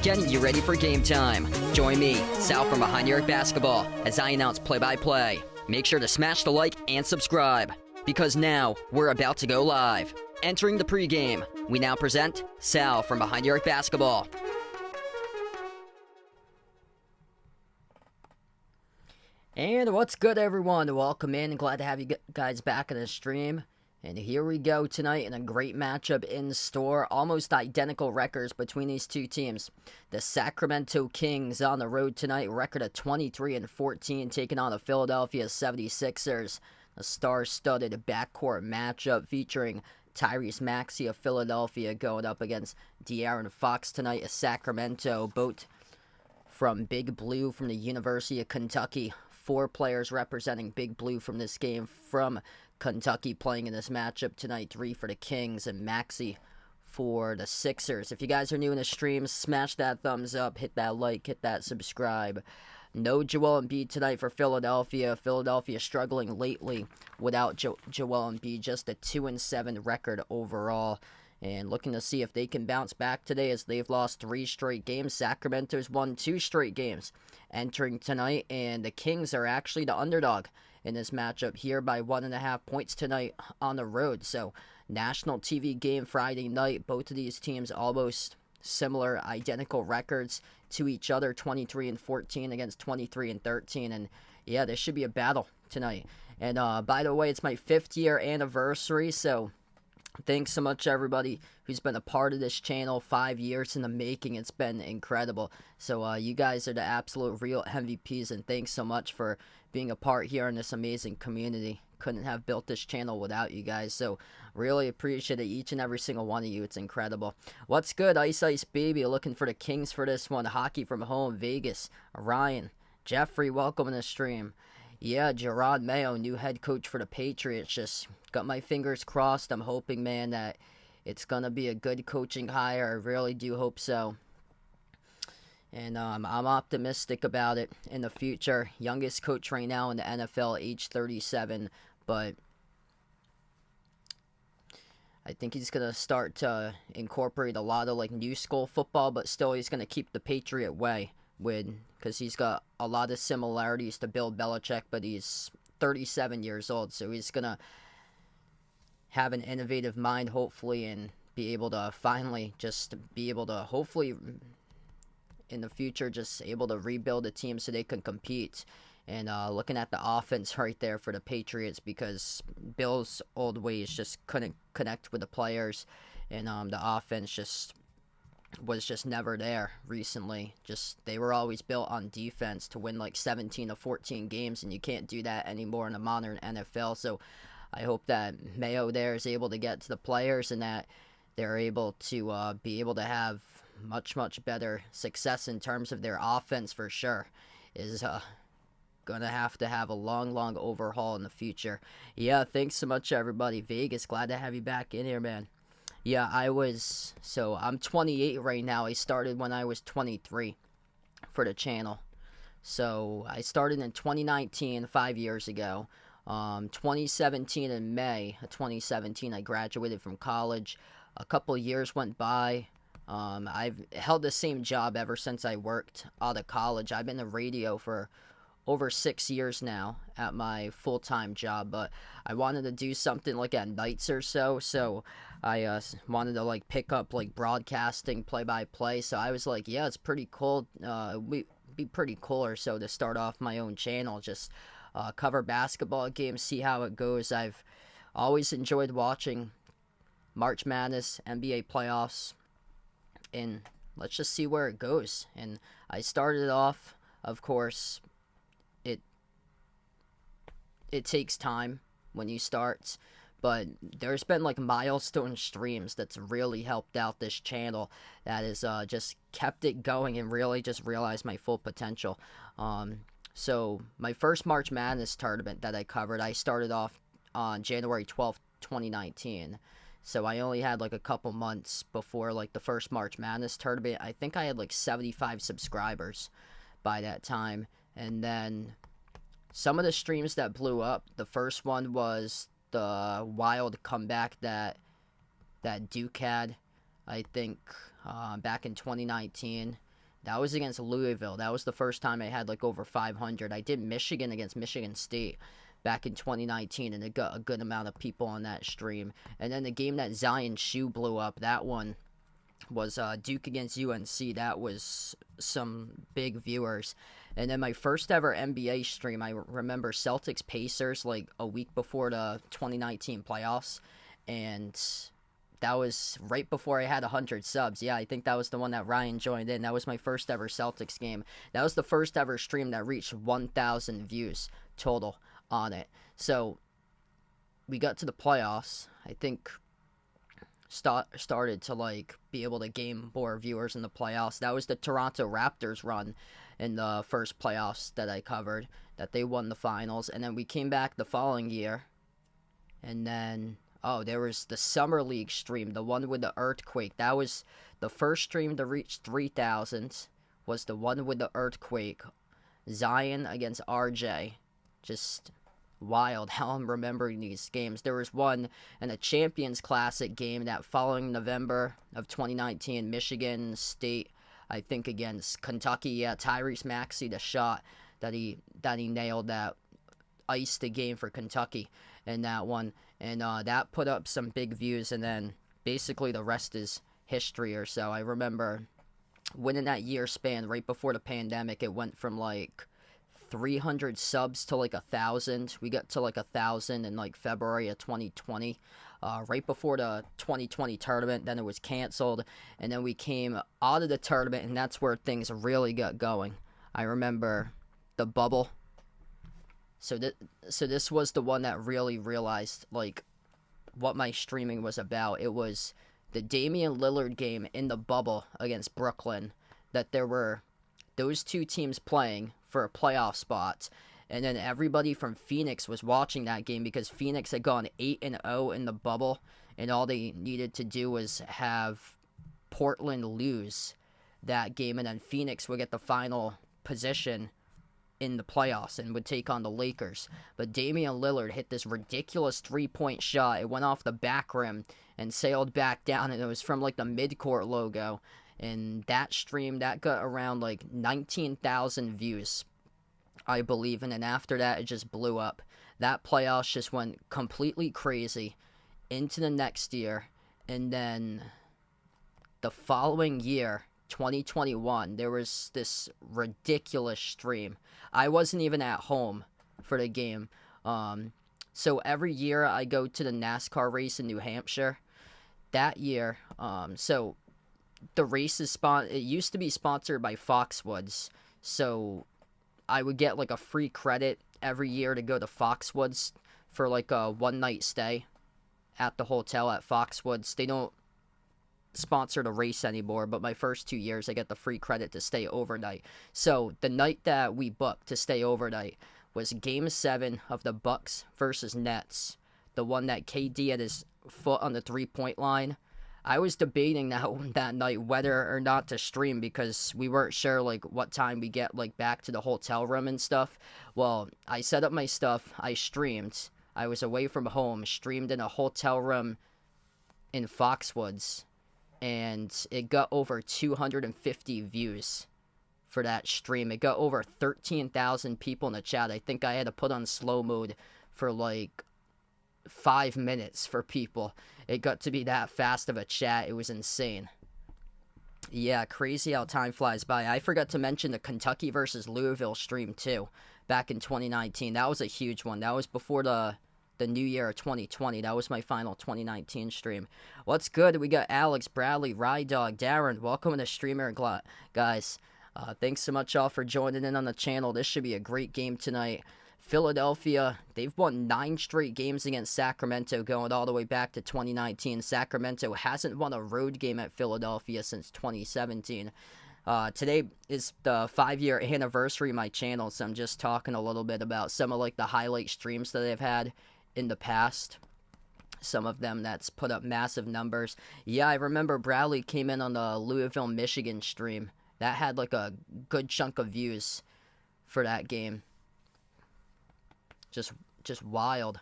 Getting you ready for game time. Join me, Sal from Behind Your Basketball, as I announce play-by-play. Make sure to smash the like and subscribe, because now we're about to go live. Entering the pregame, we now present Sal from Behind Your Basketball. And what's good, everyone? Welcome in. Glad to have you guys back in the stream. And here we go tonight in a great matchup in store. Almost identical records between these two teams. The Sacramento Kings on the road tonight. Record of 23-14, taking on the Philadelphia 76ers. A star-studded backcourt matchup featuring Tyrese Maxey of Philadelphia going up against De'Aaron Fox tonight of Sacramento. Both from Big Blue from the University of Kentucky. 4 players representing Big Blue from this game from Kentucky playing in this matchup tonight. 3 for the Kings and Maxey for the Sixers. If you guys are new in the stream, smash that thumbs up, hit that like, hit that subscribe. No Joel Embiid tonight for Philadelphia. Philadelphia struggling lately without Joel Embiid. Just a 2-7 record overall. And looking to see if they can bounce back today as they've lost 3 straight games. Sacramento's won 2 straight games entering tonight. And the Kings are actually the underdog in this matchup here by 1.5 points tonight on the road. So, national TV game Friday night. Both of these teams almost similar, identical records to each other. 23-14 against 23-13. And yeah, this should be a battle tonight. And by the way, it's my 5th year anniversary. So, thanks so much, everybody who's been a part of this channel. 5 years in the making. It's been incredible. So, you guys are the absolute real MVPs, and thanks so much for being a part here in this amazing community. Couldn't have built this channel without you guys. So, really appreciate it, each and every single one of you. It's incredible. What's good, Ice Ice Baby? Looking for the Kings for this one. Hockey from home, Vegas. Ryan, Jeffrey, welcome to the stream. Yeah, Gerard Mayo, new head coach for the Patriots. Just got my fingers crossed. I'm hoping, man, that it's going to be a good coaching hire. I really do hope so. And I'm optimistic about it in the future. Youngest coach right now in the NFL, age 37. But I think he's going to start to incorporate a lot of like new school football. But still, he's going to keep the Patriot way. Because he's got a lot of similarities to Bill Belichick, but he's 37 years old, so he's going to have an innovative mind, hopefully, and be able to finally just be able to, hopefully, in the future, just able to rebuild a team so they can compete. And looking at the offense right there for the Patriots, because Bill's old ways just couldn't connect with the players, and the offense was just never there recently. Just they were always built on defense to win like 17 to 14 games, and you can't do that anymore in the modern NFL. So I hope that Mayo there is able to get to the players and that they're able to be able to have much better success in terms of their offense. For sure is gonna have to have a long overhaul in the future. Yeah, thanks so much, everybody. Vegas, glad to have you back in here, man. Yeah, I'm 28 right now. I started when I was 23 for the channel. So, I started in 2019, 5 years ago. 2017 in May of 2017, I graduated from college. A couple years went by. I've held the same job ever since I worked out of college. I've been in radio for over 6 years now at my full-time job, but I wanted to do something like at nights or so, I wanted to like pick up like broadcasting play-by-play. So I was like, yeah, it's pretty cool. It'd be pretty cool or so to start off my own channel, just cover basketball games, see how it goes. I've always enjoyed watching March Madness, NBA playoffs, and let's just see where it goes. And I started off, of course, it takes time when you start, but there's been like milestone streams that's really helped out this channel, that has just kept it going and really just realized my full potential. So my first March Madness tournament that I covered, I started off on January 12th, 2019. So I only had like a couple months before like the first March Madness tournament. I think I had like 75 subscribers by that time. And then some of the streams that blew up, the first one was the wild comeback that Duke had, I think, back in 2019. That was against Louisville. That was the first time I had like over 500. I did Michigan against Michigan State back in 2019, and it got a good amount of people on that stream. And then the game that Zion Shoe blew up, that one was Duke against UNC. That was some big viewers. And then my first ever NBA stream, I remember Celtics Pacers like a week before the 2019 playoffs, and that was right before I had 100 subs. Yeah, I think that was the one that Ryan joined in. That was my first ever Celtics game. That was the first ever stream that reached 1,000 views total on it. So we got to the playoffs. I think started to like be able to gain more viewers in the playoffs. That was the Toronto Raptors run in the first playoffs that I covered, that they won the finals. And then we came back the following year, and then there was the Summer League stream, the one with the earthquake. That was the first stream to reach 3,000, was the one with the earthquake. Zion against RJ. Just wild how I'm remembering these games. There was one in a Champions Classic game that following November of 2019, Michigan State, I think, against Kentucky. Yeah, Tyrese Maxey, the shot that he nailed that iced the game for Kentucky in that one. And that put up some big views, and then basically the rest is history or so. I remember within that year span, right before the pandemic, it went from like 300 subs to like 1,000. We got to like 1,000 in like February of 2020, right before the 2020 tournament. Then it was canceled, and then we came out of the tournament, and that's where things really got going. I remember the bubble. So this was the one that really realized like what my streaming was about. It was the Damian Lillard game in the bubble against Brooklyn, that there were those two teams playing for a playoff spot, and then everybody from Phoenix was watching that game because Phoenix had gone 8-0 in the bubble, and all they needed to do was have Portland lose that game, and then Phoenix would get the final position in the playoffs and would take on the Lakers. But Damian Lillard hit this ridiculous three-point shot. It went off the back rim and sailed back down, and it was from like the midcourt logo. And that stream, that got around like 19,000 views, I believe. And then after that, it just blew up. That playoffs just went completely crazy into the next year. And then the following year, 2021, there was this ridiculous stream. I wasn't even at home for the game. So every year I go to the NASCAR race in New Hampshire. That year, so the race is it used to be sponsored by Foxwoods. So I would get like a free credit every year to go to Foxwoods for like a one-night stay at the hotel at Foxwoods. They don't sponsor the race anymore, but my first 2 years I get the free credit to stay overnight. So the night that we booked to stay overnight was Game 7 of the Bucks versus Nets, the one that KD had his foot on the three-point line. I was debating that night whether or not to stream because we weren't sure like what time we get like back to the hotel room and stuff. Well, I set up my stuff, I streamed. I was away from home, streamed in a hotel room in Foxwoods, and it got over 250 views for that stream. It got over 13,000 people in the chat. I think I had to put on slow mode for like 5 minutes for people. It got to be that fast of a chat. It was insane. Yeah, crazy how time flies by. I forgot to mention the Kentucky versus Louisville stream too, back in 2019. That was a huge one. That was before the new year of 2020. That was my final 2019 stream. What's good? We got Alex, Bradley, Rydog, Darren. Welcome to the streamer, guys. Thanks so much all for joining in on the channel. This should be a great game tonight. Philadelphia, they've won 9 straight games against Sacramento going all the way back to 2019. Sacramento hasn't won a road game at Philadelphia since 2017. Today is the 5-year anniversary of my channel, so I'm just talking a little bit about some of like the highlight streams that I've had in the past. Some of them that's put up massive numbers. Yeah, I remember Bradley came in on the Louisville, Michigan stream. That had like a good chunk of views for that game. Just wild.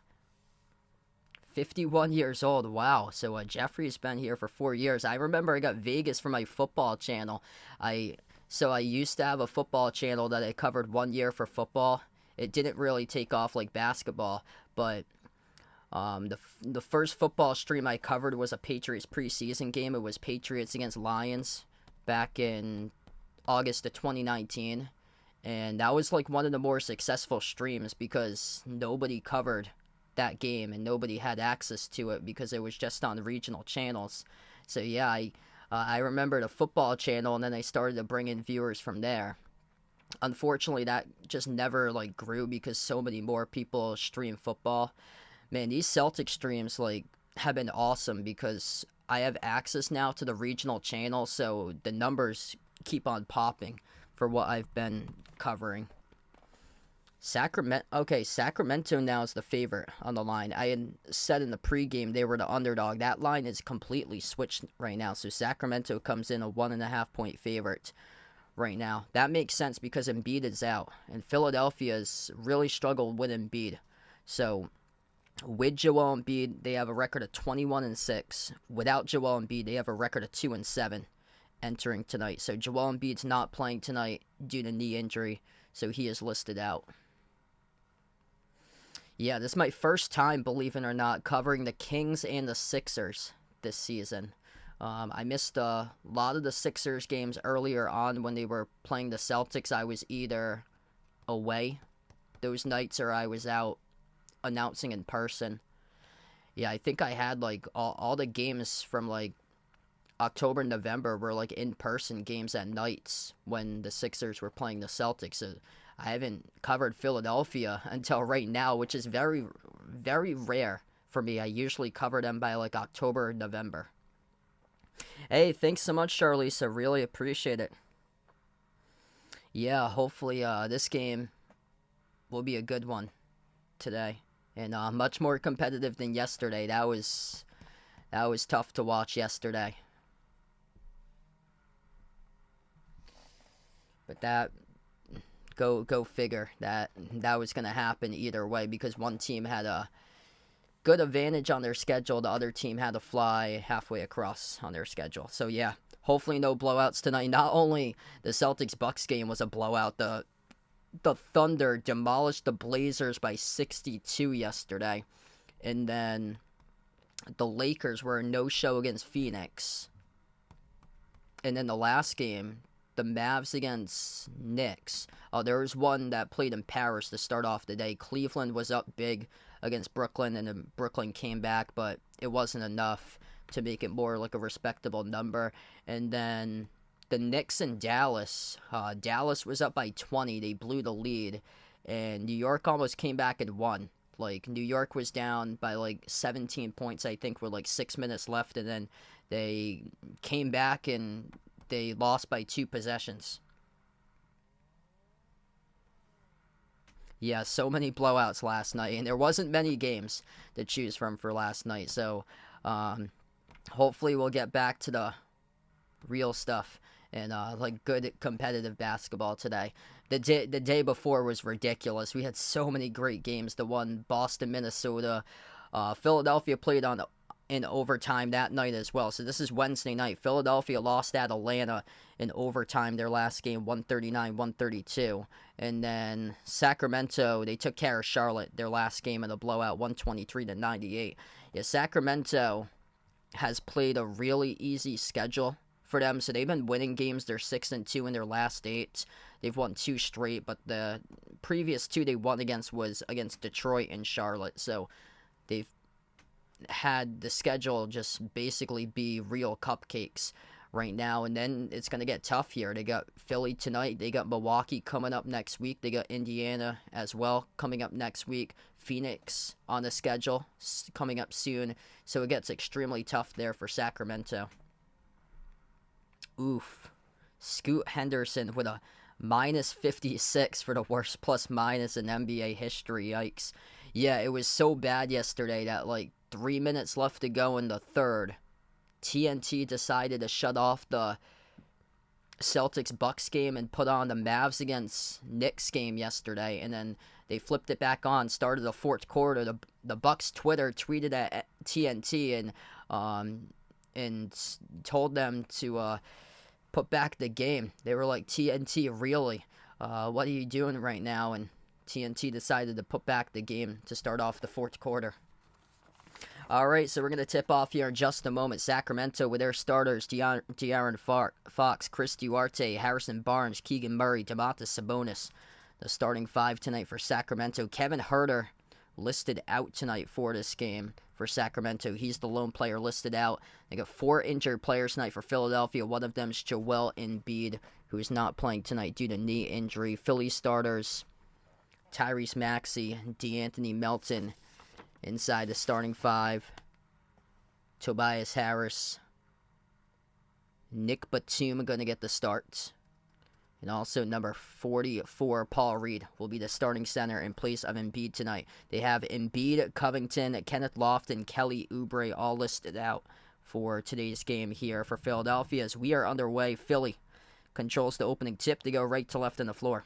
51 years old. Wow. So Jeffrey's been here for 4 years. I remember I got Vegas for my football channel. I used to have a football channel that I covered 1 year for football. It didn't really take off like basketball, but the first football stream I covered was a Patriots preseason game. It was Patriots against Lions back in August of 2019. And that was like one of the more successful streams because nobody covered that game and nobody had access to it because it was just on the regional channels. So yeah, I remember the football channel, and then I started to bring in viewers from there. Unfortunately, that just never like grew because so many more people stream football. Man, these Celtic streams like have been awesome because I have access now to the regional channel, so the numbers keep on popping for what I've been covering. Sacramento now is the favorite on the line. I had said in the pregame they were the underdog. That line is completely switched right now, so Sacramento comes in a 1.5-point favorite right now. That makes sense because Embiid is out, and Philadelphia's really struggled with Embiid. So with Joel Embiid, they have a record of 21-6. Without Joel Embiid, they have a record of 2-7. Entering tonight. So Joel Embiid's not playing tonight due to knee injury, so he is listed out. Yeah, this is my first time, believe it or not, covering the Kings and the Sixers this season. I missed a lot of the Sixers games earlier on when they were playing the Celtics. I was either away those nights or I was out announcing in person. Yeah, I think I had like all the games from like October and November were like in-person games at nights when the Sixers were playing the Celtics. So I haven't covered Philadelphia until right now, which is very, very rare for me. I usually cover them by like October or November. Hey, thanks so much, Charlize. Really appreciate it. Yeah, hopefully this game will be a good one today. And much more competitive than yesterday. That was tough to watch yesterday. But that, go figure, that was going to happen either way because one team had a good advantage on their schedule. The other team had to fly halfway across on their schedule. So yeah, hopefully no blowouts tonight. Not only the Celtics-Bucks game was a blowout, the Thunder demolished the Blazers by 62 yesterday. And then the Lakers were a no-show against Phoenix. And then the last game, the Mavs against Knicks. There was one that played in Paris to start off the day. Cleveland was up big against Brooklyn, and then Brooklyn came back, but it wasn't enough to make it more like a respectable number. And then the Knicks and Dallas. Dallas was up by 20. They blew the lead, and New York almost came back and won. Like, New York was down by like 17 points, I think, with like 6 minutes left, and then they came back and they lost by 2 possessions. Yeah, so many blowouts last night, and there wasn't many games to choose from for last night. So hopefully we'll get back to the real stuff and like good competitive basketball today. The day before was ridiculous. We had so many great games. The one Boston, Minnesota, Philadelphia played in overtime that night as well. So this is Wednesday night. Philadelphia lost at Atlanta in overtime their last game, 139-132. And then Sacramento, they took care of Charlotte their last game in a blowout, 123-98. Yeah, Sacramento has played a really easy schedule for them. So they've been winning games. They're 6-2 in their last 8. They've won 2 straight, but the previous 2 they won was against Detroit and Charlotte. So they've had the schedule just basically be real cupcakes right now, and then it's going to get tough here. They got Philly tonight. They got Milwaukee coming up next week. They got Indiana as well coming up next week. Phoenix on the schedule coming up soon. So it gets extremely tough there for Sacramento. Oof. Scoot Henderson with a minus 56 for the worst plus minus in NBA history. Yikes. Yeah, it was so bad yesterday that like 3 minutes left to go in the third, TNT decided to shut off the Celtics-Bucks game and put on the Mavs against Knicks game yesterday, and then they flipped it back on, started the fourth quarter. The Bucks Twitter tweeted at TNT and told them to put back the game. They were like, TNT, really? What are you doing right now? And TNT decided to put back the game to start off the fourth quarter. All right, so we're going to tip off here in just a moment. Sacramento with their starters, De'Aaron Fox, Chris Duarte, Harrison Barnes, Keegan Murray, Domantas Sabonis. The starting five tonight for Sacramento. Kevin Huerter listed out tonight for this game for Sacramento. He's the lone player listed out. They got 4 injured players tonight for Philadelphia. One of them is Joel Embiid, who is not playing tonight due to knee injury. Philly starters, Tyrese Maxey, DeAnthony Melton. Inside the starting five, Tobias Harris, Nick Batum are going to get the start. And also number 44, Paul Reed, will be the starting center in place of Embiid tonight. They have Embiid, Covington, Kenneth Lofton, Kelly Oubre all listed out for today's game here for Philadelphia. As we are underway, Philly controls the opening tip to go right to left on the floor.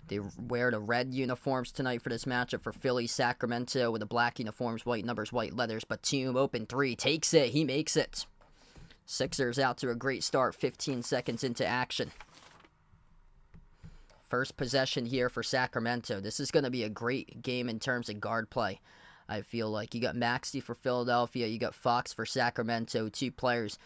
They wear the red uniforms tonight for this matchup for Philly. Sacramento with the black uniforms, white numbers, white letters. Batum, open three, takes it. He makes it. Sixers out to a great start, 15 seconds into action. First possession here for Sacramento. This is going to be a great game in terms of guard play. I feel like you got Maxey for Philadelphia. You got Fox for Sacramento. 2 players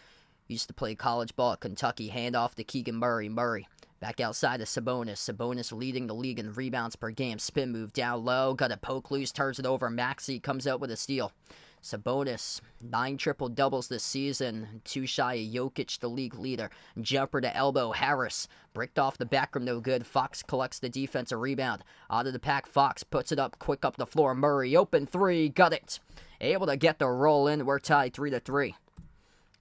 used to play college ball at Kentucky. Hand off to Keegan Murray. Murray back outside of Sabonis. Sabonis leading the league in rebounds per game. Spin move down low. Got a poke loose. Turns it over. Maxey comes out with a steal. Sabonis, 9 triple-doubles this season. 2 shy of Jokic, the league leader. Jumper to elbow. Harris bricked off the back rim. No good. Fox collects the defensive rebound. Out of the pack. Fox puts it up quick up the floor. Murray, open 3. Got it. Able to get the roll in. We're tied 3-3.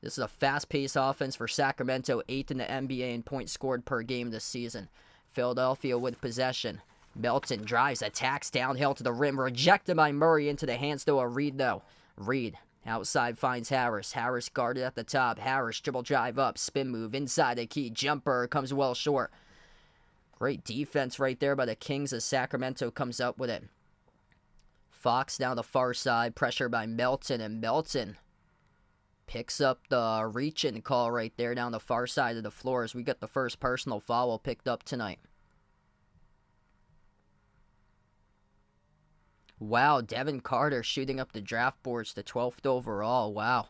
This is a fast-paced offense for Sacramento, 8th in the NBA in points scored per game this season. Philadelphia with possession. Melton drives, attacks downhill to the rim, rejected by Murray into the hands though of Reed though. Reed outside finds Harris. Harris guarded at the top. Harris dribble drive up, spin move inside the key. Jumper comes well short. Great defense right there by the Kings as Sacramento comes up with it. Fox down the far side, pressure by Melton, and Melton picks up the reach-in call right there down the far side of the floor as we get the first personal foul picked up tonight. Wow, Devin Carter shooting up the draft boards to 12th overall. Wow.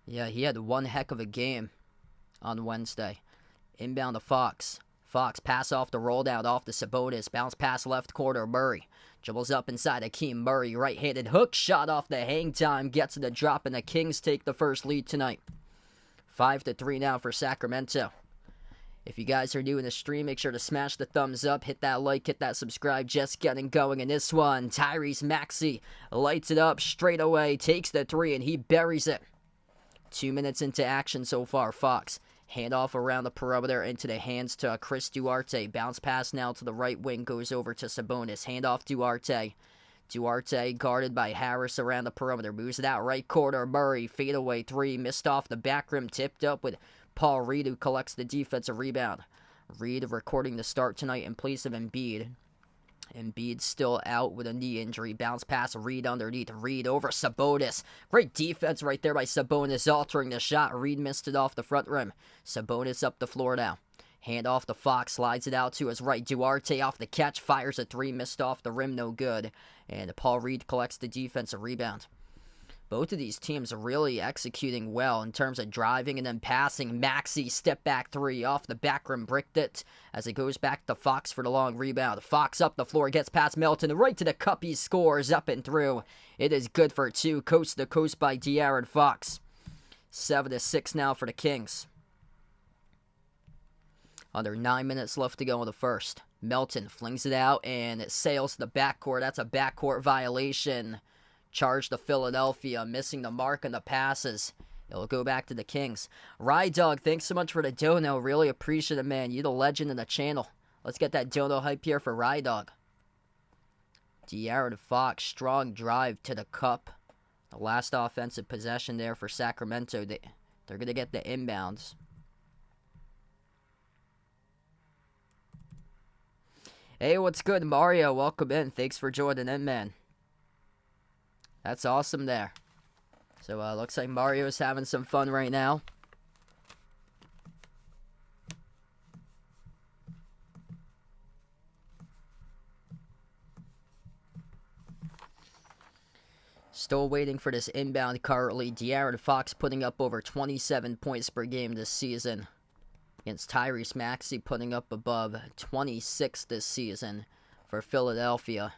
Yeah, he had one heck of a game on Wednesday. Inbound to Fox. Fox pass off the roll down off the Sabonis. Bounce pass left corner. Murray dribbles up inside Akeem Murray. Right-handed hook shot off the hang time. Gets the drop, and the Kings take the first lead tonight. 5-3 now for Sacramento. If you guys are new in the stream, make sure to smash the thumbs up, hit that like, hit that subscribe, just getting going in this one. Tyrese Maxey lights it up straight away, takes the 3, and he buries it. 2 minutes into action so far. Fox, handoff around the perimeter into the hands to Chris Duarte. Bounce pass now to the right wing, goes over to Sabonis. Handoff Duarte. Duarte guarded by Harris around the perimeter. Moves it out right corner. Murray, fadeaway 3, missed off the back rim, tipped up with Paul Reed, who collects the defensive rebound. Reed recording the start tonight in place of Embiid. Embiid still out with a knee injury. Bounce pass, Reed underneath. Reed over Sabonis. Great defense right there by Sabonis, altering the shot. Reed missed it off the front rim. Sabonis up the floor now. Hand off to Fox, slides it out to his right. Duarte off the catch, fires a 3, missed off the rim, no good. And Paul Reed collects the defensive rebound. Both of these teams are really executing well in terms of driving and then passing. Maxey, step back 3 off the back rim, bricked it as it goes back to Fox for the long rebound. Fox up the floor, gets past Melton, right to the cup, he scores, up and through. It is good for 2, coast to coast by De'Aaron Fox. 7-6 now for the Kings. Under 9 minutes left to go in the first. Melton flings it out, and it sails to the backcourt. That's a backcourt violation. Charge to Philadelphia, missing the mark on the passes. It'll go back to the Kings. Rye Dog, thanks so much for the dono. Really appreciate it, man. You're the legend in the channel. Let's get that dono hype here for Rye Dog. De'Aaron Fox, strong drive to the cup. The last offensive possession there for Sacramento. They're going to get the inbounds. Hey, what's good, Mario? Welcome in. Thanks for joining in, man. That's awesome there. So, looks like Mario's having some fun right now. Still waiting for this inbound currently. De'Aaron Fox putting up over 27 points per game this season. Against Tyrese Maxey putting up above 26 this season for Philadelphia.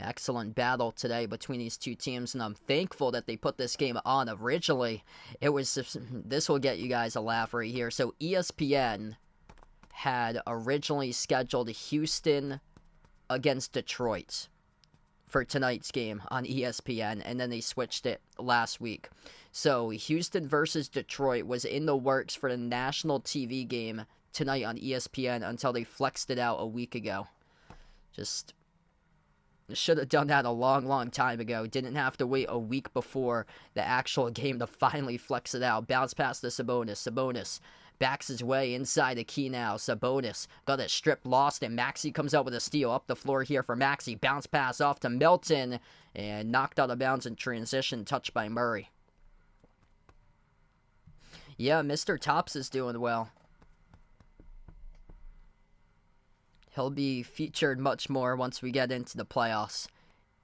Excellent battle today between these two teams, and I'm thankful that they put this game on. Originally, it was, this will get you guys a laugh right here. So ESPN had originally scheduled Houston against Detroit for tonight's game on ESPN, and then they switched it last week. So Houston versus Detroit was in the works for the national TV game tonight on ESPN until they flexed it out a week ago. Just should have done that a long time ago. Didn't have to wait a week before the actual game to finally flex it out. Bounce pass to Sabonis. Sabonis backs his way inside the key now. Sabonis got it stripped, lost, and Maxey comes out with a steal. Up the floor here for Maxey. Bounce pass off to Melton, and knocked out of bounds in transition, touched by Murray. Yeah, Mr. Tops is doing well. He'll be featured much more once we get into the playoffs.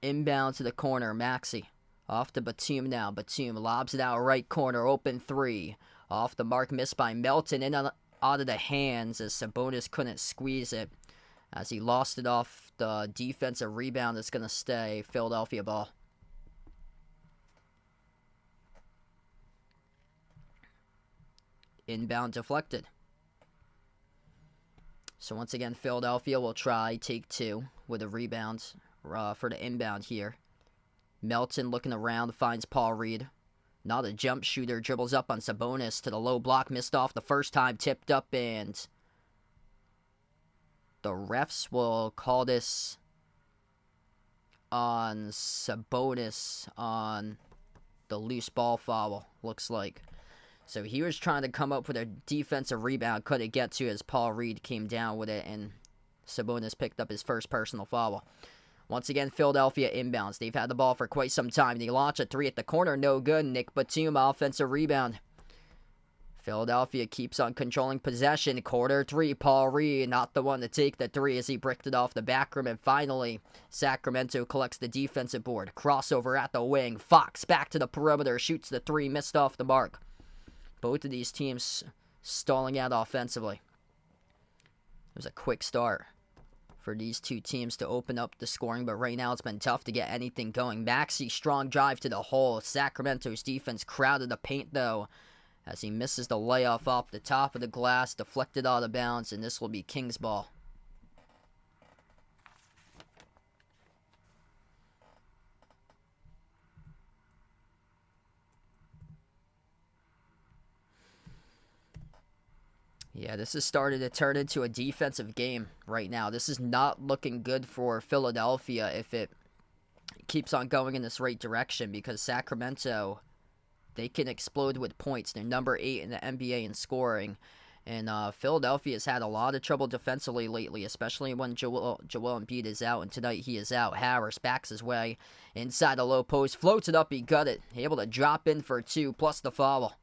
Inbound to the corner, Maxey. Off to Batum now. Batum lobs it out right corner, open three. Off the mark, missed by Melton, in out of the hands as Sabonis couldn't squeeze it. As he lost it off the defensive rebound, it's going to stay Philadelphia ball. Inbound deflected. So once again, Philadelphia will try take two with a rebound for the inbound here. Melton looking around, finds Paul Reed. Not a jump shooter, dribbles up on Sabonis to the low block, missed off the first time, tipped up, and the refs will call this on Sabonis on the loose ball foul, looks like. So he was trying to come up with a defensive rebound, couldn't get to as Paul Reed came down with it, and Sabonis picked up his first personal foul. Once again, Philadelphia inbounds. They've had the ball for quite some time. They launch a three at the corner, no good. Nick Batum, offensive rebound. Philadelphia keeps on controlling possession. Quarter three, Paul Reed, not the one to take the three as he bricked it off the back rim. And finally, Sacramento collects the defensive board. Crossover at the wing. Fox back to the perimeter, shoots the three, missed off the mark. Both of these teams stalling out offensively. It was a quick start for these two teams to open up the scoring, but right now it's been tough to get anything going. Maxey, strong drive to the hole. Sacramento's defense crowded the paint, though, as he misses the layup off the top of the glass, deflected out of bounds, and this will be Kings ball. Yeah, this has started to turn into a defensive game right now. This is not looking good for Philadelphia if it keeps on going in this right direction, because Sacramento, they can explode with points. They're number 8 in the NBA in scoring. And Philadelphia has had a lot of trouble defensively lately, especially when Joel Embiid is out. And tonight he is out. Harris backs his way inside the low post. Floats it up. He got it. Able to drop in for 2 plus the foul.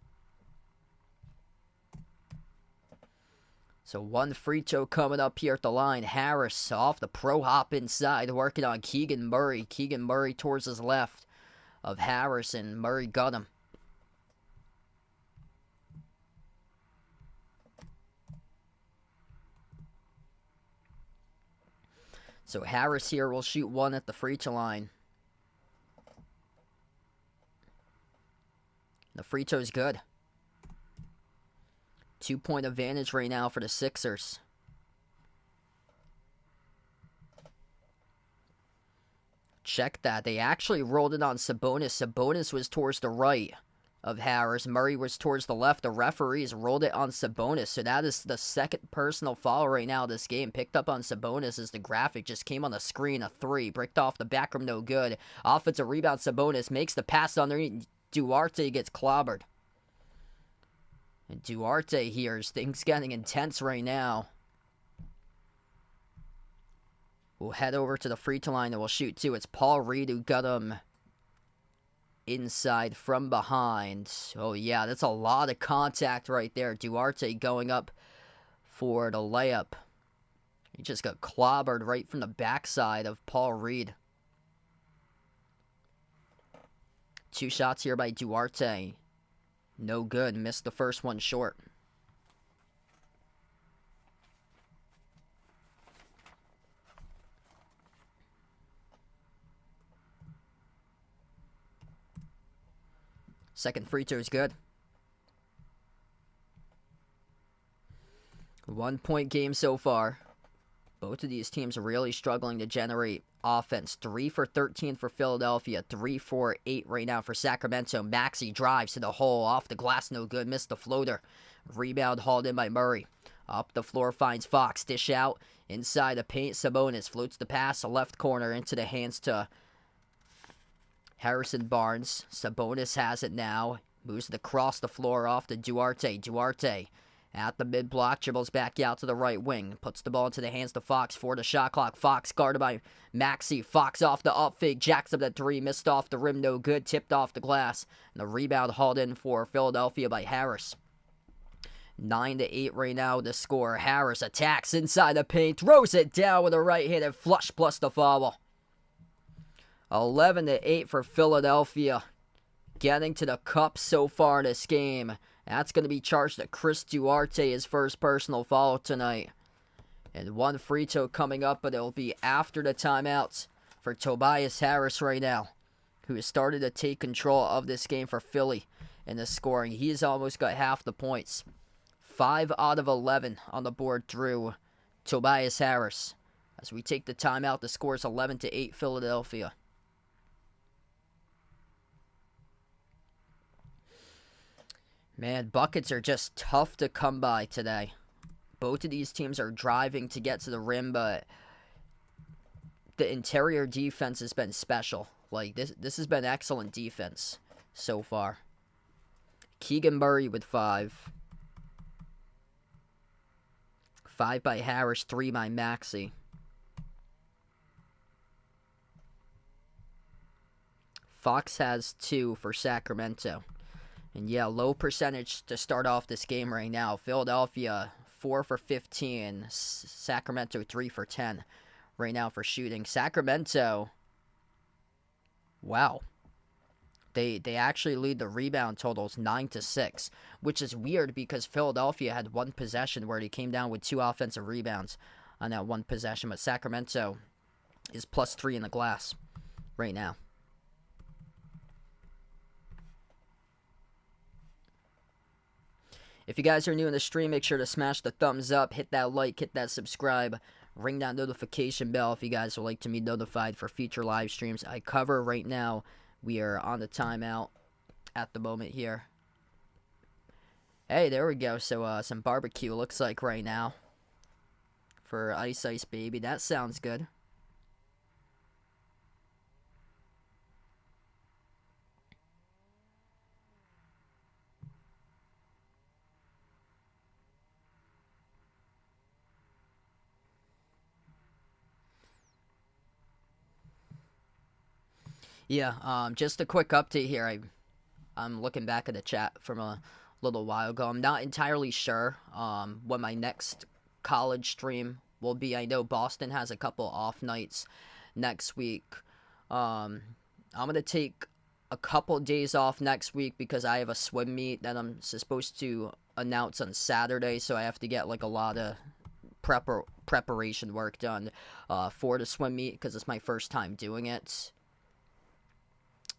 So one free throw coming up here at the line. Harris off the pro hop inside, working on Keegan Murray. Keegan Murray towards his left of Harris, and Murray got him. So Harris here will shoot one at the free throw line. The free throw's good. 2-point advantage right now for the Sixers. Check that. They actually rolled it on Sabonis. Sabonis was towards the right of Harris. Murray was towards the left. The referees rolled it on Sabonis. So that is the second personal foul right now this game. Picked up on Sabonis as the graphic just came on the screen. A 3. Bricked off the back rim, no good. Offensive rebound, Sabonis makes the pass underneath. Duarte gets clobbered. And Duarte here is things getting intense right now. We'll head over to the free throw line and we'll shoot two. It's Paul Reed who got him inside from behind. Oh yeah, that's a lot of contact right there. Duarte going up for the layup. He just got clobbered right from the backside of Paul Reed. 2 shots here by Duarte. No good. Missed the first one short. Second free throw is good. 1-point game so far. Both of these teams are really struggling to generate offense. 3 for 13 for Philadelphia. 3 for 8 right now for Sacramento. Maxey drives to the hole. Off the glass, no good. Missed the floater. Rebound hauled in by Murray. Up the floor finds Fox. Dish out. Inside the paint, Sabonis floats the pass. The left corner into the hands to Harrison Barnes. Sabonis has it now. Moves it across the floor off to Duarte. Duarte at the mid-block. Dribbles back out to the right wing. Puts the ball into the hands to Fox for the shot clock. Fox guarded by Maxey. Fox off the up fake. Jacks up that 3. Missed off the rim. No good. Tipped off the glass. And the rebound hauled in for Philadelphia by Harris. 9-8 right now the score. Harris attacks inside the paint. Throws it down with a right-handed flush plus the foul. 11-8 for Philadelphia. Getting to the cup so far in this game. That's going to be charged to Chris Duarte, his first personal foul tonight. And 1 free throw coming up, but it'll be after the timeouts for Tobias Harris right now, who has started to take control of this game for Philly in the scoring. He has almost got half the points. 5 out of 11 on the board through Tobias Harris. As we take the timeout, the score is 11-8 Philadelphia. Man, buckets are just tough to come by today. Both of these teams are driving to get to the rim, but the interior defense has been special. Like, this has been excellent defense so far. Keegan Murray with 5. 5 by Harris, 3 by Maxey. Fox has 2 for Sacramento. And yeah, low percentage to start off this game right now. Philadelphia, 4 for 15. Sacramento, 3 for 10 right now for shooting. Sacramento, wow. They actually lead the rebound totals 9-6, which is weird because Philadelphia had 1 possession where they came down with 2 offensive rebounds on that 1 possession. But Sacramento is +3 in the glass right now. If you guys are new in the stream, make sure to smash the thumbs up, hit that like, hit that subscribe, ring that notification bell if you guys would like to be notified for future live streams I cover. Right now, we are on the timeout at the moment here. Hey, there we go. So, some barbecue looks like right now for Ice Ice Baby. That sounds good. Yeah, just a quick update here. I'm looking back at the chat from a little while ago. I'm not entirely sure when my next college stream will be. I know Boston has a couple off nights next week. I'm going to take a couple days off next week because I have a swim meet that I'm supposed to announce on Saturday, so I have to get like a lot of preparation work done for the swim meet because it's my first time doing it.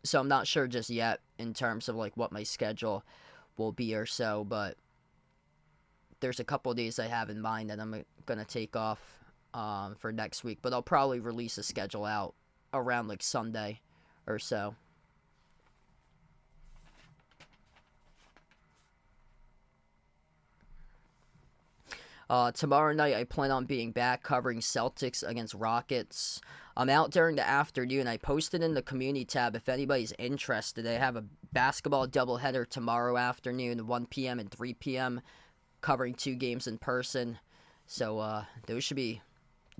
So I'm not sure just yet in terms of like what my schedule will be or so, but there's a couple of days I have in mind that I'm gonna take off for next week, but I'll probably release a schedule out around like Sunday or so. Tomorrow night, I plan on being back covering Celtics against Rockets. I'm out during the afternoon. I posted in the community tab if anybody's interested. I have a basketball doubleheader tomorrow afternoon, 1 p.m. and 3 p.m., covering 2 games in person. So those should be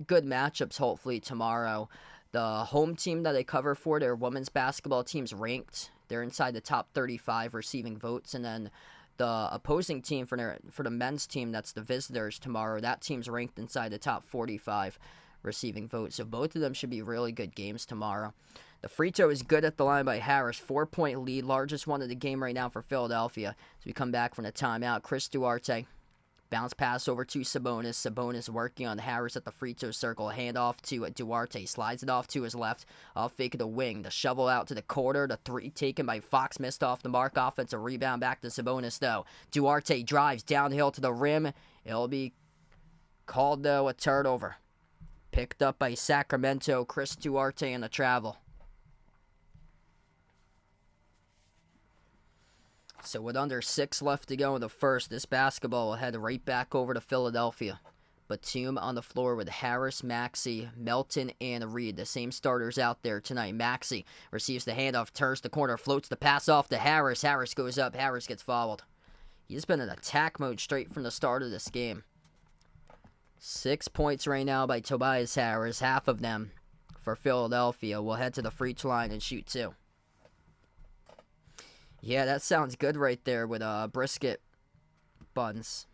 good matchups, hopefully, tomorrow. The home team that I cover for their women's basketball team's ranked. They're inside the top 35 receiving votes, and then the opposing team for the men's team, that's the visitors tomorrow, that team's ranked inside the top 45 receiving votes. So both of them should be really good games tomorrow. The free throw is good at the line by Harris. 4-point lead, largest one of the game right now for Philadelphia. As we come back from the timeout, Chris Duarte. Bounce pass over to Sabonis. Sabonis working on Harris at the free throw circle. Hand off to Duarte. Slides it off to his left. I'll fake the wing. The shovel out to the corner. The 3 taken by Fox. Missed off the mark. Offensive rebound back to Sabonis, though. Duarte drives downhill to the rim. It'll be called, though, a turnover. Picked up by Sacramento. Chris Duarte in the travel. So with under 6 left to go in the first, this basketball will head right back over to Philadelphia. Batum on the floor with Harris, Maxey, Melton, and Reed. The same starters out there tonight. Maxey receives the handoff, turns the corner, floats the pass off to Harris. Harris goes up. Harris gets fouled. He's been in attack mode straight from the start of this game. 6 points right now by Tobias Harris, half of them for Philadelphia. We'll head to the free throw line and shoot 2. Yeah, that sounds good right there with brisket buns.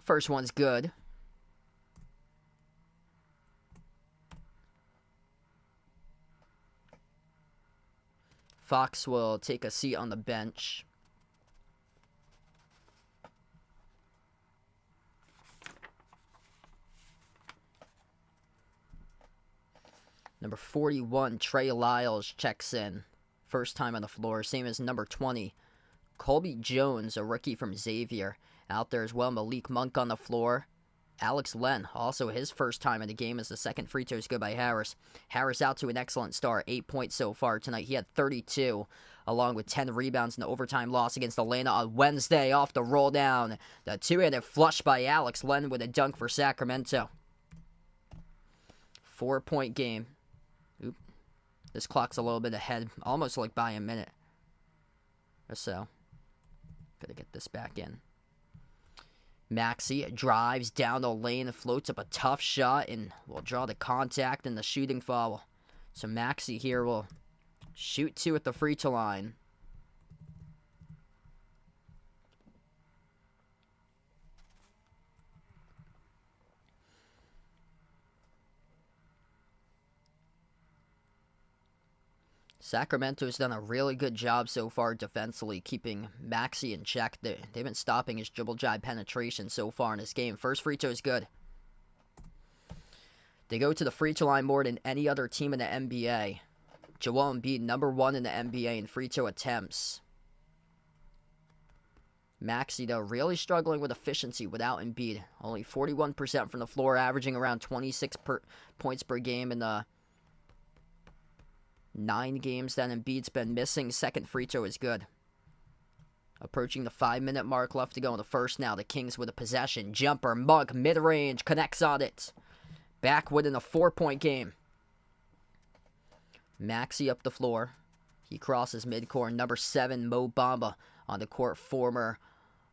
First one's good. Fox will take a seat on the bench. Number 41, Trey Lyles, checks in. First time on the floor, same as number 20. Colby Jones, a rookie from Xavier, out there as well. Malik Monk on the floor. Alex Len, also his first time in the game, as the second free throw is good by Harris. Harris out to an excellent start, 8 points so far tonight. He had 32, along with 10 rebounds in the overtime loss against Atlanta on Wednesday. Off the roll down, the two-handed flush by Alex Len with a dunk for Sacramento. 4-point game. Oop. This clock's a little bit ahead, almost like by a minute or so. Gotta get this back in. Maxey drives down the lane, floats up a tough shot, and will draw the contact and the shooting foul. So Maxey here will shoot 2 at the free throw line. Sacramento's done a really good job so far defensively, keeping Maxey in check. They've been stopping his dribble drive penetration so far in this game. First free throw is good. They go to the free throw line more than any other team in the NBA. Joel Embiid, number 1 in the NBA in free throw attempts. Maxey, though, really struggling with efficiency without Embiid. Only 41% from the floor, averaging around 26 points per game in the 9 games that Embiid's been missing. Second free throw is good. Approaching the 5-minute mark, left to go in the first now. The Kings with a possession. Jumper, Monk, mid-range, connects on it. Back within a 4-point game. Maxey up the floor. He crosses midcourt. Number 7, Mo Bamba on the court. Former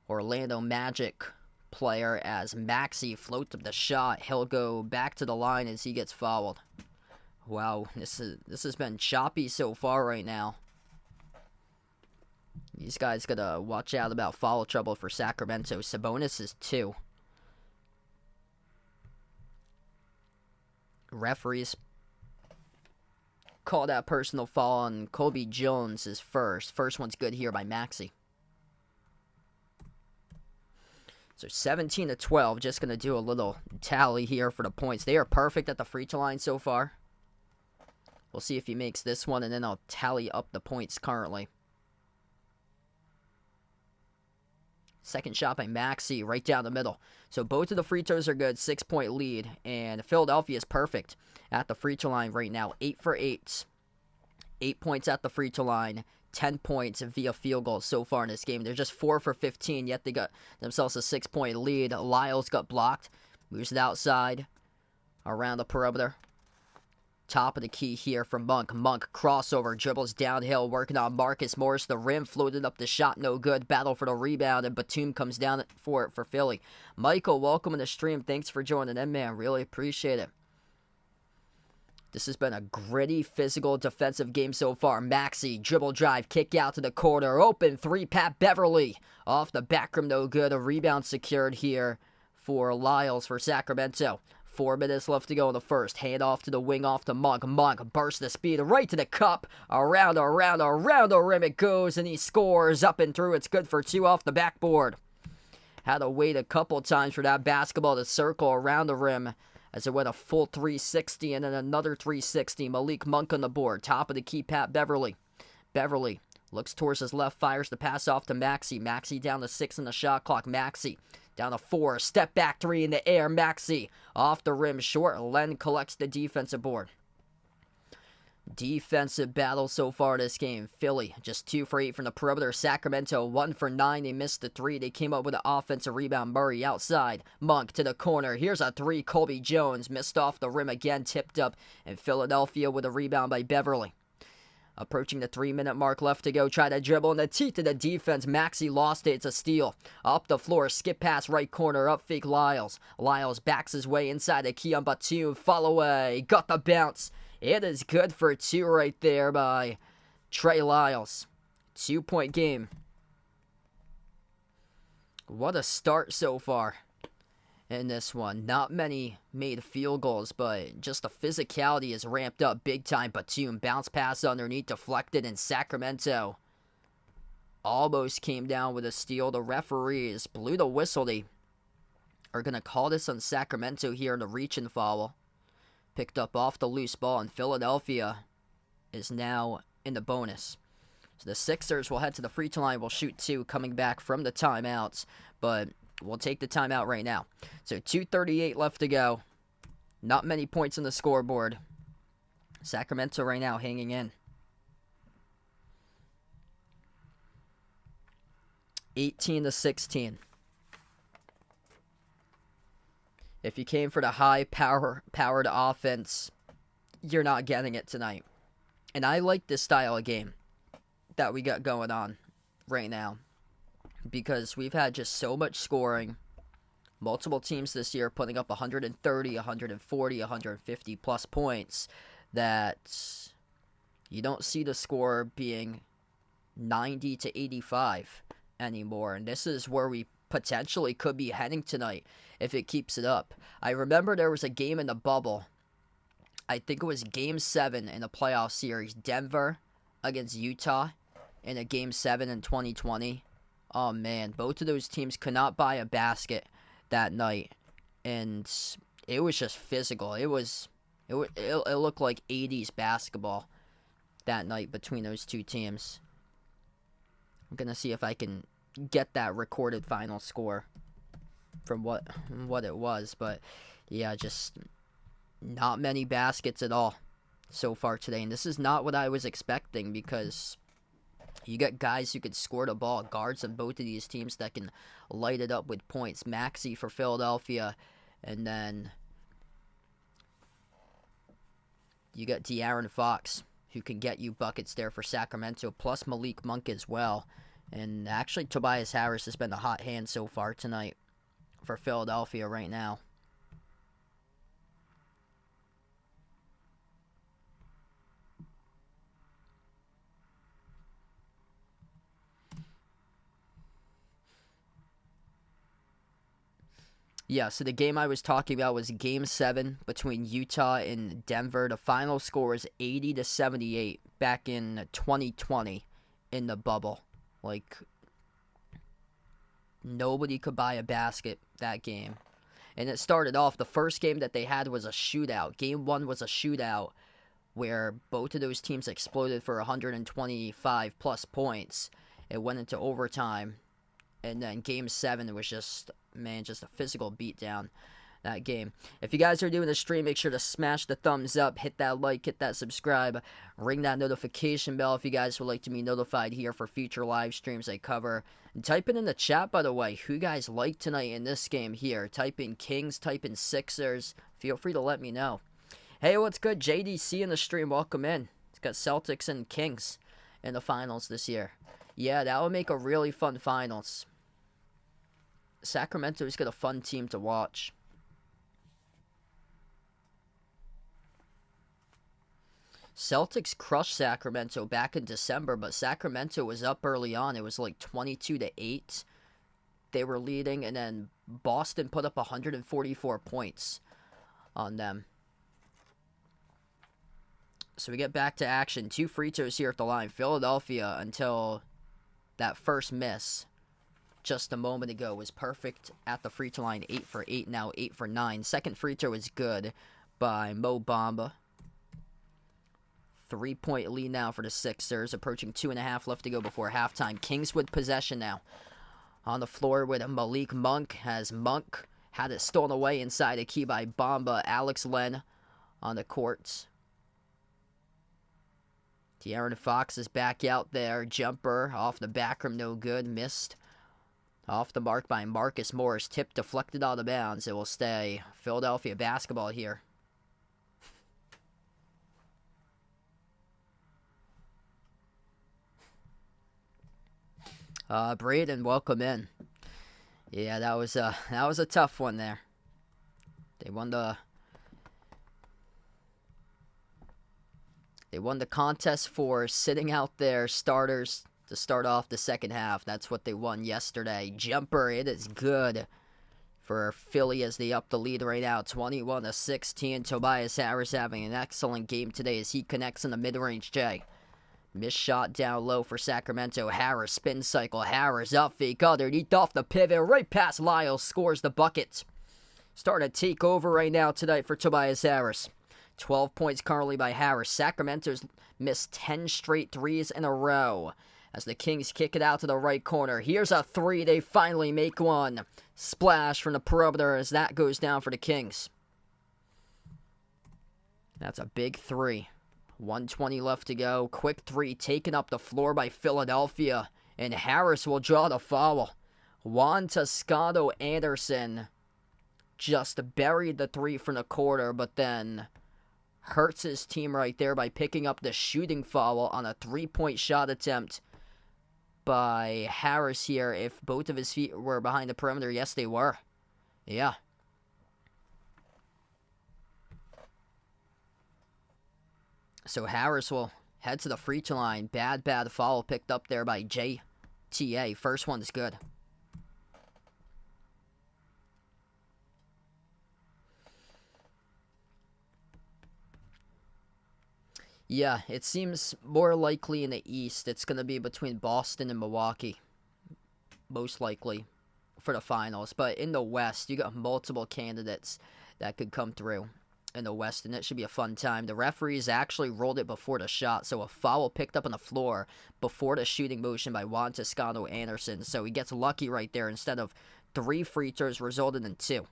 Orlando Magic player, as Maxey floats up the shot. He'll go back to the line as he gets fouled. Wow, this has been choppy so far right now. These guys gotta watch out about foul trouble for Sacramento. Sabonis is 2. Referees call that personal foul on Colby Jones is first. First one's good here by Maxey. So 17-12, just gonna do a little tally here for the points. They are perfect at the free throw line so far. We'll see if he makes this one, and then I'll tally up the points currently. Second shot by Maxey, right down the middle. So both of the free throws are good, 6-point lead, and Philadelphia is perfect at the free throw line right now. 8 for 8. 8 points at the free throw line, 10 points via field goals so far in this game. They're just 4 for 15, yet they got themselves a 6-point lead. Lyles got blocked, moves it outside, around the perimeter. Top of the key here from Monk. Monk crossover, dribbles downhill, working on Marcus Morris. The rim floated up the shot, no good. Battle for the rebound, and Batum comes down for it for Philly. Michael, welcome to the stream. Thanks for joining in, man. Really appreciate it. This has been a gritty, physical, defensive game so far. Maxey, dribble drive, kick out to the corner. Open three, Pat Beverly. Off the back rim, no good. A rebound secured here for Lyles for Sacramento. 4 minutes left to go in the first. Hand off to the wing, off to Monk. Monk bursts the speed right to the cup. Around the rim it goes, and he scores up and through. It's good for 2 off the backboard. Had to wait a couple times for that basketball to circle around the rim as it went a full 360 and then another 360. Malik Monk on the board. Top of the key, Pat Beverly. Beverly looks towards his left, fires the pass off to Maxey. Maxey down to 6 in the shot clock. Maxey down to 4. Step back 3 in the air. Maxey off the rim short. Len collects the defensive board. Defensive battle so far in this game. Philly just 2 for 8 from the perimeter. Sacramento 1 for 9. They missed the 3. They came up with an offensive rebound. Murray outside. Monk to the corner. Here's a 3. Colby Jones missed off the rim again. Tipped up. And Philadelphia with a rebound by Beverly. Approaching the 3-minute mark, left to go. Try to dribble in the teeth of the defense. Maxey lost it. It's a steal. Up the floor. Skip pass right corner. Up fake Lyles. Lyles backs his way inside the key on Batum. Fall away. Got the bounce. It is good for 2 right there by Trey Lyles. 2-point game. What a start so far in this one. Not many made field goals, but just the physicality is ramped up big time. Batum bounce pass underneath, deflected, and Sacramento almost came down with a steal. The referees blew the whistle. They are going to call this on Sacramento here in the reach and foul. Picked up off the loose ball, and Philadelphia is now in the bonus. So the Sixers will head to the free throw line. Will shoot 2 coming back from the timeouts, but we'll take the timeout right now. So 2:38 left to go. Not many points on the scoreboard. Sacramento right now hanging in. 18-16. If you came for the high-powered offense, you're not getting it tonight. And I like this style of game that we got going on right now, because we've had just so much scoring. Multiple teams this year putting up 130, 140, 150 plus points, that you don't see the score being 90 to 85 anymore. And this is where we potentially could be heading tonight if it keeps it up. I remember there was a game in the bubble. I think it was Game 7 in the playoff series. Denver against Utah in a Game 7 in 2020. Oh, man. Both of those teams could not buy a basket that night. And it was just physical. It looked like 80s basketball that night between those two teams. I'm going to see if I can get that recorded final score from what it was. But, yeah, just not many baskets at all so far today. And this is not what I was expecting, because you got guys who could score the ball, guards on both of these teams that can light it up with points. Maxey for Philadelphia, and then you got De'Aaron Fox, who can get you buckets there for Sacramento, plus Malik Monk as well. And actually, Tobias Harris has been the hot hand so far tonight for Philadelphia right now. Yeah, so the game I was talking about was Game 7 between Utah and Denver. The final score was 80-78 back in 2020 in the bubble. Like, nobody could buy a basket that game. And it started off, the first game that they had was a shootout. Game 1 was a shootout where both of those teams exploded for 125 plus points. It went into overtime, and then Game 7 was just a physical beatdown, that game. If you guys are doing the stream, make sure to smash the thumbs up, hit that like, hit that subscribe, ring that notification bell if you guys would like to be notified here for future live streams I cover. And type it in the chat, by the way, who you guys like tonight in this game here. Type in Kings, type in Sixers. Feel free to let me know. Hey, what's good? JDC in the stream, welcome in. It's got Celtics and Kings in the finals this year. Yeah, that would make a really fun finals. Sacramento's got a fun team to watch. Celtics crushed Sacramento back in December, but Sacramento was up early on. It was like 22-8. They were leading, and then Boston put up 144 points on them. So we get back to action. 2 free throws here at the line. Philadelphia, until that first miss just a moment ago, was perfect at the free throw line. 8 for 8, now 8 for 9. Second free throw is good by Mo Bamba. 3-point lead now for the Sixers, approaching 2.5 left to go before halftime. Kings with possession now. On the floor with Malik Monk, as Monk had it stolen away inside a key by Bamba. Alex Len on the court. De'Aaron Fox is back out there. Jumper off the back rim, no good. Missed. Off the mark by Marcus Morris. Tip deflected out of bounds. It will stay Philadelphia basketball here. Braden, welcome in. Yeah, that was a tough one there. They won the contest for sitting out their starters to start off the second half. That's what they won yesterday. Jumper, it is good for Philly as they up the lead right now, 21-16. Tobias Harris having an excellent game today as he connects in the mid-range J. Missed shot down low for Sacramento. Harris, spin cycle. Harris up fake underneath off the pivot. Right past Lyles. Scores the bucket. Starting to take over right now tonight for Tobias Harris. 12 points currently by Harris. Sacramento's missed 10 straight threes in a row as the Kings kick it out to the right corner. Here's a 3. They finally make one. Splash from the perimeter as that goes down for the Kings. That's a big 3. 1:20 left to go. Quick 3 taken up the floor by Philadelphia. And Harris will draw the foul. Juan Toscano Anderson just buried the 3 from the corner, but then hurts his team right there by picking up the shooting foul on a 3-point shot attempt by Harris here. If both of his feet were behind the perimeter, yes, they were. Yeah. So Harris will head to the free throw line. Bad foul picked up there by JTA. First one's good. Yeah, it seems more likely in the East it's going to be between Boston and Milwaukee. Most likely for the finals. But in the West, you got multiple candidates that could come through in the West, and it should be a fun time. The referees actually rolled it before the shot, so a foul picked up on the floor before the shooting motion by Juan Toscano Anderson. So he gets lucky right there. Instead of 3 free throws, resulted in 2.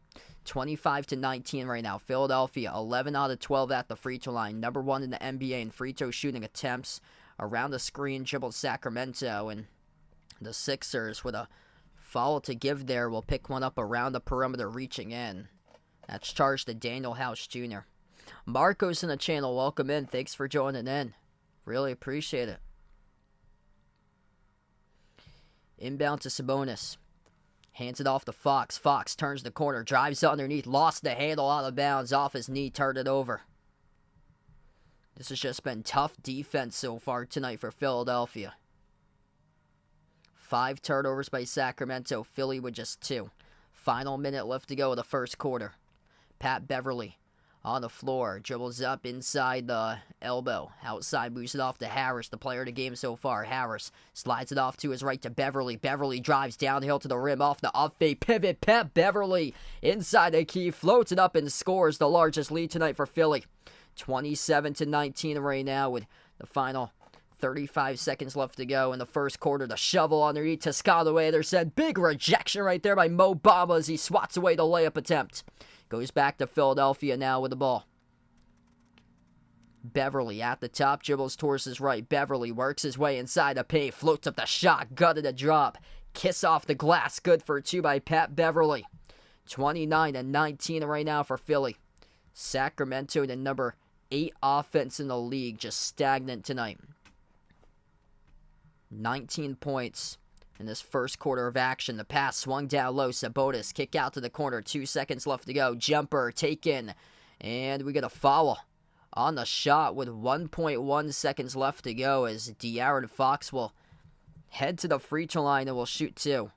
25-19 right now. Philadelphia, 11 out of 12 at the free throw line. Number 1 in the NBA in free throw shooting attempts. Around the screen, dribbled Sacramento, and the Sixers, with a foul to give there, will pick one up around the perimeter, reaching in. That's charged to Daniel House Jr. Marcos in the channel, welcome in. Thanks for joining in. Really appreciate it. Inbound to Sabonis. Hands it off to Fox. Fox turns the corner, drives underneath, lost the handle out of bounds, off his knee, turned it over. This has just been tough defense so far tonight for Philadelphia. 5 turnovers by Sacramento, Philly with just 2. Final minute left to go of the first quarter. Pat Beverly on the floor, dribbles up inside the elbow. Outside, moves it off to Harris, the player of the game so far. Harris slides it off to his right to Beverly. Beverly drives downhill to the rim off the off-fade pivot. Pat Beverly inside the key, floats it up and scores the largest lead tonight for Philly. 27-19 right now with the final 35 seconds left to go in the first quarter. The shovel underneath Toscano Anderson. Big rejection right there by Mo Bamba as he swats away the layup attempt. Goes back to Philadelphia now with the ball. Beverly at the top, dribbles towards his right. Beverly works his way inside the paint, floats up the shot, gutted a drop. Kiss off the glass, good for 2 by Pat Beverly. 29-19 right now for Philly. Sacramento, the number 8 offense in the league, just stagnant tonight. 19 points in this first quarter of action. The pass swung down low. Sabonis kick out to the corner. 2 seconds left to go. Jumper taken. And we get a foul on the shot with 1.1 seconds left to go as De'Aaron Fox will head to the free throw line and will shoot 2.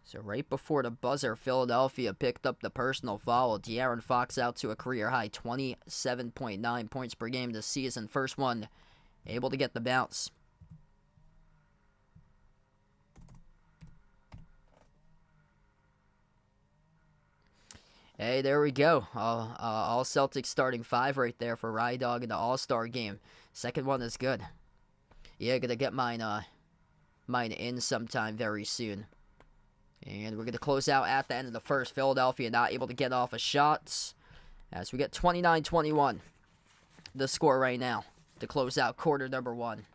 So right before the buzzer, Philadelphia picked up the personal foul. De'Aaron Fox out to a career-high 27.9 points per game this season. First one, able to get the bounce. Hey, there we go. All Celtics starting 5 right there for Rye Dog in the All-Star game. Second one is good. Yeah, gonna get mine in sometime very soon. And we're going to close out at the end of the first. Philadelphia not able to get off a shot as we get 29-21. The score right now to close out quarter number 1.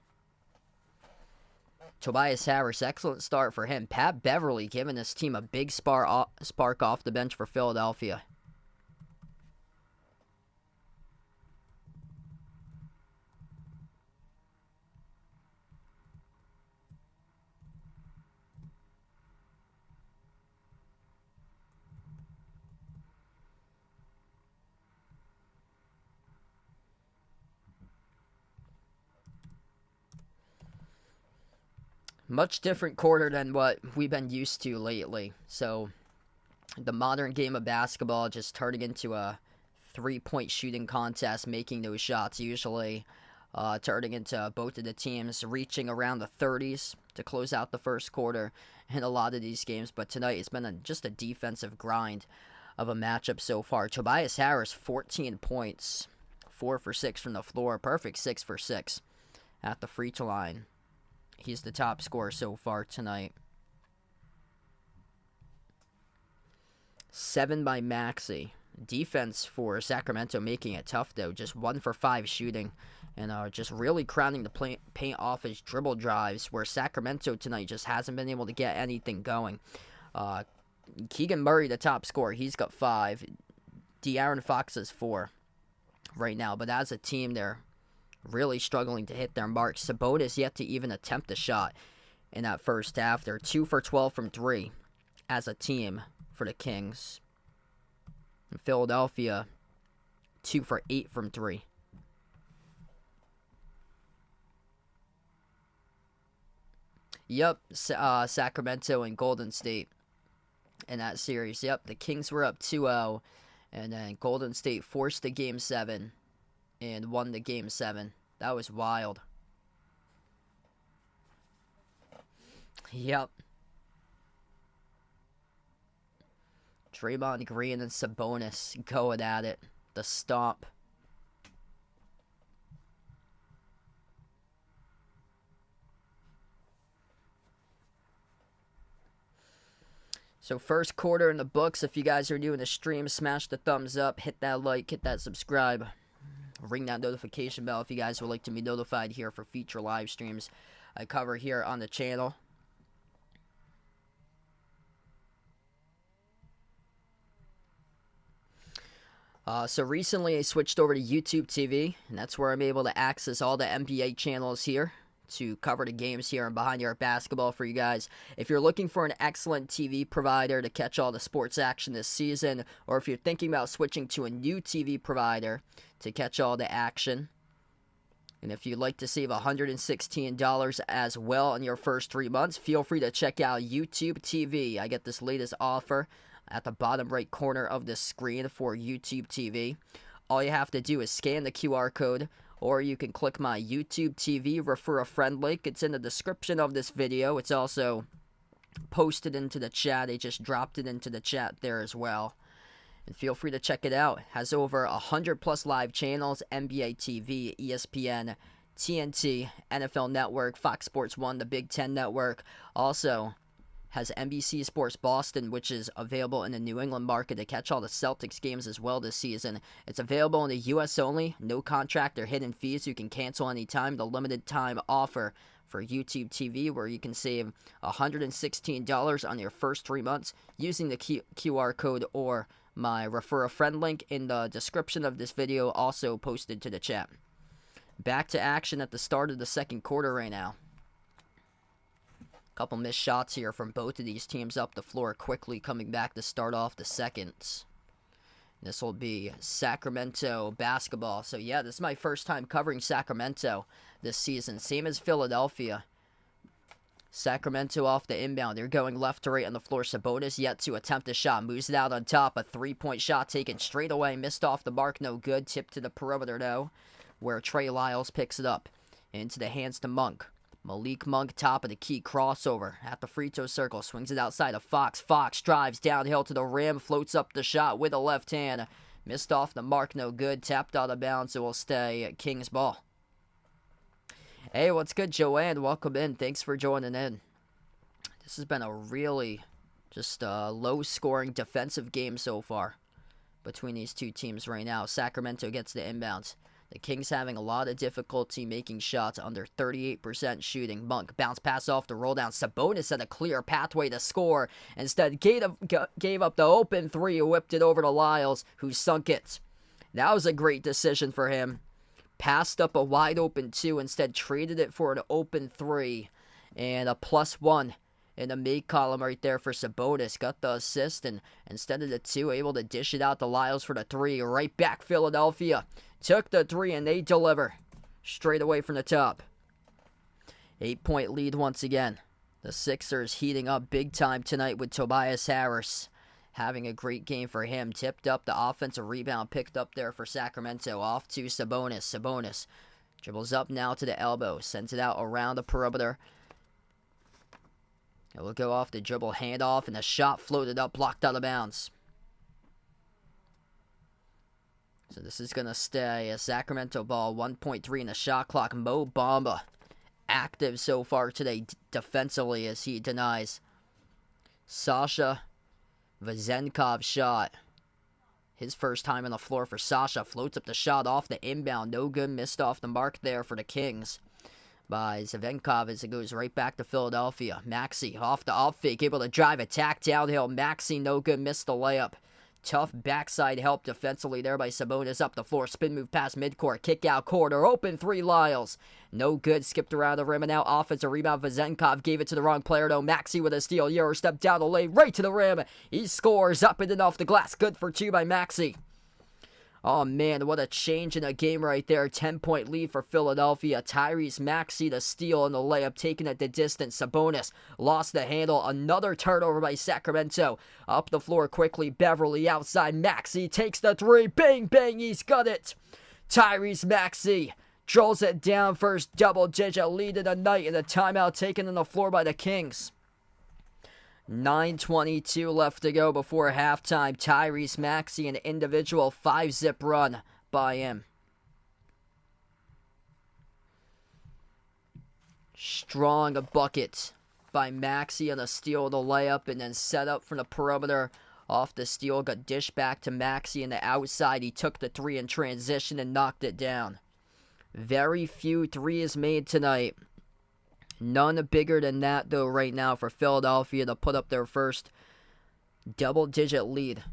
Tobias Harris, excellent start for him. Pat Beverly giving this team a big spark off the bench for Philadelphia. Much different quarter than what we've been used to lately. So, the modern game of basketball just turning into a 3-point shooting contest, making those shots usually. Turning into both of the teams reaching around the 30s to close out the first quarter in a lot of these games. But tonight it's been just a defensive grind of a matchup so far. Tobias Harris, 14 points. 4 for 6 from the floor. Perfect 6 for 6 at the free throw line. He's the top scorer so far tonight. 7 by Maxey. Defense for Sacramento making it tough, though. Just 1 for 5 shooting. And just really crowding the paint off his dribble drives, where Sacramento tonight just hasn't been able to get anything going. Keegan Murray, the top scorer, he's got 5. De'Aaron Fox has 4 right now. But as a team, they're really struggling to hit their marks. Sabonis yet to even attempt a shot in that first half. They're 2 for 12 from 3 as a team for the Kings. In Philadelphia, 2 for 8 from 3. Yep, Sacramento and Golden State in that series. Yep, the Kings were up 2-0, and then Golden State forced the Game 7 and won the Game 7. That was wild. Yep. Draymond Green and Sabonis going at it. The stomp. So first quarter in the books. If you guys are new in the stream, smash the thumbs up, hit that like, hit that subscribe. Ring that notification bell if you guys would like to be notified here for future live streams I cover here on the channel. So recently I switched over to YouTube TV, and that's where I'm able to access all the NBA channels here to cover the games here and Behind Your Basketball for you guys. If you're looking for an excellent TV provider to catch all the sports action this season, or if you're thinking about switching to a new TV provider to catch all the action, and if you'd like to save $116 as well in your first 3 months, feel free to check out YouTube TV. I get this latest offer at the bottom right corner of the screen for YouTube TV. All you have to do is scan the QR code, or you can click my YouTube TV Refer a Friend link. It's in the description of this video. It's also posted into the chat. They just dropped it into the chat there as well. And feel free to check it out. Has over 100 plus live channels: NBA TV, ESPN, TNT, NFL Network, Fox Sports 1, the Big Ten Network. Also has NBC Sports Boston, which is available in the New England market to catch all the Celtics games as well this season. It's available in the U.S. only, no contract or hidden fees. You can cancel anytime. The limited time offer for YouTube TV, where you can save $116 on your first 3 months using the QR code or my refer a friend link in the description of this video, also posted to the chat. Back to action at the start of the second quarter right now. Couple missed shots here from both of these teams up the floor, quickly coming back to start off the seconds. This will be Sacramento basketball. So yeah, this is my first time covering Sacramento this season. Same as Philadelphia. Sacramento off the inbound. They're going left to right on the floor. Sabonis yet to attempt a shot. Moves it out on top. A three-point shot taken straight away. Missed off the mark. No good. Tip to the perimeter, though, where Trey Lyles picks it up. Into the hands to Monk. Malik Monk, top of the key. Crossover at the free throw circle. Swings it outside of Fox. Fox drives downhill to the rim. Floats up the shot with a left hand. Missed off the mark. No good. Tapped out of bounds. It will stay at Kings ball. Hey, what's good, Joanne? Welcome in. Thanks for joining in. This has been a really just low-scoring defensive game so far between these two teams right now. Sacramento gets the inbounds. The Kings having a lot of difficulty making shots, under 38% shooting. Monk, bounce pass off the roll down. Sabonis had a clear pathway to score. Instead, gave up the open three, whipped it over to Lyles, who sunk it. That was a great decision for him. Passed up a wide open 2, instead traded it for an open 3. And a +1 in the make column right there for Sabonis. Got the assist, and instead of the 2, able to dish it out to Lyles for the 3. Right back Philadelphia. Took the 3, and they deliver straight away from the top. 8-point lead once again. The Sixers heating up big time tonight with Tobias Harris. Having a great game for him. Tipped up, the offensive rebound picked up there for Sacramento. Off to Sabonis. Sabonis dribbles up now to the elbow. Sends it out around the perimeter. It will go off the dribble handoff, and the shot floated up, blocked out of bounds. So this is going to stay a Sacramento ball. 1.3 in the shot clock. Mo Bamba active so far today defensively as he denies Sasha Vezenkov shot. His first time on the floor for Sasha. Floats up the shot off the inbound. No good. Missed off the mark there for the Kings by Vezenkov as it goes right back to Philadelphia. Maxey off the off fake. Able to drive, attack downhill. Maxey no good. Missed the layup. Tough backside help defensively there by Sabonis. Up the floor. Spin move past midcourt. Kick out corner. Open 3 Lyles. No good. Skipped around the rim and out. Offensive rebound. Vezenkov gave it to the wrong player though. Maxey with a steal. Euro step down the lane. Right to the rim. He scores. Up and off the glass. Good for 2 by Maxey. Oh man, what a change in a game right there. 10-point lead for Philadelphia. Tyrese Maxey the steal and the layup, taking it the distance. Sabonis lost the handle. Another turnover by Sacramento. Up the floor quickly. Beverly outside. Maxey takes the 3. Bang, bang, he's got it. Tyrese Maxey drills it down. First double-digit lead of the night, and a timeout taken on the floor by the Kings. 9:22 left to go before halftime. Tyrese Maxey, an individual 5-zip run by him. Strong bucket by Maxey on a steal, the layup, and then set up from the perimeter. Off the steal, got dished back to Maxey in the outside. He took the 3 in transition and knocked it down. Very few threes made tonight. None bigger than that, though, right now for Philadelphia to put up their first double-digit lead.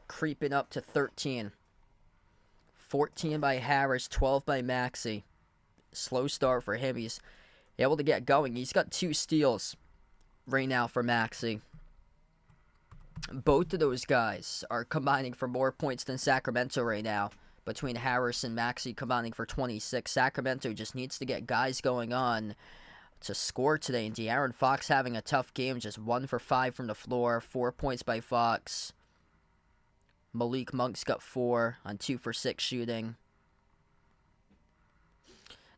Creeping up to 13. 14 by Harris, 12 by Maxey. Slow start for him. He's able to get going. He's got 2 steals right now for Maxey. Both of those guys are combining for more points than Sacramento right now. Between Harris and Maxey combining for 26. Sacramento just needs to get guys going on to score today. And De'Aaron Fox having a tough game, just 1 for 5 from the floor, 4 points by Fox. Malik Monk's got 4 on 2 for 6 shooting.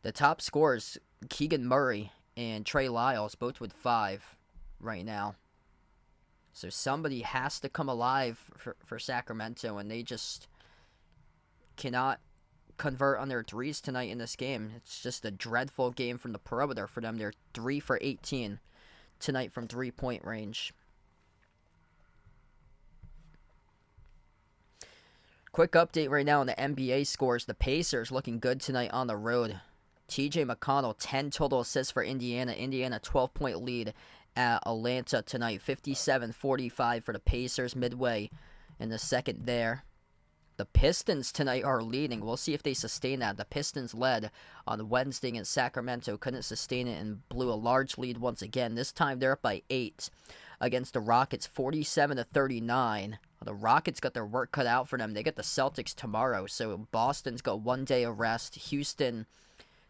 The top scorers, Keegan Murray and Trey Lyles, both with 5 right now. So somebody has to come alive for Sacramento, and they just cannot convert on their threes tonight in this game. It's just a dreadful game from the perimeter for them. They're 3 for 18 tonight from three-point range. Quick update right now on the NBA scores. The Pacers looking good tonight on the road. TJ McConnell, 10 total assists for Indiana. Indiana 12-point lead at Atlanta tonight. 57-45 for the Pacers midway in the second there. The Pistons tonight are leading. We'll see if they sustain that. The Pistons led on Wednesday against Sacramento. Couldn't sustain it and blew a large lead once again. This time they're up by 8 against the Rockets, 47-39. The Rockets got their work cut out for them. They get the Celtics tomorrow, so Boston's got 1 day of rest. Houston,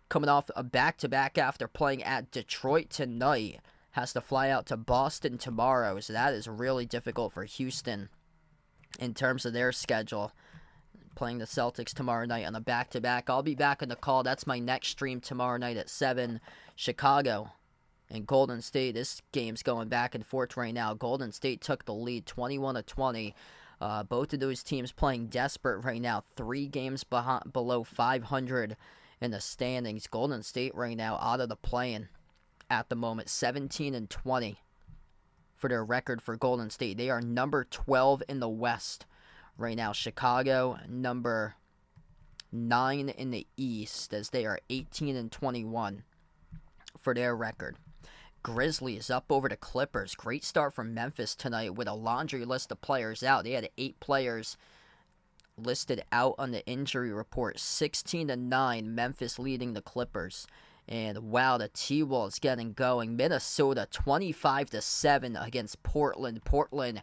coming off a back-to-back after playing at Detroit tonight, has to fly out to Boston tomorrow, so that is really difficult for Houston in terms of their schedule. Playing the Celtics tomorrow night on a back-to-back. I'll be back on the call. That's my next stream tomorrow night at 7. Chicago and Golden State. This game's going back and forth right now. Golden State took the lead 21-20. Both of those teams playing desperate right now. 3 games below 500 in the standings. Golden State right now out of the play-in at the moment. 17-20 for their record for Golden State. They are number 12 in the West right now. Chicago number 9 in the East, as they are 18-21 for their record. Grizzlies up over the Clippers. Great start from Memphis tonight with a laundry list of players out. They had 8 players listed out on the injury report. 16-9, Memphis leading the Clippers. And wow, the T-Wolves getting going. Minnesota 25-7 against Portland. Portland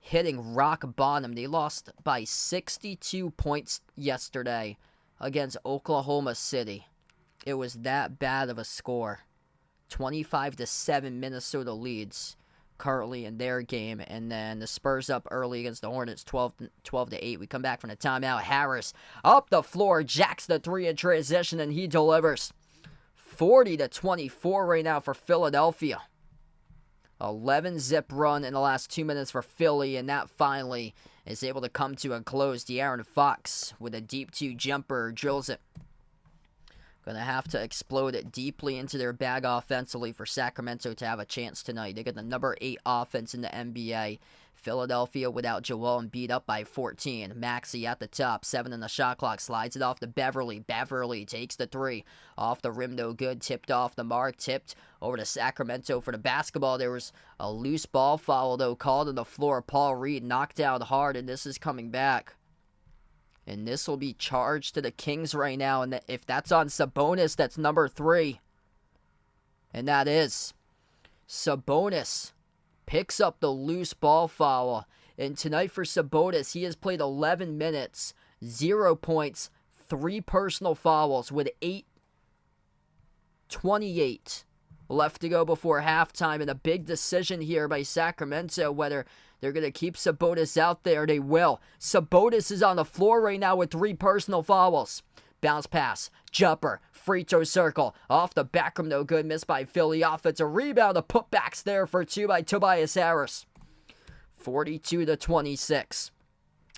hitting rock bottom. They lost by 62 points yesterday against Oklahoma City. It was that bad of a score. 25-7 Minnesota leads currently in their game. And then the Spurs up early against the Hornets, 12-8. We come back from the timeout. Harris up the floor, jacks the 3 in transition, and he delivers. 40-24 right now for Philadelphia. 11-zip run in the last 2 minutes for Philly, and that finally is able to come to a close. De'Aaron Fox with a deep 2 jumper drills it. Going to have to explode it deeply into their bag offensively for Sacramento to have a chance tonight. They got the number 8 offense in the NBA. Philadelphia without Joel Embiid up by 14. Maxey at the top, 7 in the shot clock, slides it off to Beverly. Beverly takes the 3. Off the rim, no good. Tipped off the mark, tipped over to Sacramento for the basketball. There was a loose ball foul, though, called on the floor. Paul Reed knocked out hard, and this is coming back. And this will be charged to the Kings right now. And if that's on Sabonis, that's number 3. And that is Sabonis picks up the loose ball foul. And tonight for Sabonis, he has played 11 minutes, 0 points, 3 personal fouls with 8:28 left to go before halftime. And a big decision here by Sacramento, whether they're going to keep Sabonis out there. They will. Sabonis is on the floor right now with 3 personal fouls. Bounce pass, jumper, free throw circle. Off the back rim, no good. Missed by Philly. Offensive rebound. The putbacks there for 2 by Tobias Harris. 42-26.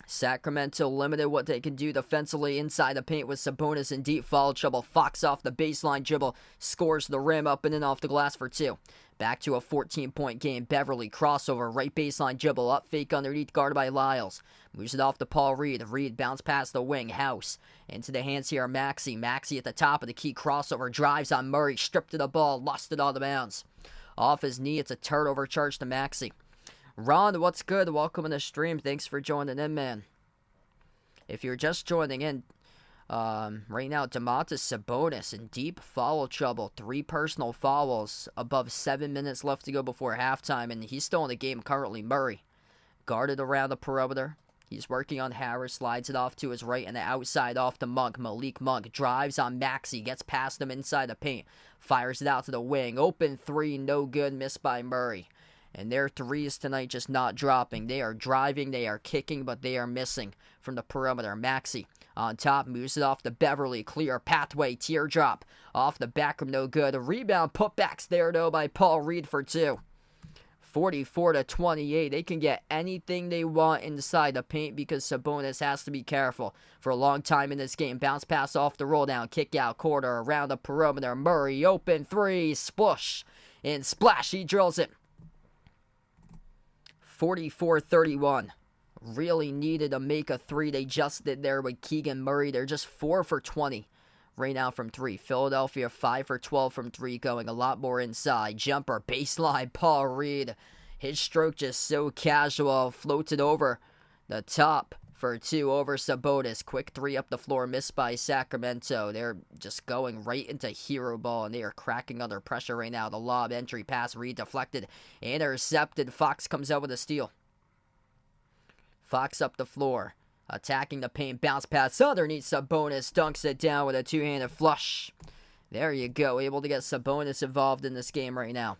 Sacramento limited what they can do defensively inside the paint with Sabonis in deep foul trouble. Fox off the baseline dribble, scores the rim up and in off the glass for 2. Back to a 14-point game. Beverly crossover, right baseline dribble, up fake underneath, guarded by Lyles. Moves it off to Paul Reed. Reed bounce past the wing. House into the hands here of Maxey. Maxey at the top of the key crossover, drives on Murray, stripped of the ball, lost it on the bounds. Off his knee, it's a turnover charge to Maxey. Ron, what's good? Welcome in the stream. Thanks for joining in, man. If you're just joining in, right now, Domantas Sabonis in deep foul trouble. 3 personal fouls, above 7 minutes left to go before halftime, and he's still in the game currently. Murray, guarded around the perimeter. He's working on Harris, slides it off to his right, and the outside off to Monk. Malik Monk drives on Maxey, gets past him inside the paint, fires it out to the wing. Open 3, no good, missed by Murray. And their threes tonight just not dropping. They are driving, they are kicking, but they are missing from the perimeter. Maxey on top, moves it off to Beverly. Clear pathway, teardrop. Off the back rim, no good. A rebound, putbacks there, though, by Paul Reed for 2. 44-28. They can get anything they want inside the paint because Sabonis has to be careful. For a long time in this game, bounce pass off the roll down, kick out quarter, around the perimeter. Murray, open three, splush, and splash. He drills it. 44-31. Really needed to make a three. They just did there with Keegan Murray. They're just 4 for 20 right now from three. Philadelphia 5 for 12 from three, going a lot more inside. Jumper, baseline, Paul Reed. His stroke just so casual, floated over the top for two over Sabonis. Quick three up the floor, missed by Sacramento. They're just going right into hero ball, and they are cracking under pressure right now. The lob, entry pass, Reed deflected, intercepted. Fox comes out with a steal. Fox up the floor, attacking the paint, bounce pass underneath Sabonis, dunks it down with a two-handed flush. There you go, able to get Sabonis involved in this game right now.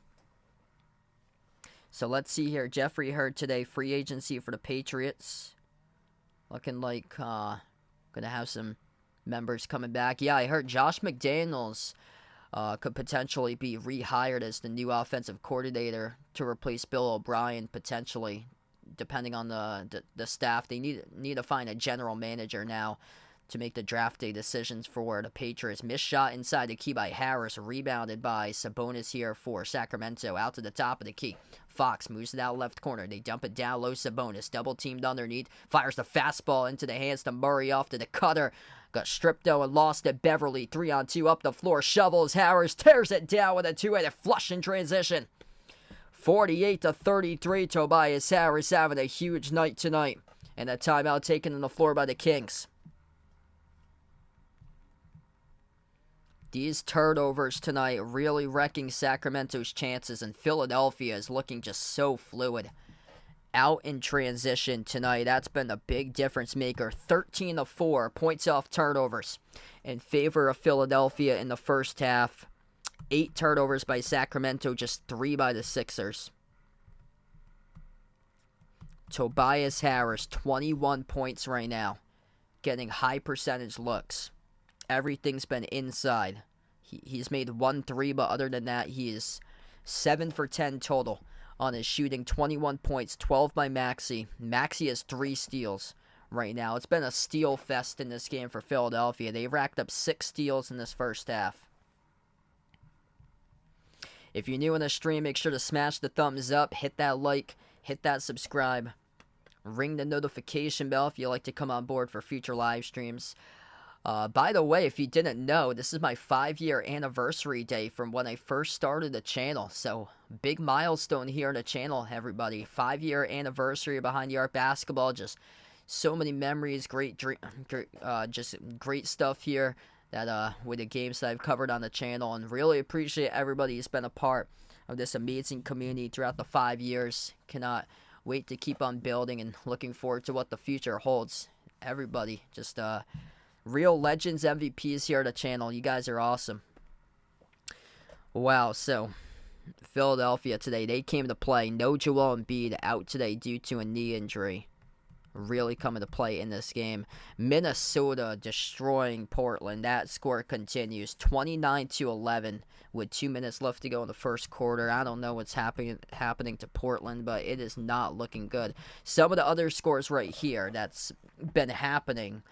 So let's see here. Jeffrey Hurd today, free agency for the Patriots. Looking like going to have some members coming back. Yeah, I heard Josh McDaniels could potentially be rehired as the new offensive coordinator to replace Bill O'Brien, potentially, depending on the staff. They need to find a general manager now to make the draft day decisions for the Patriots. Missed shot inside the key by Harris, rebounded by Sabonis here for Sacramento. Out to the top of the key. Fox moves it out left corner. They dump it down low. Sabonis double teamed underneath. Fires the fastball into the hands to Murray, off to the cutter. Got stripped though and lost at Beverly. 3-on-2 up the floor. Shovels. Harris tears it down with a two-handed flush in transition. 48-33. Tobias Harris having a huge night tonight. And a timeout taken on the floor by the Kings. These turnovers tonight really wrecking Sacramento's chances, and Philadelphia is looking just so fluid. Out in transition tonight, that's been the big difference maker. 13-4 points off turnovers in favor of Philadelphia in the first half. 8 turnovers by Sacramento, just 3 by the Sixers. Tobias Harris, 21 points right now, getting high percentage looks. Everything's been inside. He's made 1 3, but other than that, he is 7 for 10 total on his shooting. 21 points, 12 by Maxey. Maxey has 3 steals right now. It's been a steal fest in this game for Philadelphia. They racked up 6 steals in this first half. If you're new in the stream, make sure to smash the thumbs up, hit that like, hit that subscribe, ring the notification bell if you'd like to come on board for future live streams. By the way, if you didn't know, this is my 5-year anniversary day from when I first started the channel. So, big milestone here on the channel, everybody. 5-year anniversary Behind the Arc Basketball. Just so many memories, just great stuff here that with the games that I've covered on the channel. And really appreciate everybody who's been a part of this amazing community throughout the 5 years. Cannot wait to keep on building and looking forward to what the future holds. Everybody, just real legends, MVPs here at the channel. You guys are awesome. Wow, so Philadelphia today, they came to play. No Joel Embiid out today due to a knee injury. Really coming to play in this game. Minnesota destroying Portland. That score continues 29-11 with 2 minutes left to go in the first quarter. I don't know what's happening to Portland, but it is not looking good. Some of the other scores right here that's been happening.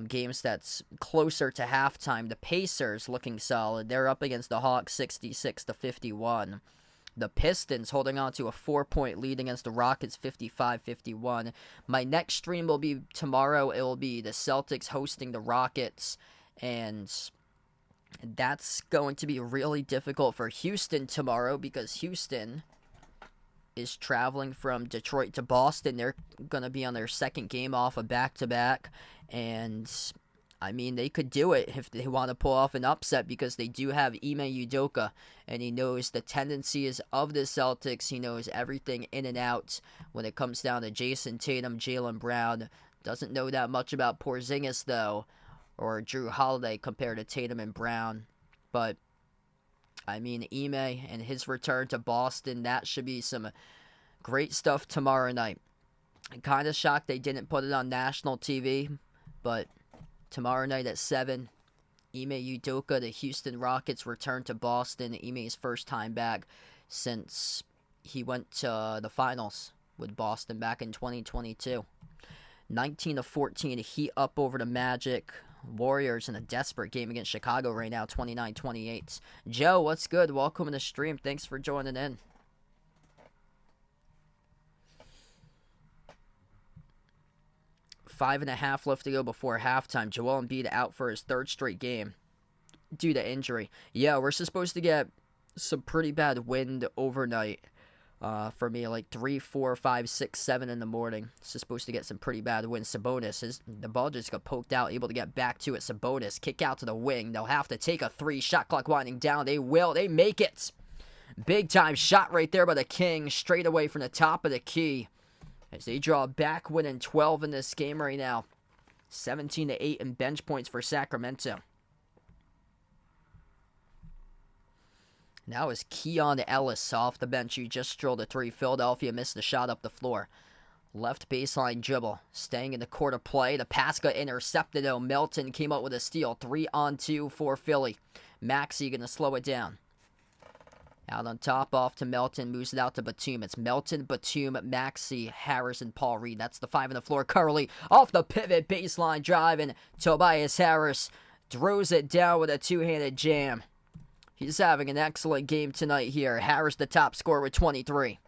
Games that's closer to halftime. The Pacers looking solid. They're up against the Hawks 66-51. The Pistons holding on to a 4-point lead against the Rockets 55-51. My next stream will be tomorrow. It will be the Celtics hosting the Rockets, and that's going to be really difficult for Houston tomorrow because Houston is traveling from Detroit to Boston. They're going to be on their second game off of back-to-back. And, I mean, they could do it if they want to pull off an upset because they do have Ime Udoka, and he knows the tendencies of the Celtics. He knows everything in and out when it comes down to Jason Tatum, Jaylen Brown. Doesn't know that much about Porzingis, though, or Drew Holiday compared to Tatum and Brown. But, I mean, Ime and his return to Boston, that should be some great stuff tomorrow night. I'm kind of shocked they didn't put it on national TV. But tomorrow night at 7, Ime Udoka, the Houston Rockets return to Boston. Ime's first time back since he went to the finals with Boston back in 2022. 19-14, Heat up over the Magic. Warriors in a desperate game against Chicago right now, 29-28. Joe, what's good? Welcome to the stream. Thanks for joining in. Five and a half left to go before halftime. Joel Embiid out for his third straight game due to injury. Yeah, we're supposed to get some pretty bad wind overnight. For me, like 3, 4, 5, 6, 7 in the morning. It's supposed to get some pretty bad wind. Sabonis, the ball just got poked out, able to get back to it. Sabonis, kick out to the wing. They'll have to take a 3. Shot clock winding down. They will. They make it. Big time shot right there by the Kings. Straight away from the top of the key. As they draw back, winning 12 in this game right now. 17-8 in bench points for Sacramento. Now is Keon Ellis off the bench. He just drilled a 3. Philadelphia missed the shot up the floor. Left baseline dribble. Staying in the court of play. The pass got intercepted though. Melton came up with a steal. 3-on-2 for Philly. Maxey going to slow it down. Out on top, off to Melton. Moves it out to Batum. It's Melton, Batum, Maxey, Harris, and Paul Reed. That's the 5 on the floor. Curly off the pivot baseline drive. And Tobias Harris throws it down with a 2-handed jam. He's having an excellent game tonight here. Harris the top scorer with 23.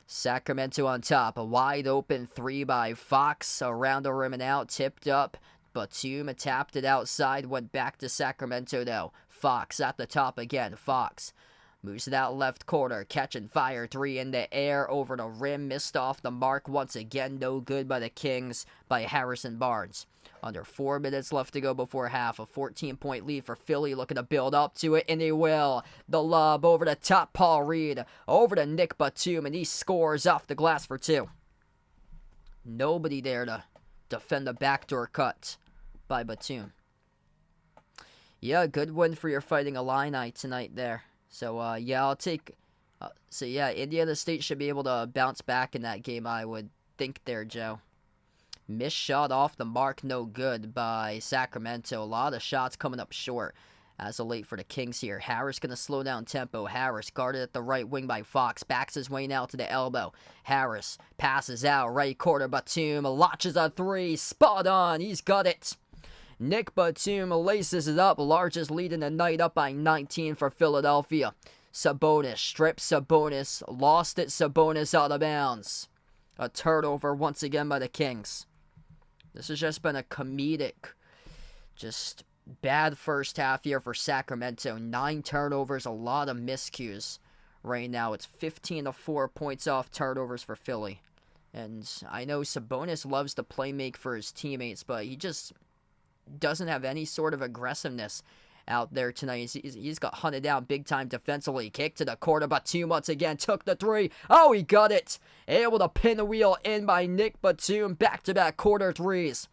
Sacramento on top. A wide open 3 by Fox. Around the rim and out. Tipped up. Batum tapped it outside. Went back to Sacramento though. Fox at the top again. Fox moves it out left corner. Catching fire. 3 in the air. Over the rim. Missed off the mark once again. No good by the Kings by Harrison Barnes. Under 4 minutes left to go before half. A 14-point lead for Philly, looking to build up to it, and they will. The lob over the top, Paul Reed. Over to Nick Batum, and he scores off the glass for 2. Nobody there to defend the backdoor cut by Batum. Yeah, good win for your Fighting Illini tonight there. So, yeah, I'll take... Indiana State should be able to bounce back in that game, I would think there, Joe. Missed shot off the mark, no good by Sacramento. A lot of shots coming up short as of late for the Kings here. Harris going to slow down tempo. Harris guarded at the right wing by Fox. Backs his way now to the elbow. Harris passes out. Right corner, Batum launches a 3. Spot on. He's got it. Nick Batum laces it up. Largest lead in the night, up by 19 for Philadelphia. Sabonis strips Sabonis. Lost it. Sabonis out of bounds. A turnover once again by the Kings. This has just been a comedic, just bad first half here for Sacramento. 9 turnovers, a lot of miscues. Right now, it's 15-4 points off turnovers for Philly. And I know Sabonis loves to play make for his teammates, but he just doesn't have any sort of aggressiveness out there tonight. He's got hunted down big time defensively. Kick to the corner. Batum once again took the 3. Oh, he got it. Able to pin the wheel in by Nick Batum. Back-to-back quarter 3s.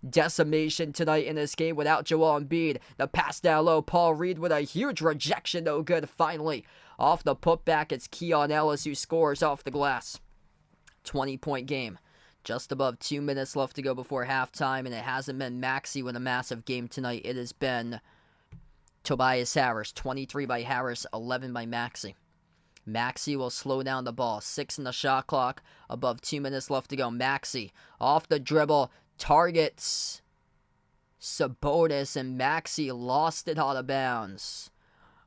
Decimation tonight in this game without Joel Embiid. The pass down low. Paul Reed with a huge rejection. No good. Finally, off the putback, it's Keon Ellis who scores off the glass. 20-point game. Just above 2 minutes left to go before halftime, and it hasn't been Maxey with a massive game tonight. It has been Tobias Harris. 23 by Harris, 11 by Maxey. Maxey will slow down the ball. 6 in the shot clock. Above 2 minutes left to go. Maxey off the dribble. Targets Sabonis, and Maxey lost it out of bounds.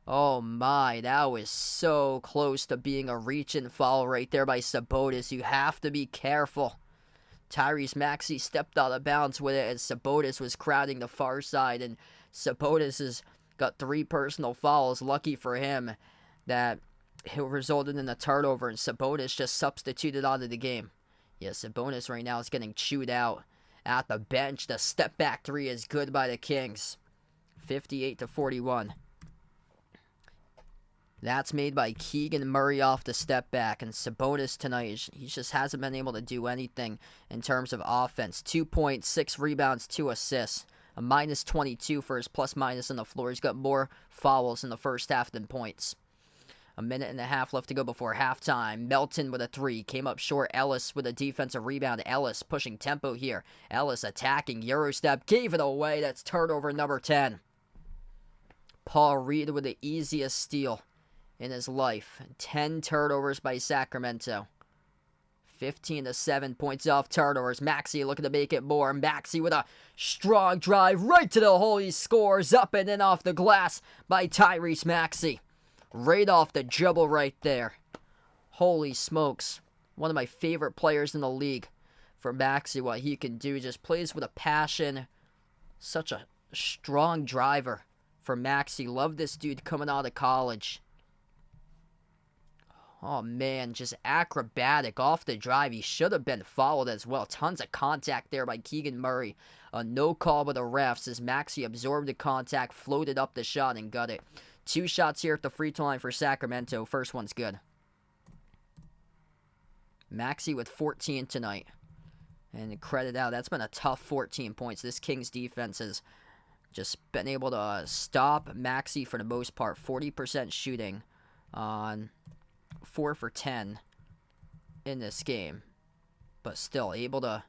Oh my, that was so close to being a reach and foul right there by Sabonis. You have to be careful. Tyrese Maxey stepped out of bounds with it as Sabonis was crowding the far side, and Sabonis has got 3 personal fouls. Lucky for him that it resulted in a turnover, and Sabonis just substituted out of the game. Yeah, Sabonis right now is getting chewed out at the bench. The step back 3 is good by the Kings. 58-41. That's made by Keegan Murray off the step back. And Sabonis tonight, he just hasn't been able to do anything in terms of offense. 2 points, 6 rebounds, 2 assists. A minus 22 for his plus minus on the floor. He's got more fouls in the first half than points. A minute and a half left to go before halftime. Melton with a 3. Came up short. Ellis with a defensive rebound. Ellis pushing tempo here. Ellis attacking. Eurostep. Gave it away. That's turnover number 10. Paul Reed with the easiest steal in his life. 10 turnovers by Sacramento. 15-7 points off turnovers. Maxey looking to make it more. Maxey with a strong drive right to the hole. He scores up and in off the glass by Tyrese Maxey. Right off the dribble right there. Holy smokes. One of my favorite players in the league. For Maxey, what he can do, just plays with a passion. Such a strong driver for Maxey. Love this dude coming out of college. Oh man, just acrobatic off the drive. He should have been fouled as well. Tons of contact there by Keegan Murray. A no call by the refs as Maxey absorbed the contact, floated up the shot, and got it. 2 shots here at the free throw line for Sacramento. First one's good. Maxey with 14 tonight. And credit out, that's been a tough 14 points. This Kings defense has just been able to stop Maxey for the most part. 40% shooting on 4 for 10 in this game. But still able to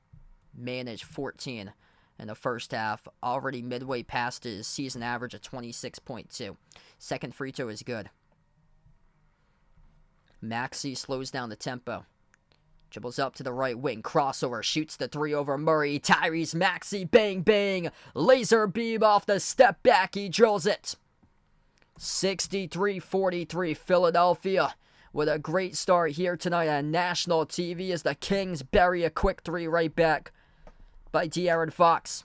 manage 14 in the first half. Already midway past his season average of 26.2. Second free throw is good. Maxey slows down the tempo. Dribbles up to the right wing, crossover, shoots the 3 over Murray. Tyrese Maxey, bang, bang. Laser beam off the step back, he drills it. 63-43, Philadelphia with a great start here tonight on national TV as the Kings bury a quick 3 right back by De'Aaron Fox.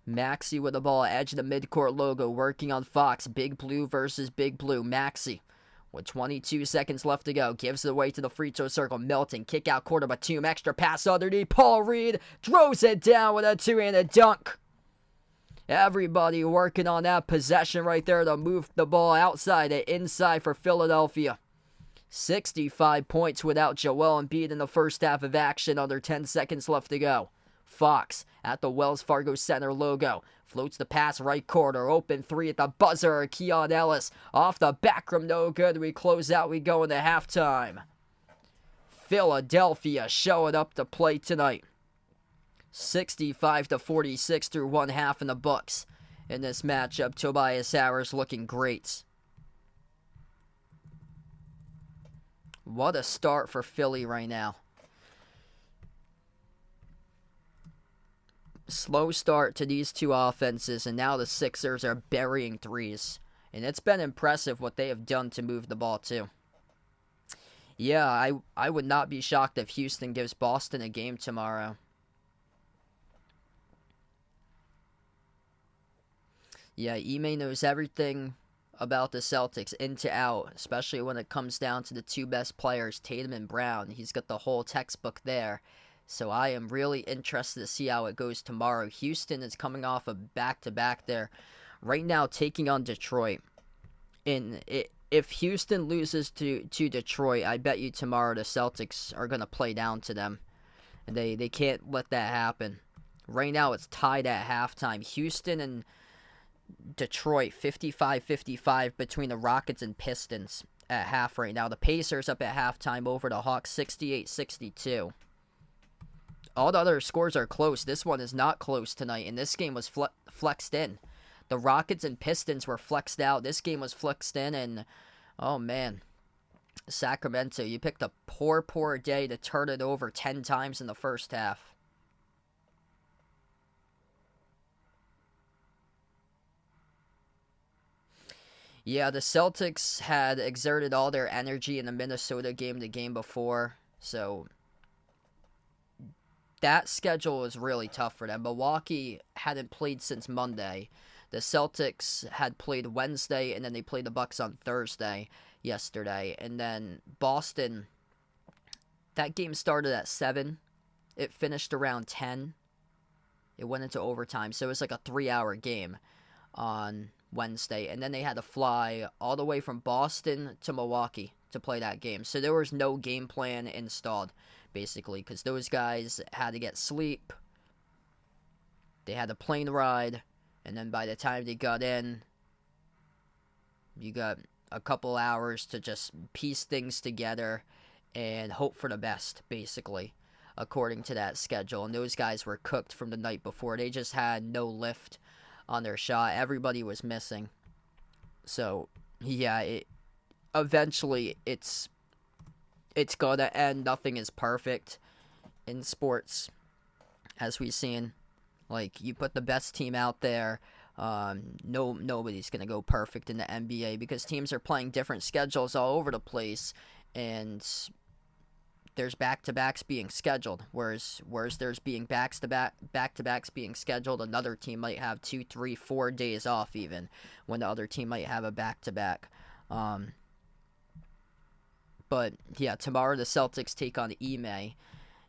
Maxey with the ball, edge of the midcourt logo, working on Fox. Big Blue versus Big Blue. Maxey with 22 seconds left to go, gives it away to the free throw circle. Milton, kick out corner, Batum, extra pass underneath. Paul Reed throws it down with a 2-handed dunk. Everybody working on that possession right there to move the ball outside and inside for Philadelphia. 65 points without Joel Embiid in the first half of action, under 10 seconds left to go. Fox at the Wells Fargo Center logo. Floats the pass right corner. Open 3 at the buzzer. Keon Ellis off the back rim. No good. We close out. We go into halftime. Philadelphia showing up to play tonight. 65-46 through one half in the books. In this matchup, Tobias Harris looking great. What a start for Philly right now. Slow start to these two offenses, and now the Sixers are burying threes. And it's been impressive what they have done to move the ball too. Yeah, I would not be shocked if Houston gives Boston a game tomorrow. Yeah, Ime knows everything about the Celtics in to out, especially when it comes down to the 2 best players, Tatum and Brown. He's got the whole textbook there. So I am really interested to see how it goes tomorrow. Houston is coming off a back-to-back there. Right now, taking on Detroit. And if Houston loses to Detroit, I bet you tomorrow the Celtics are going to play down to them. And they can't let that happen. Right now, it's tied at halftime. Houston and Detroit, 55-55 between the Rockets and Pistons at half right now. The Pacers up at halftime over the Hawks, 68-62. All the other scores are close. This one is not close tonight, and this game was flexed in. The Rockets and Pistons were flexed out. This game was flexed in, and oh man, Sacramento, you picked a poor day to turn it over 10 times in the first half. Yeah, the Celtics had exerted all their energy in the Minnesota game the game before, so that schedule was really tough for them. Milwaukee hadn't played since Monday. The Celtics had played Wednesday, and then they played the Bucks on Thursday yesterday. And then Boston, that game started at 7. It finished around 10. It went into overtime, so it was like a 3-hour game on Wednesday. And then they had to fly all the way from Boston to Milwaukee to play that game. So there was no game plan installed, basically, because those guys had to get sleep. They had a plane ride, and then by the time they got in, you got a couple hours to just piece things together and hope for the best, basically, according to that schedule. And those guys were cooked from the night before. They just had no lift on their shot. Everybody was missing. So yeah, eventually it's gonna end. Nothing is perfect in sports, as we've seen. Like, you put the best team out there, nobody's gonna go perfect in the NBA because teams are playing different schedules all over the place, and there's back-to-backs being scheduled. Whereas there's being back-to-backs being scheduled, another team might have 2, 3, 4 days off even, when the other team might have a back-to-back. But yeah, tomorrow the Celtics take on Ime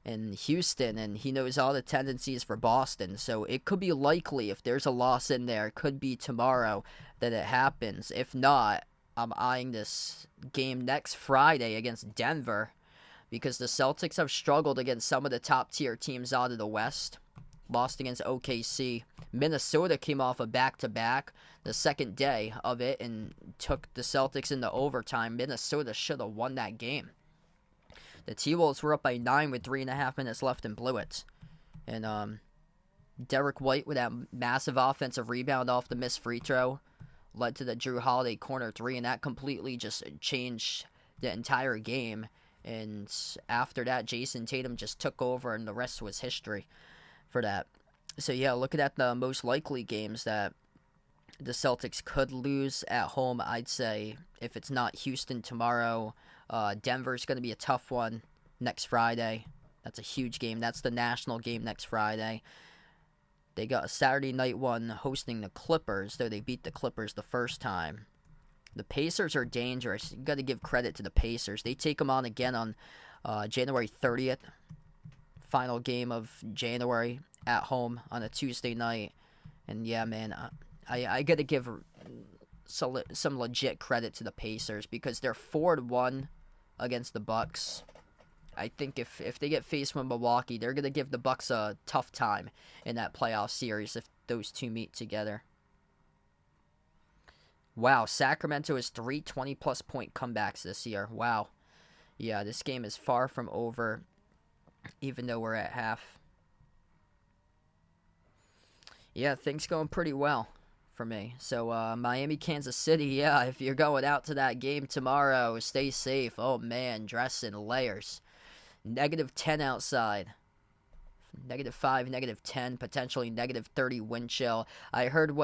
in Houston, and he knows all the tendencies for Boston. So it could be likely, if there's a loss in there, it could be tomorrow that it happens. If not, I'm eyeing this game next Friday against Denver, because the Celtics have struggled against some of the top-tier teams out of the West. Lost against OKC. Minnesota came off a back-to-back the second day of it and took the Celtics into overtime. Minnesota should have won that game. The T-Wolves were up by 9 with 3.5 minutes left and blew it. And Derek White with that massive offensive rebound off the missed free throw led to the Drew Holiday corner 3, and that completely just changed the entire game. And after that, Jason Tatum just took over, and the rest was history for that. So yeah, looking at the most likely games that the Celtics could lose at home, I'd say if it's not Houston tomorrow, Denver's going to be a tough one next Friday. That's a huge game. That's the national game next Friday. They got a Saturday night one hosting the Clippers, though they beat the Clippers the first time. The Pacers are dangerous. You got to give credit to the Pacers. They take them on again on January 30th. Final game of January at home on a Tuesday night. And yeah, man, I got to give some legit credit to the Pacers because they're 4-1 against the Bucks. I think if they get faced with Milwaukee, they're going to give the Bucks a tough time in that playoff series if those two meet together. Wow, Sacramento has 3 20-plus point comebacks this year. Wow. Yeah, this game is far from over, even though we're at half. Yeah, things going pretty well for me. So, Miami, Kansas City, yeah, if you're going out to that game tomorrow, stay safe. Oh, man, dress in layers. -10 outside. -5, -10, potentially -30 wind chill. I heard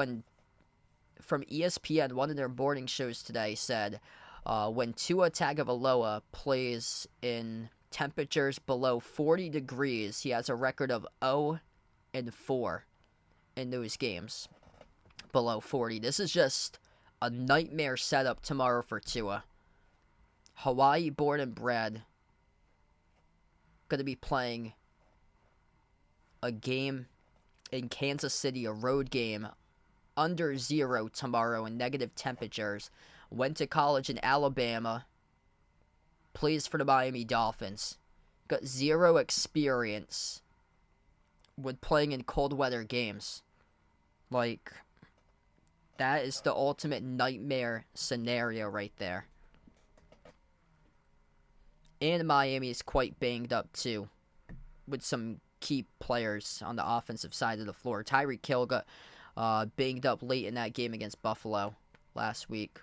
from ESPN, one of their morning shows today said, when Tua Tagovailoa plays in temperatures below 40 degrees, he has a record of 0-4 in those games below 40. This is just a nightmare setup tomorrow for Tua. Hawaii born and bred, going to be playing a game in Kansas City, a road game, under 0 tomorrow in negative temperatures. Went to college in Alabama. Plays for the Miami Dolphins. Got 0 experience with playing in cold weather games. Like, that is the ultimate nightmare scenario right there. And Miami is quite banged up too, with some key players on the offensive side of the floor. Tyreek Hill got banged up late in that game against Buffalo last week.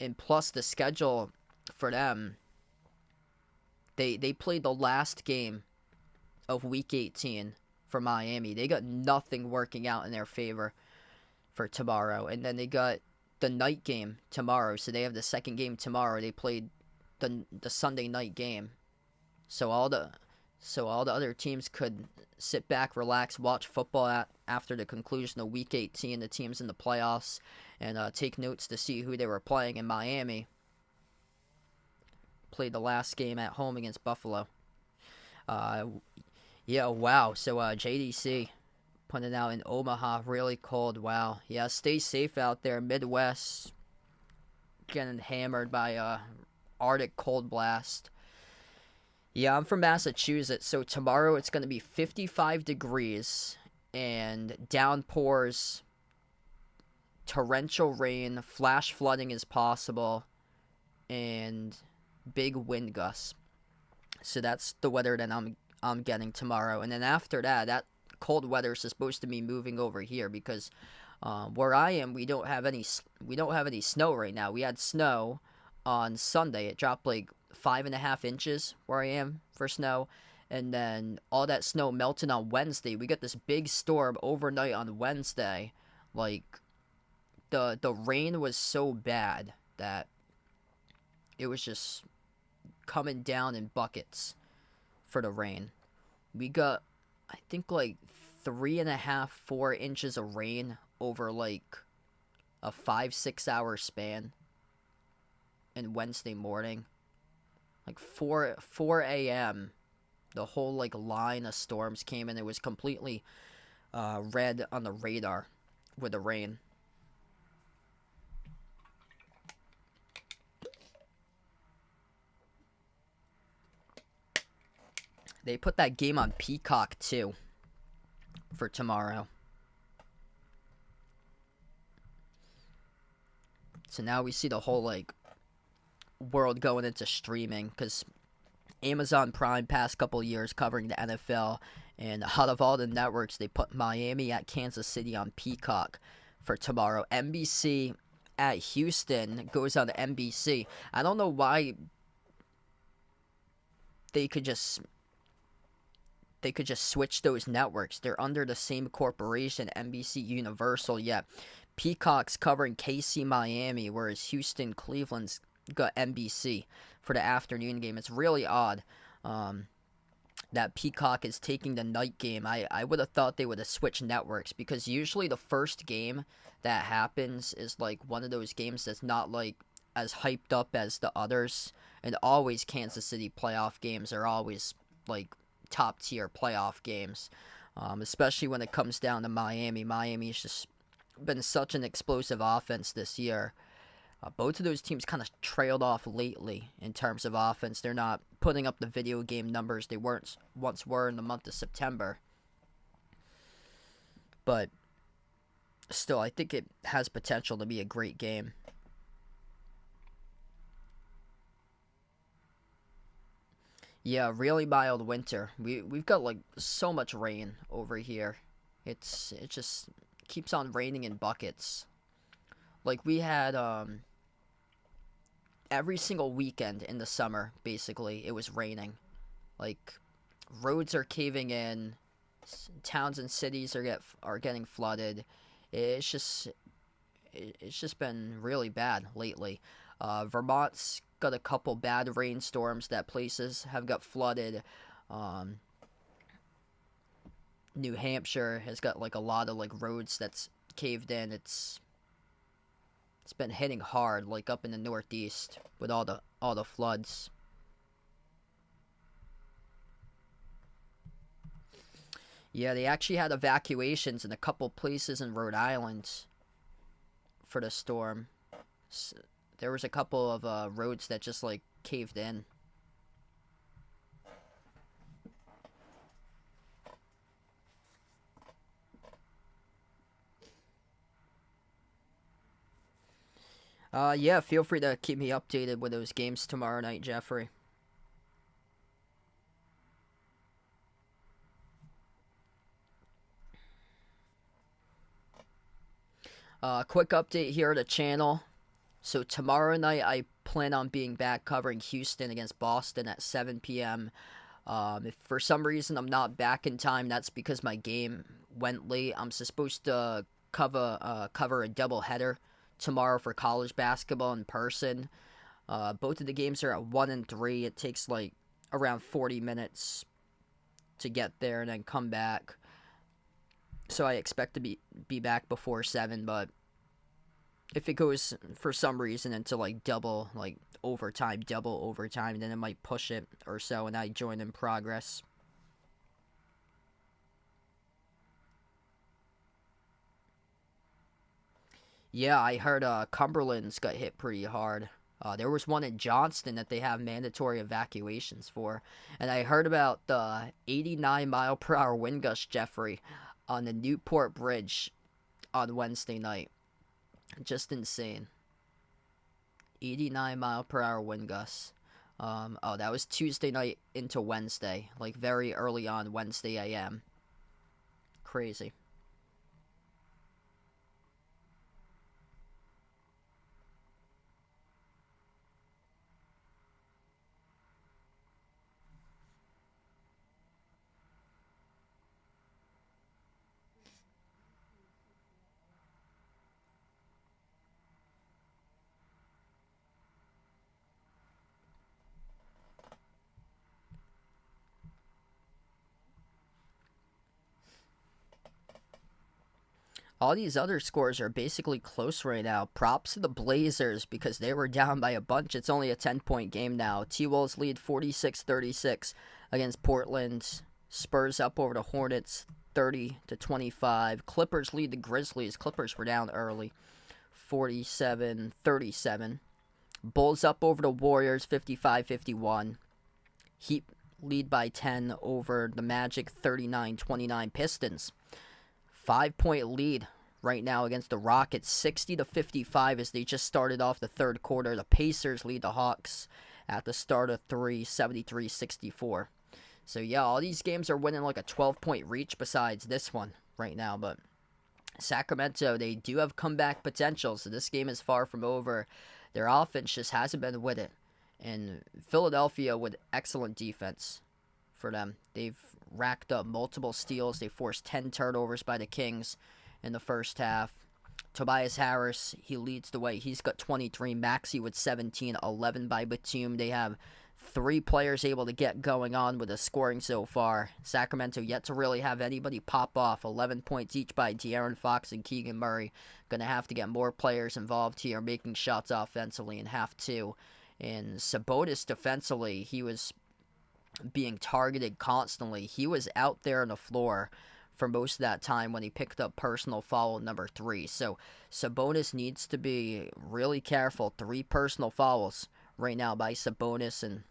And plus the schedule for them, they played the last game of Week 18 for Miami. They got nothing working out in their favor for tomorrow. And then they got the night game tomorrow. So they have the second game tomorrow. They played the Sunday night game. So all the other teams could sit back, relax, watch football after the conclusion of Week 18, the teams in the playoffs, and take notes to see who they were playing. In Miami played the last game at home against Buffalo. Yeah, wow. So JDC putting it out in Omaha, really cold. Wow. Yeah, stay safe out there. Midwest getting hammered by Arctic cold blast. Yeah, I'm from Massachusetts, so tomorrow it's going to be 55 degrees and downpours, torrential rain, flash flooding is possible, and big wind gusts. So that's the weather that I'm getting tomorrow. And then after that cold weather is supposed to be moving over here because Where I am, we don't have any snow right now. We had snow on Sunday. It dropped like 5.5 inches where I am for snow, and then all that snow melted on Wednesday. We got this big storm overnight on Wednesday. Like the rain was so bad that it was just coming down in buckets for the rain. We got, I think, like 3.5, 4 inches of rain over like a 5, 6 hour span. And Wednesday morning, like 4 a.m., the whole like line of storms came in. It was completely red on the radar with the rain. They put that game on Peacock too for tomorrow. So now we see the whole like world going into streaming, because Amazon Prime past couple years covering the NFL, and out of all the networks, they put Miami at Kansas City on Peacock for tomorrow. NBC at Houston goes on to NBC. I don't know why they could just switch those networks. They're under the same corporation, NBC Universal, yet Peacock's covering KC Miami, whereas Houston Cleveland's got NBC for the afternoon game. It's really odd that Peacock is taking the night game. I would have thought they would have switched networks, because usually the first game that happens is like one of those games that's not like as hyped up as the others, and always Kansas City playoff games are always like top tier playoff games, especially when it comes down to Miami. Miami's just been such an explosive offense this year. Both of those teams kind of trailed off lately in terms of offense. They're not putting up the video game numbers they once were in the month of September. But still, I think it has potential to be a great game. Yeah, really mild winter. We've got like so much rain over here. It just keeps on raining in buckets. Like we had every single weekend in the summer, basically, it was raining. Like roads are caving in, towns and cities are getting flooded. It's just been really bad lately. Vermont's got a couple bad rainstorms that places have got flooded. New Hampshire has got like a lot of like roads that's caved in. It's been hitting hard, like up in the Northeast with all the floods. Yeah, they actually had evacuations in a couple places in Rhode Island for the storm. There was a couple of roads that just like caved in. Yeah, feel free to keep me updated with those games tomorrow night, Jeffrey. Quick update here to the channel. So tomorrow night, I plan on being back covering Houston against Boston at 7 p.m. If for some reason I'm not back in time, that's because my game went late. I'm supposed to cover a doubleheader tomorrow for college basketball in person. Both of the games are at 1 and 3. It takes like around 40 minutes to get there and then come back. So I expect to be back before 7, but if it goes for some reason into like double overtime, then it might push it or so, and I join in progress. Yeah, I heard Cumberland's got hit pretty hard. There was one in Johnston that they have mandatory evacuations for. And I heard about the 89-mile-per-hour wind gust, Jeffrey, on the Newport Bridge on Wednesday night. Just insane. 89-mile-per-hour wind gusts. That was Tuesday night into Wednesday. Like, very early on Wednesday a.m. Crazy. All these other scores are basically close right now. Props to the Blazers because they were down by a bunch. It's only a 10-point game now. T-Wolves lead 46-36 against Portland. Spurs up over the Hornets 30-25. Clippers lead the Grizzlies. Clippers were down early 47-37. Bulls up over the Warriors 55-51. Heat lead by 10 over the Magic 39-29. Pistons 5-point lead right now against the Rockets, 60-55 as they just started off the third quarter. The Pacers lead the Hawks at the start of 3, 73-64. So yeah, all these games are winning like a 12-point reach besides this one right now. But Sacramento, they do have comeback potential, so this game is far from over. Their offense just hasn't been with it. And Philadelphia with excellent defense for them. They've racked up multiple steals. They forced 10 turnovers by the Kings in the first half. Tobias Harris, he leads the way. He's got 23. Maxey with 17, 11 by Batum. They have 3 players able to get going on with the scoring so far. Sacramento yet to really have anybody pop off. 11 points each by De'Aaron Fox and Keegan Murray. Going to have to get more players involved here, making shots offensively in half 2. And Sabonis defensively, he was being targeted constantly. He was out there on the floor for most of that time when he picked up personal foul number 3. So Sabonis needs to be really careful. 3 personal fouls right now by Sabonis, and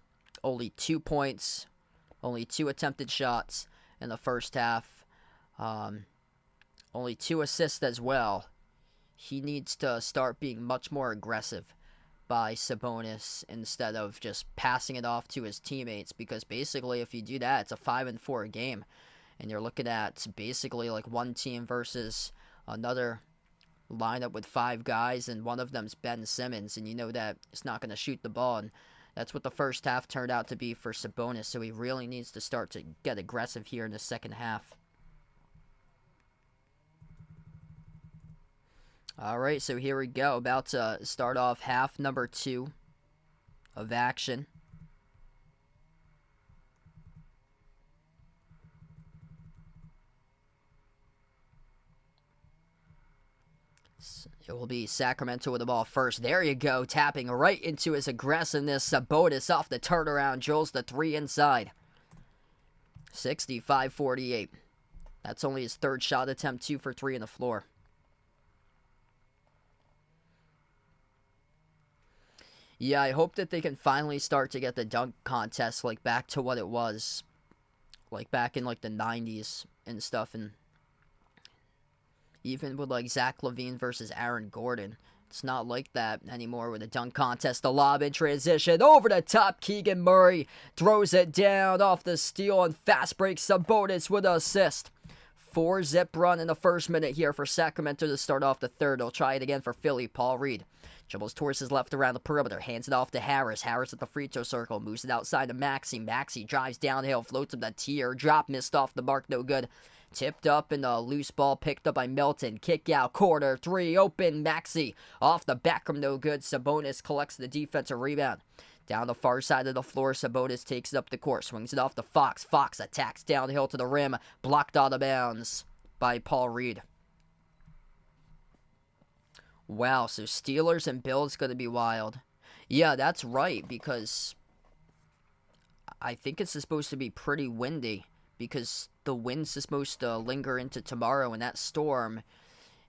only 2 points, only 2 attempted shots in the first half. Only 2 assists as well. He needs to start being much more aggressive by Sabonis instead of just passing it off to his teammates, because basically if you do that, it's a 5-4 game, and you're looking at basically like one team versus another lineup with 5 guys, and one of them's Ben Simmons, and you know that it's not going to shoot the ball, and that's what the first half turned out to be for Sabonis, so he really needs to start to get aggressive here in the second half. Alright, so here we go. About to start off half number 2 of action. It will be Sacramento with the ball first. There you go, tapping right into his aggressiveness. Sabonis off the turnaround, drills the 3 inside. 65-48. That's only his 3rd shot attempt, 2 for 3 on the floor. Yeah, I hope that they can finally start to get the dunk contest like back to what it was, like back in like the 90s and stuff, and even with like Zach LaVine versus Aaron Gordon. It's not like that anymore with a dunk contest. The lob in transition. Over the top, Keegan Murray throws it down off the steal, and fast break Sabonis with an assist. 4-zip run in the first minute here for Sacramento to start off the third. They'll try it again for Philly. Paul Reed dribbles towards his left around the perimeter. Hands it off to Harris. Harris at the free throw circle. Moves it outside to Maxey. Maxey drives downhill. Floats him the tier. Drop missed off the mark. No good. Tipped up and a loose ball picked up by Melton. Kick out. Corner. 3 open. Maxey off the back from no good. Sabonis collects the defensive rebound. Down the far side of the floor, Sabonis takes it up the court. Swings it off to Fox. Fox attacks downhill to the rim. Blocked out of bounds by Paul Reed. Wow, so Steelers and Bills going to be wild. Yeah, that's right, because I think it's supposed to be pretty windy, because the wind's supposed to linger into tomorrow, and that storm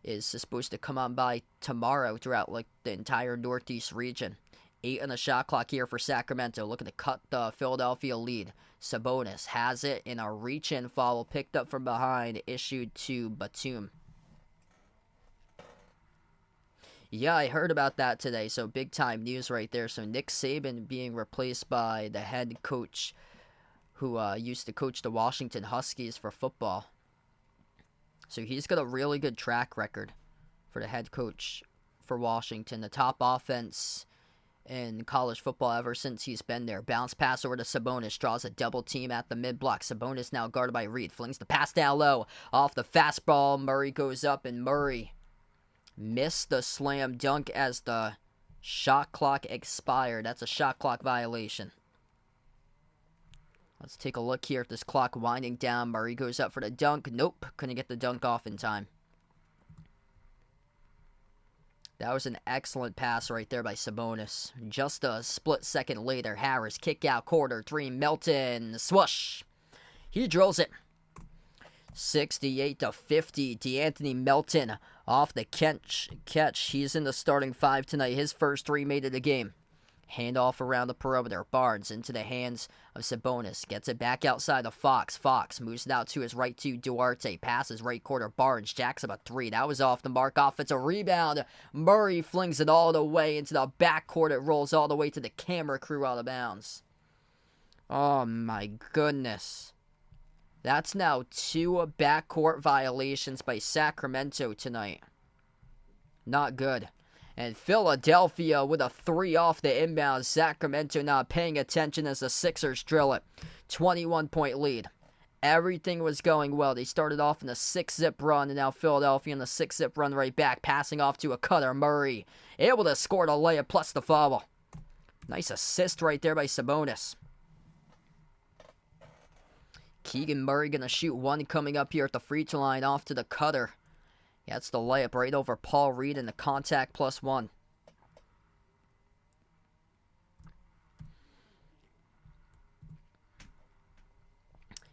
is supposed to come on by tomorrow throughout like the entire Northeast region. 8 on the shot clock here for Sacramento, looking to cut the Philadelphia lead. Sabonis has it in a reach-in foul picked up from behind, issued to Batum. Yeah, I heard about that today, so big-time news right there. So Nick Saban being replaced by the head coach who used to coach the Washington Huskies for football. So he's got a really good track record for the head coach for Washington. The top offense in college football ever since he's been there. Bounce pass over to Sabonis. Draws a double team at the mid-block. Sabonis now guarded by Reed. Flings the pass down low. Off the fastball. Murray goes up, and Murray missed the slam dunk as the shot clock expired. That's a shot clock violation. Let's take a look here at this clock winding down. Murray goes up for the dunk. Nope. Couldn't get the dunk off in time. That was an excellent pass right there by Sabonis. Just a split second later, Harris kick out quarter three. Melton swoosh. He drills it. 68-50. D'Anthony Melton off the catch. He's in the starting five tonight. His first three made it a game. Handoff around the perimeter. Barnes into the hands of Sabonis. Gets it back outside of Fox. Fox moves it out to his right to Duarte. Passes right quarter. Barnes jacks up a three. That was off the mark. Offensive rebound. Murray flings it all the way into the backcourt. It rolls all the way to the camera crew out of bounds. Oh my goodness. That's now 2 backcourt violations by Sacramento tonight. Not good. And Philadelphia with a 3 off the inbound. Sacramento not paying attention as the Sixers drill it. 21-point lead. Everything was going well. They started off in a 6-zip run, and now Philadelphia in the 6-zip run right back. Passing off to a cutter. Murray able to score the layup plus the foul. Nice assist right there by Sabonis. Keegan Murray going to shoot one coming up here at the free throw line off to the cutter. Yeah, it's the layup right over Paul Reed and the contact +1.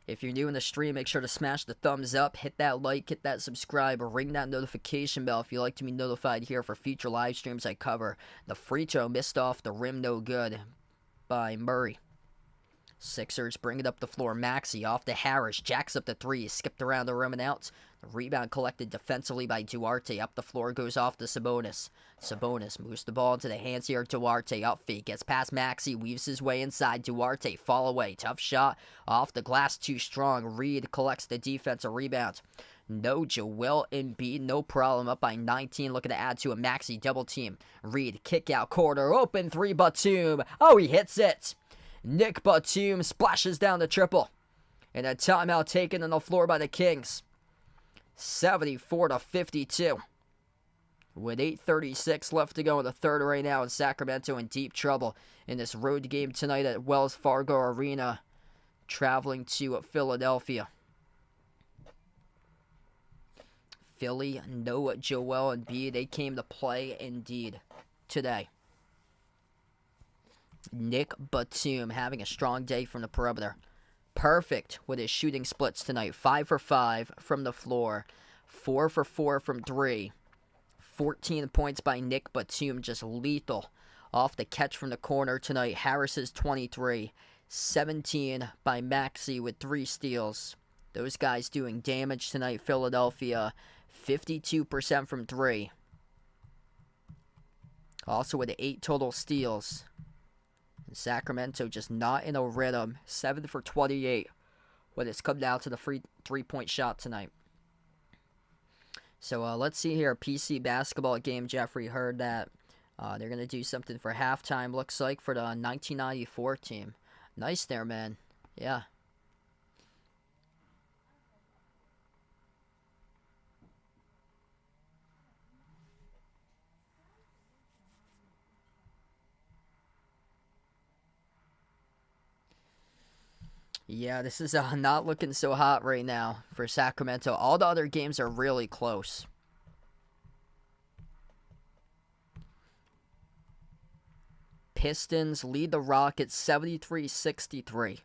If you're new in the stream, make sure to smash the thumbs up, hit that like, hit that subscribe, or ring that notification bell if you'd like to be notified here for future live streams I cover. The free throw missed off the rim, no good by Murray. Sixers bring it up the floor. Maxey off to Harris. Jacks up the three. Skipped around the rim and out. The rebound collected defensively by Duarte. Up the floor goes off to Sabonis. Sabonis moves the ball into the hands here. Duarte up feet. Gets past Maxey. Weaves his way inside. Duarte fall away. Tough shot. Off the glass. Too strong. Reed collects the defensive rebound. No Joel Embiid. No problem. Up by 19. Looking to add to a Maxey double team. Reed kick out quarter. Open three. Batum. Oh, he hits it. Nick Batum splashes down the triple. And a timeout taken on the floor by the Kings. 74-52. With 8:36 left to go in the third right now, and Sacramento in deep trouble in this road game tonight at Wells Fargo Arena, traveling to Philadelphia. Philly, no Joel Embiid. They came to play indeed today. Nick Batum having a strong day from the perimeter. Perfect with his shooting splits tonight. 5 for 5 from the floor. 4 for 4 from 3. 14 points by Nick Batum, just lethal. Off the catch from the corner tonight. Harris's 23. 17 by Maxey with 3 steals. Those guys doing damage tonight. Philadelphia, 52% from 3. Also with 8 total steals. And Sacramento just not in a rhythm. 7 for 28 when it's come down to the free 3-point shot tonight. So let's see here. PC basketball game. Jeffrey heard that they're going to do something for halftime, looks like, for the 1994 team. Nice there, man. Yeah. Yeah, this is not looking so hot right now for Sacramento. All the other games are really close. Pistons lead the Rockets 73-63.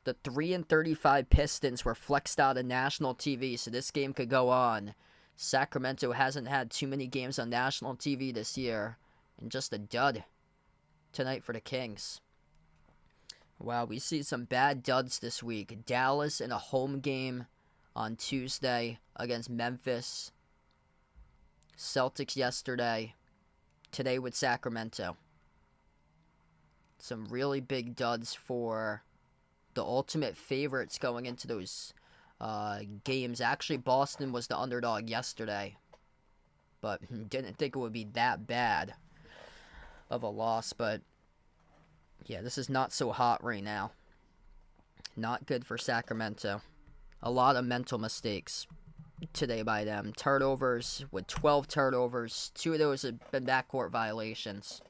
The 3-35 Pistons were flexed out of national TV, so this game could go on. Sacramento hasn't had too many games on national TV this year. And just a dud tonight for the Kings. Wow, we see some bad duds this week. Dallas in a home game on Tuesday against Memphis. Celtics yesterday. Today with Sacramento. Some really big duds for the ultimate favorites going into those games. Actually, Boston was the underdog yesterday. But didn't think it would be that bad of a loss, but yeah, this is not so hot right now. Not good for Sacramento. A lot of mental mistakes today by them. Turnovers with 12 turnovers. 2 of those have been backcourt violations.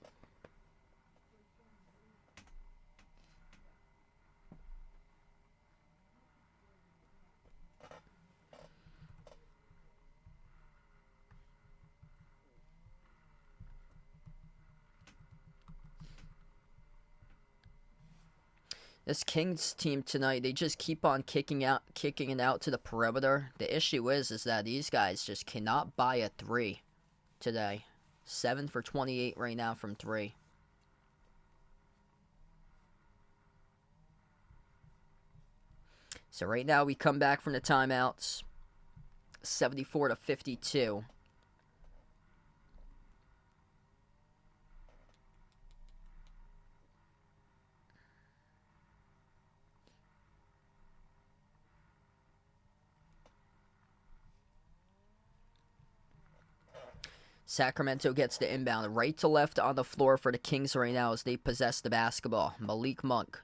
This Kings team tonight, they just keep on kicking it out to the perimeter. The issue is that these guys just cannot buy a three today. 7 for 28 right now from three. So right now we come back from the timeouts. 74 to 52. Sacramento gets the inbound right to left on the floor for the Kings right now as they possess the basketball. Malik Monk.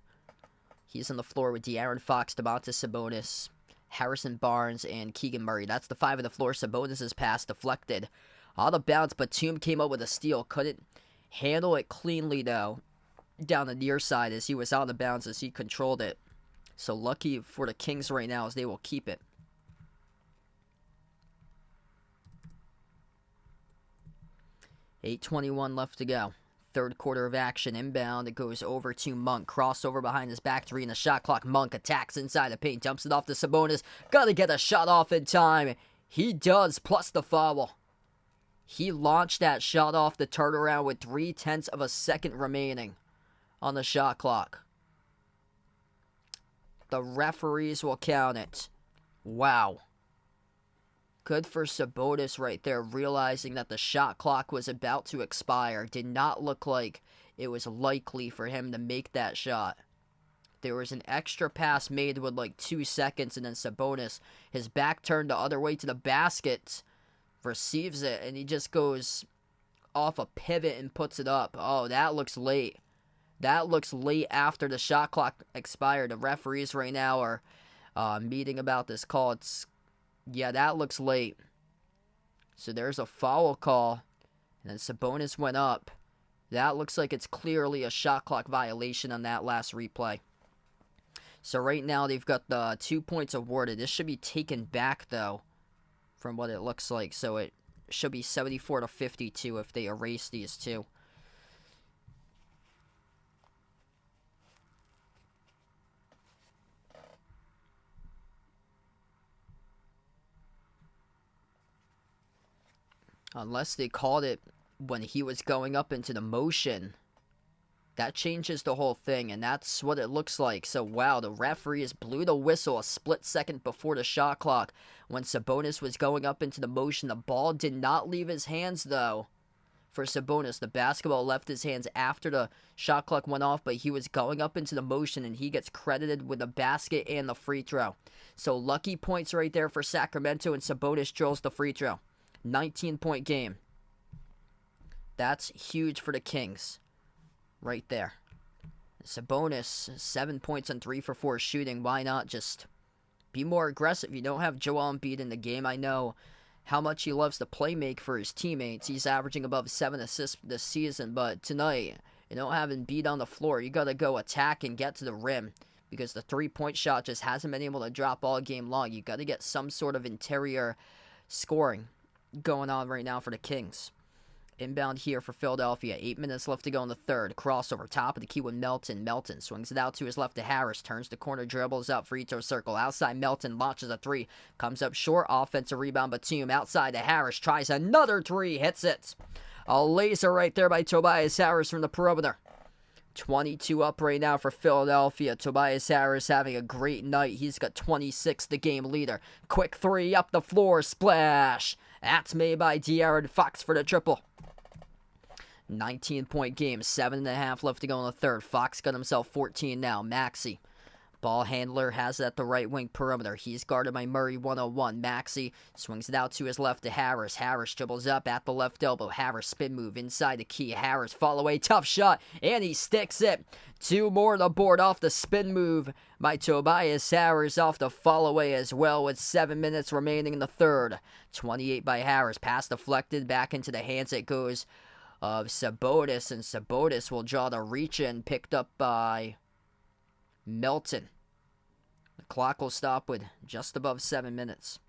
He's on the floor with De'Aaron Fox, Domantas Sabonis, Harrison Barnes, and Keegan Murray. That's the five on the floor. Sabonis' pass deflected. On the bounce, Batum came up with a steal. Couldn't handle it cleanly, though, down the near side as he was on the bounce as he controlled it. So lucky for the Kings right now as they will keep it. 8:21 left to go. Third quarter of action. Inbound. It goes over to Monk. Crossover behind his back. 3 in the shot clock. Monk attacks inside the paint. Dumps it off to Sabonis. Gotta get a shot off in time. He does, plus the foul. He launched that shot off the turnaround with 0.3 of a second remaining on the shot clock. The referees will count it. Wow. Good for Sabonis right there, realizing that the shot clock was about to expire. Did not look like it was likely for him to make that shot. There was an extra pass made with like 2 seconds, and then Sabonis, his back turned the other way to the basket, receives it, and he just goes off a pivot and puts it up. Oh, that looks late. That looks late after the shot clock expired. The referees right now are meeting about this call. Yeah, that looks late. So there's a foul call. And then Sabonis went up. That looks like it's clearly a shot clock violation on that last replay. So right now they've got the 2 points awarded. This should be taken back, though, from what it looks like. So it should be 74 to 52 if they erase these two. Unless they called it when he was going up into the motion. That changes the whole thing, and that's what it looks like. So, wow, the referees blew the whistle a split second before the shot clock. When Sabonis was going up into the motion, the ball did not leave his hands, though. For Sabonis, the basketball left his hands after the shot clock went off, but he was going up into the motion, and he gets credited with the basket and the free throw. So, lucky points right there for Sacramento, and Sabonis drills the free throw. 19-point game. That's huge for the Kings. Right there. Sabonis, 7 points on 3 for 4 shooting. Why not just be more aggressive? You don't have Joel Embiid in the game. I know how much he loves to play make for his teammates. He's averaging above 7 assists this season. But tonight, you don't have Embiid on the floor. You got to go attack and get to the rim. Because the three-point shot just hasn't been able to drop all game long. You got to get some sort of interior scoring going on right now for the Kings. Inbound here for Philadelphia. 8 minutes left to go in the third. Crossover, top of the key with Melton. Melton swings it out to his left to Harris. Turns the corner, dribbles out, free throw circle. Outside, Melton launches a 3. Comes up short, offensive rebound, Batum. Outside to Harris, tries another 3, hits it. A laser right there by Tobias Harris from the perimeter. 22 up right now for Philadelphia. Tobias Harris having a great night. He's got 26, the game leader. Quick 3 up the floor, splash. That's made by De'Aaron Fox for the triple. 19-point game, 7.5 left to go in the third. Fox got himself 14 now. Maxey, ball handler, has it at the right wing perimeter. He's guarded by Murray 101. Maxey swings it out to his left to Harris. Harris dribbles up at the left elbow. Harris spin move inside the key. Harris fall away, tough shot, and he sticks it. 2 more on the board off the spin move by Tobias Harris off the fall away as well with 7 minutes remaining in the third. 28 by Harris. Pass deflected back into the hands. It goes of Sabonis, and Sabonis will draw the reach in, picked up by Melton. The clock will stop with just above 7 minutes.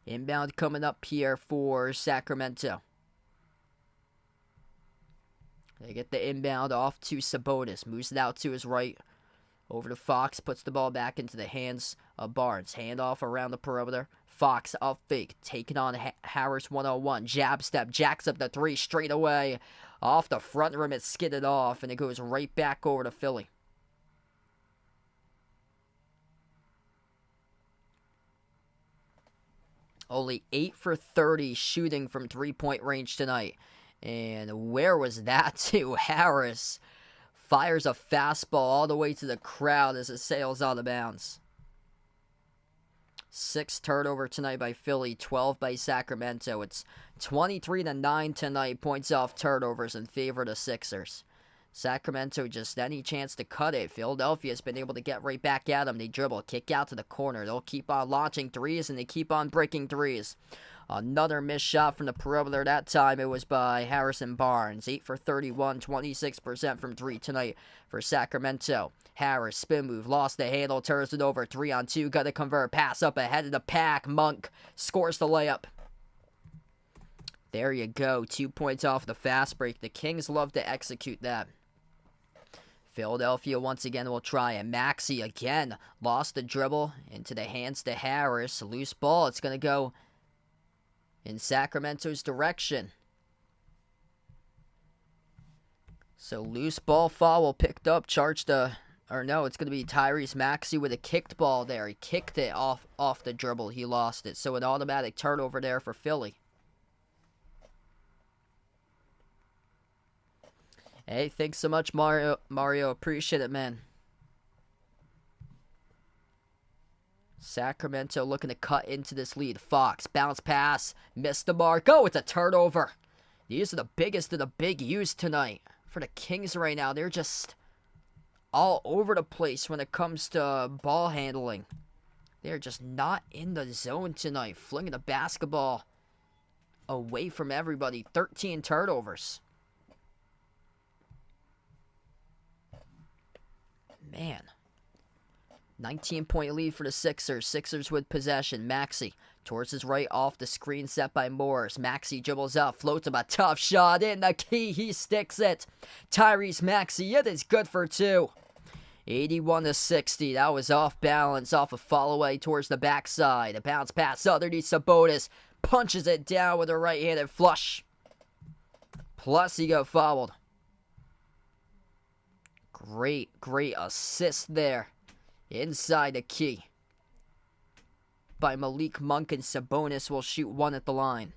Inbound coming up here for Sacramento. They get the inbound off to Sabonis. Moves it out to his right. Over to Fox. Puts the ball back into the hands of Barnes. Handoff around the perimeter. Fox up fake. Taking on Harris one-on-one. Jab step. Jacks up the three straight away. Off the front rim. It skidded off. And it goes right back over to Philly. Only 8 for 30 shooting from three-point range tonight. And where was that to? Harris fires a fastball all the way to the crowd as it sails out of bounds. 6 turnover tonight by Philly, 12 by Sacramento. It's 23-9 tonight, points off turnovers in favor of the Sixers. Sacramento just any chance to cut it. Philadelphia's been able to get right back at them. They dribble, kick out to the corner. They'll keep on launching threes, and they keep on breaking threes. Another missed shot from the perimeter. That time it was by Harrison Barnes. 8 for 31, 26% from 3 tonight for Sacramento. Harris, spin move, lost the handle, turns it over. 3-on-2, got to convert. Pass up ahead of the pack. Monk scores the layup. There you go. 2 points off the fast break. The Kings love to execute that. Philadelphia once again will try it. Maxey again lost the dribble into the hands to Harris. Loose ball. It's going to go in Sacramento's direction. So loose ball foul picked up. It's going to be Tyrese Maxey with a kicked ball there. He kicked it off the dribble. He lost it. So an automatic turnover there for Philly. Hey, thanks so much, Mario. Appreciate it, man. Sacramento looking to cut into this lead. Fox, bounce pass, missed the mark. Oh, it's a turnover. These are the biggest of the big U's tonight. For the Kings right now, they're just all over the place when it comes to ball handling. They're just not in the zone tonight. Flinging the basketball away from everybody. 13 turnovers. Man. 19-point lead for the Sixers. Sixers with possession. Maxey towards his right off the screen set by Morris. Maxey dribbles out, floats him a tough shot in the key. He sticks it. Tyrese Maxey, it is good for 2. 81-60. That was off balance, off a fall away towards the backside. A bounce pass underneath Sabonis. Punches it down with a right-handed flush. Plus he got fouled. Great assist there. Inside the key by Malik Monk, and Sabonis will shoot 1 at the line.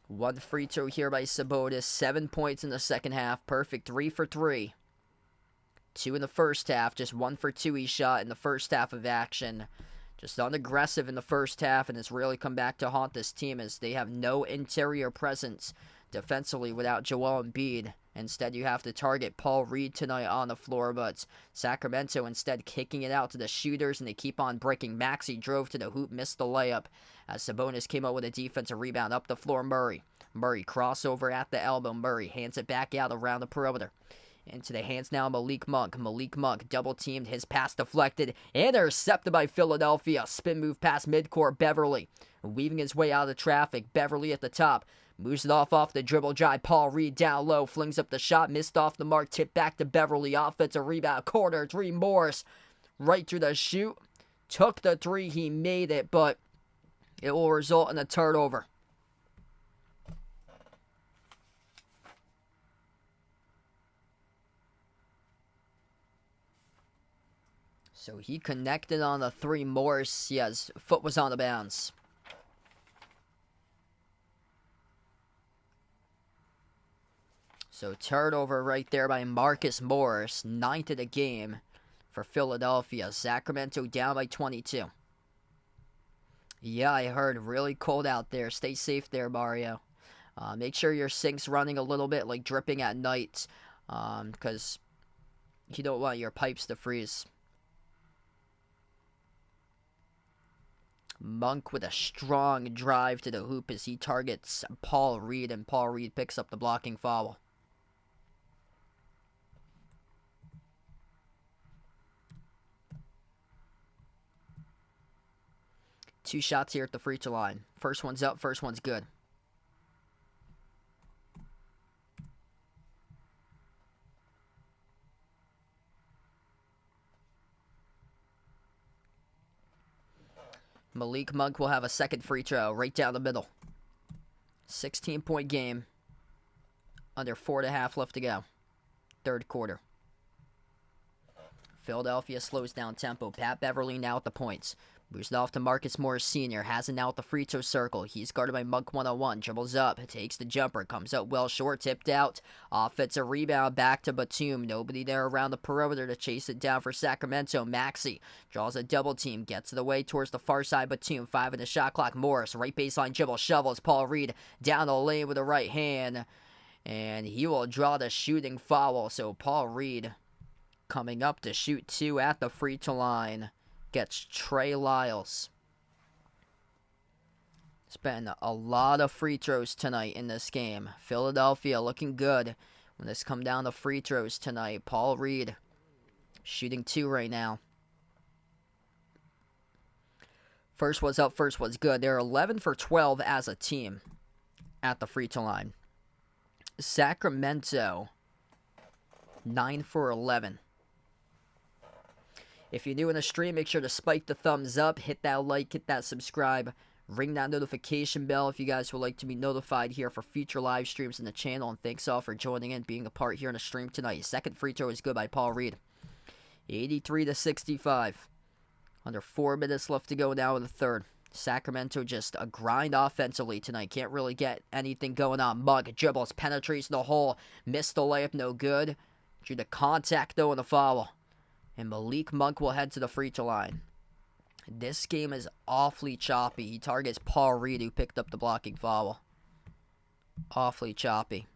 One free throw here by Sabonis. 7 points in the second half. Perfect 3 for 3. 2 in the first half. Just 1 for 2 he shot in the first half of action. Just unaggressive in the first half, and it's really come back to haunt this team as they have no interior presence defensively without Joel Embiid. Instead, you have to target Paul Reed tonight on the floor, but Sacramento instead kicking it out to the shooters, and they keep on breaking. Maxey drove to the hoop, missed the layup as Sabonis came up with a defensive rebound. Up the floor, Murray crossover at the elbow. Murray hands it back out around the perimeter. Into the hands now, Malik Monk. Malik Monk double-teamed, his pass deflected, intercepted by Philadelphia. Spin move past midcourt, Beverly. Weaving his way out of traffic, Beverly at the top. Moves it off the dribble drive. Paul Reed down low, flings up the shot, missed off the mark, tipped back to Beverly. Offensive rebound, corner, 3 Morris. Right through the shoot. Took the 3, he made it, but it will result in a turnover. So he connected on the 3 Morris. Yeah, his foot was on the bounce. So turnover right there by Marcus Morris. 9th of the game for Philadelphia. Sacramento down by 22. Yeah, I heard really cold out there. Stay safe there, Mario. Make sure your sink's running a little bit, like dripping at night. Because you don't want your pipes to freeze. Monk with a strong drive to the hoop as he targets Paul Reed, and Paul Reed picks up the blocking foul. 2 shots here at the free throw line. First one's up, first one's good. Malik Monk will have a second free throw right down the middle. 16-point game. Under 4.5 left to go. Third quarter. Philadelphia slows down tempo. Pat Beverly now at the points. Moves it off to Marcus Morris Sr. Has it now at the free throw circle. He's guarded by Monk 1-on-1. Dribbles up. Takes the jumper. Comes up well short. Tipped out. Offensive rebound back to Batum. Nobody there around the perimeter to chase it down for Sacramento. Maxey draws a double team. Gets it away towards the far side. Batum. 5 in the shot clock. Morris. Right baseline dribble. Shovels. Paul Reed down the lane with the right hand. And he will draw the shooting foul. So Paul Reed coming up to shoot 2 at the free throw line. Gets Trey Lyles. It's been a lot of free throws tonight in this game. Philadelphia looking good when this come down to free throws tonight. Paul Reed shooting 2 right now. First was up, first was good. They're 11 for 12 as a team at the free throw line. Sacramento 9 for 11. If you're new in the stream, make sure to spike the thumbs up, hit that like, hit that subscribe, ring that notification bell if you guys would like to be notified here for future live streams in the channel. And thanks all for joining in, being a part here in the stream tonight. Second free throw is good by Paul Reed. 83-65. Under 4 minutes left to go now in the third. Sacramento just a grind offensively tonight. Can't really get anything going on. Monk dribbles, penetrates the hole. Missed the layup, no good. Due to contact though in the foul. And Malik Monk will head to the free throw line. This game is awfully choppy. He targets Paul Reed, who picked up the blocking foul. Awfully choppy.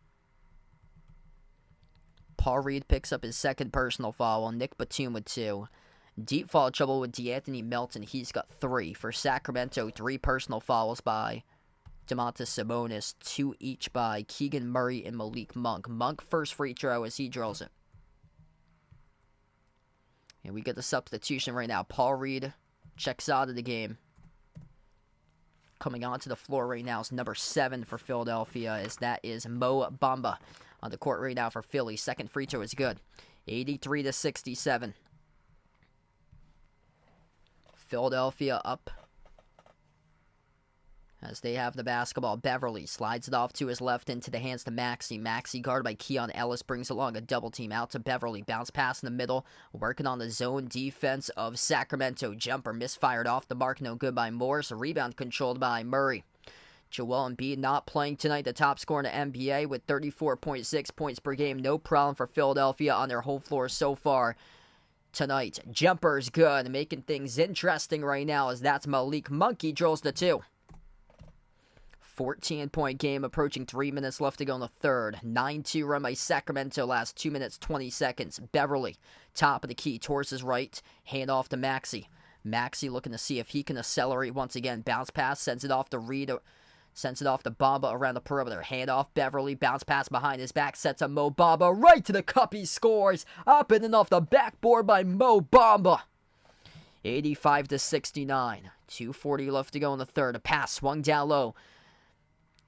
Paul Reed picks up his second personal foul. Nick Batum with 2. Deep foul trouble with D'Anthony Melton. He's got 3. For Sacramento, 3 personal fouls by Domantas Sabonis. 2 each by Keegan Murray and Malik Monk. Monk first free throw as he drills it. And we get the substitution right now. Paul Reed checks out of the game. Coming onto the floor right now is number 7 for Philadelphia, as that is Mo Bamba on the court right now for Philly. Second free throw is good. 83-67. Philadelphia up as they have the basketball. Beverly slides it off to his left into the hands to Maxey. Maxey guarded by Keon Ellis brings along a double team out to Beverly. Bounce pass in the middle. Working on the zone defense of Sacramento. Jumper misfired off the mark. No good by Morris. A rebound controlled by Murray. Joel Embiid not playing tonight. The top scorer in the NBA with 34.6 points per game. No problem for Philadelphia on their home floor so far tonight. Jumper's good. Making things interesting right now as that's Malik Monk. He drills the 2. 14-point game, approaching 3 minutes left to go in the third. 9-2 run by Sacramento, last 2 minutes, 20 seconds. Beverly, top of the key, towards his right, hand off to Maxey. Maxey looking to see if he can accelerate once again. Bounce pass, sends it off to Reed, sends it off to Bamba around the perimeter. Hand off Beverly, bounce pass behind his back, sets up Mo Bamba, right to the cup, he scores. Up and off the backboard by Mo Bamba. 85-69. 2:40 left to go in the third. A pass swung down low.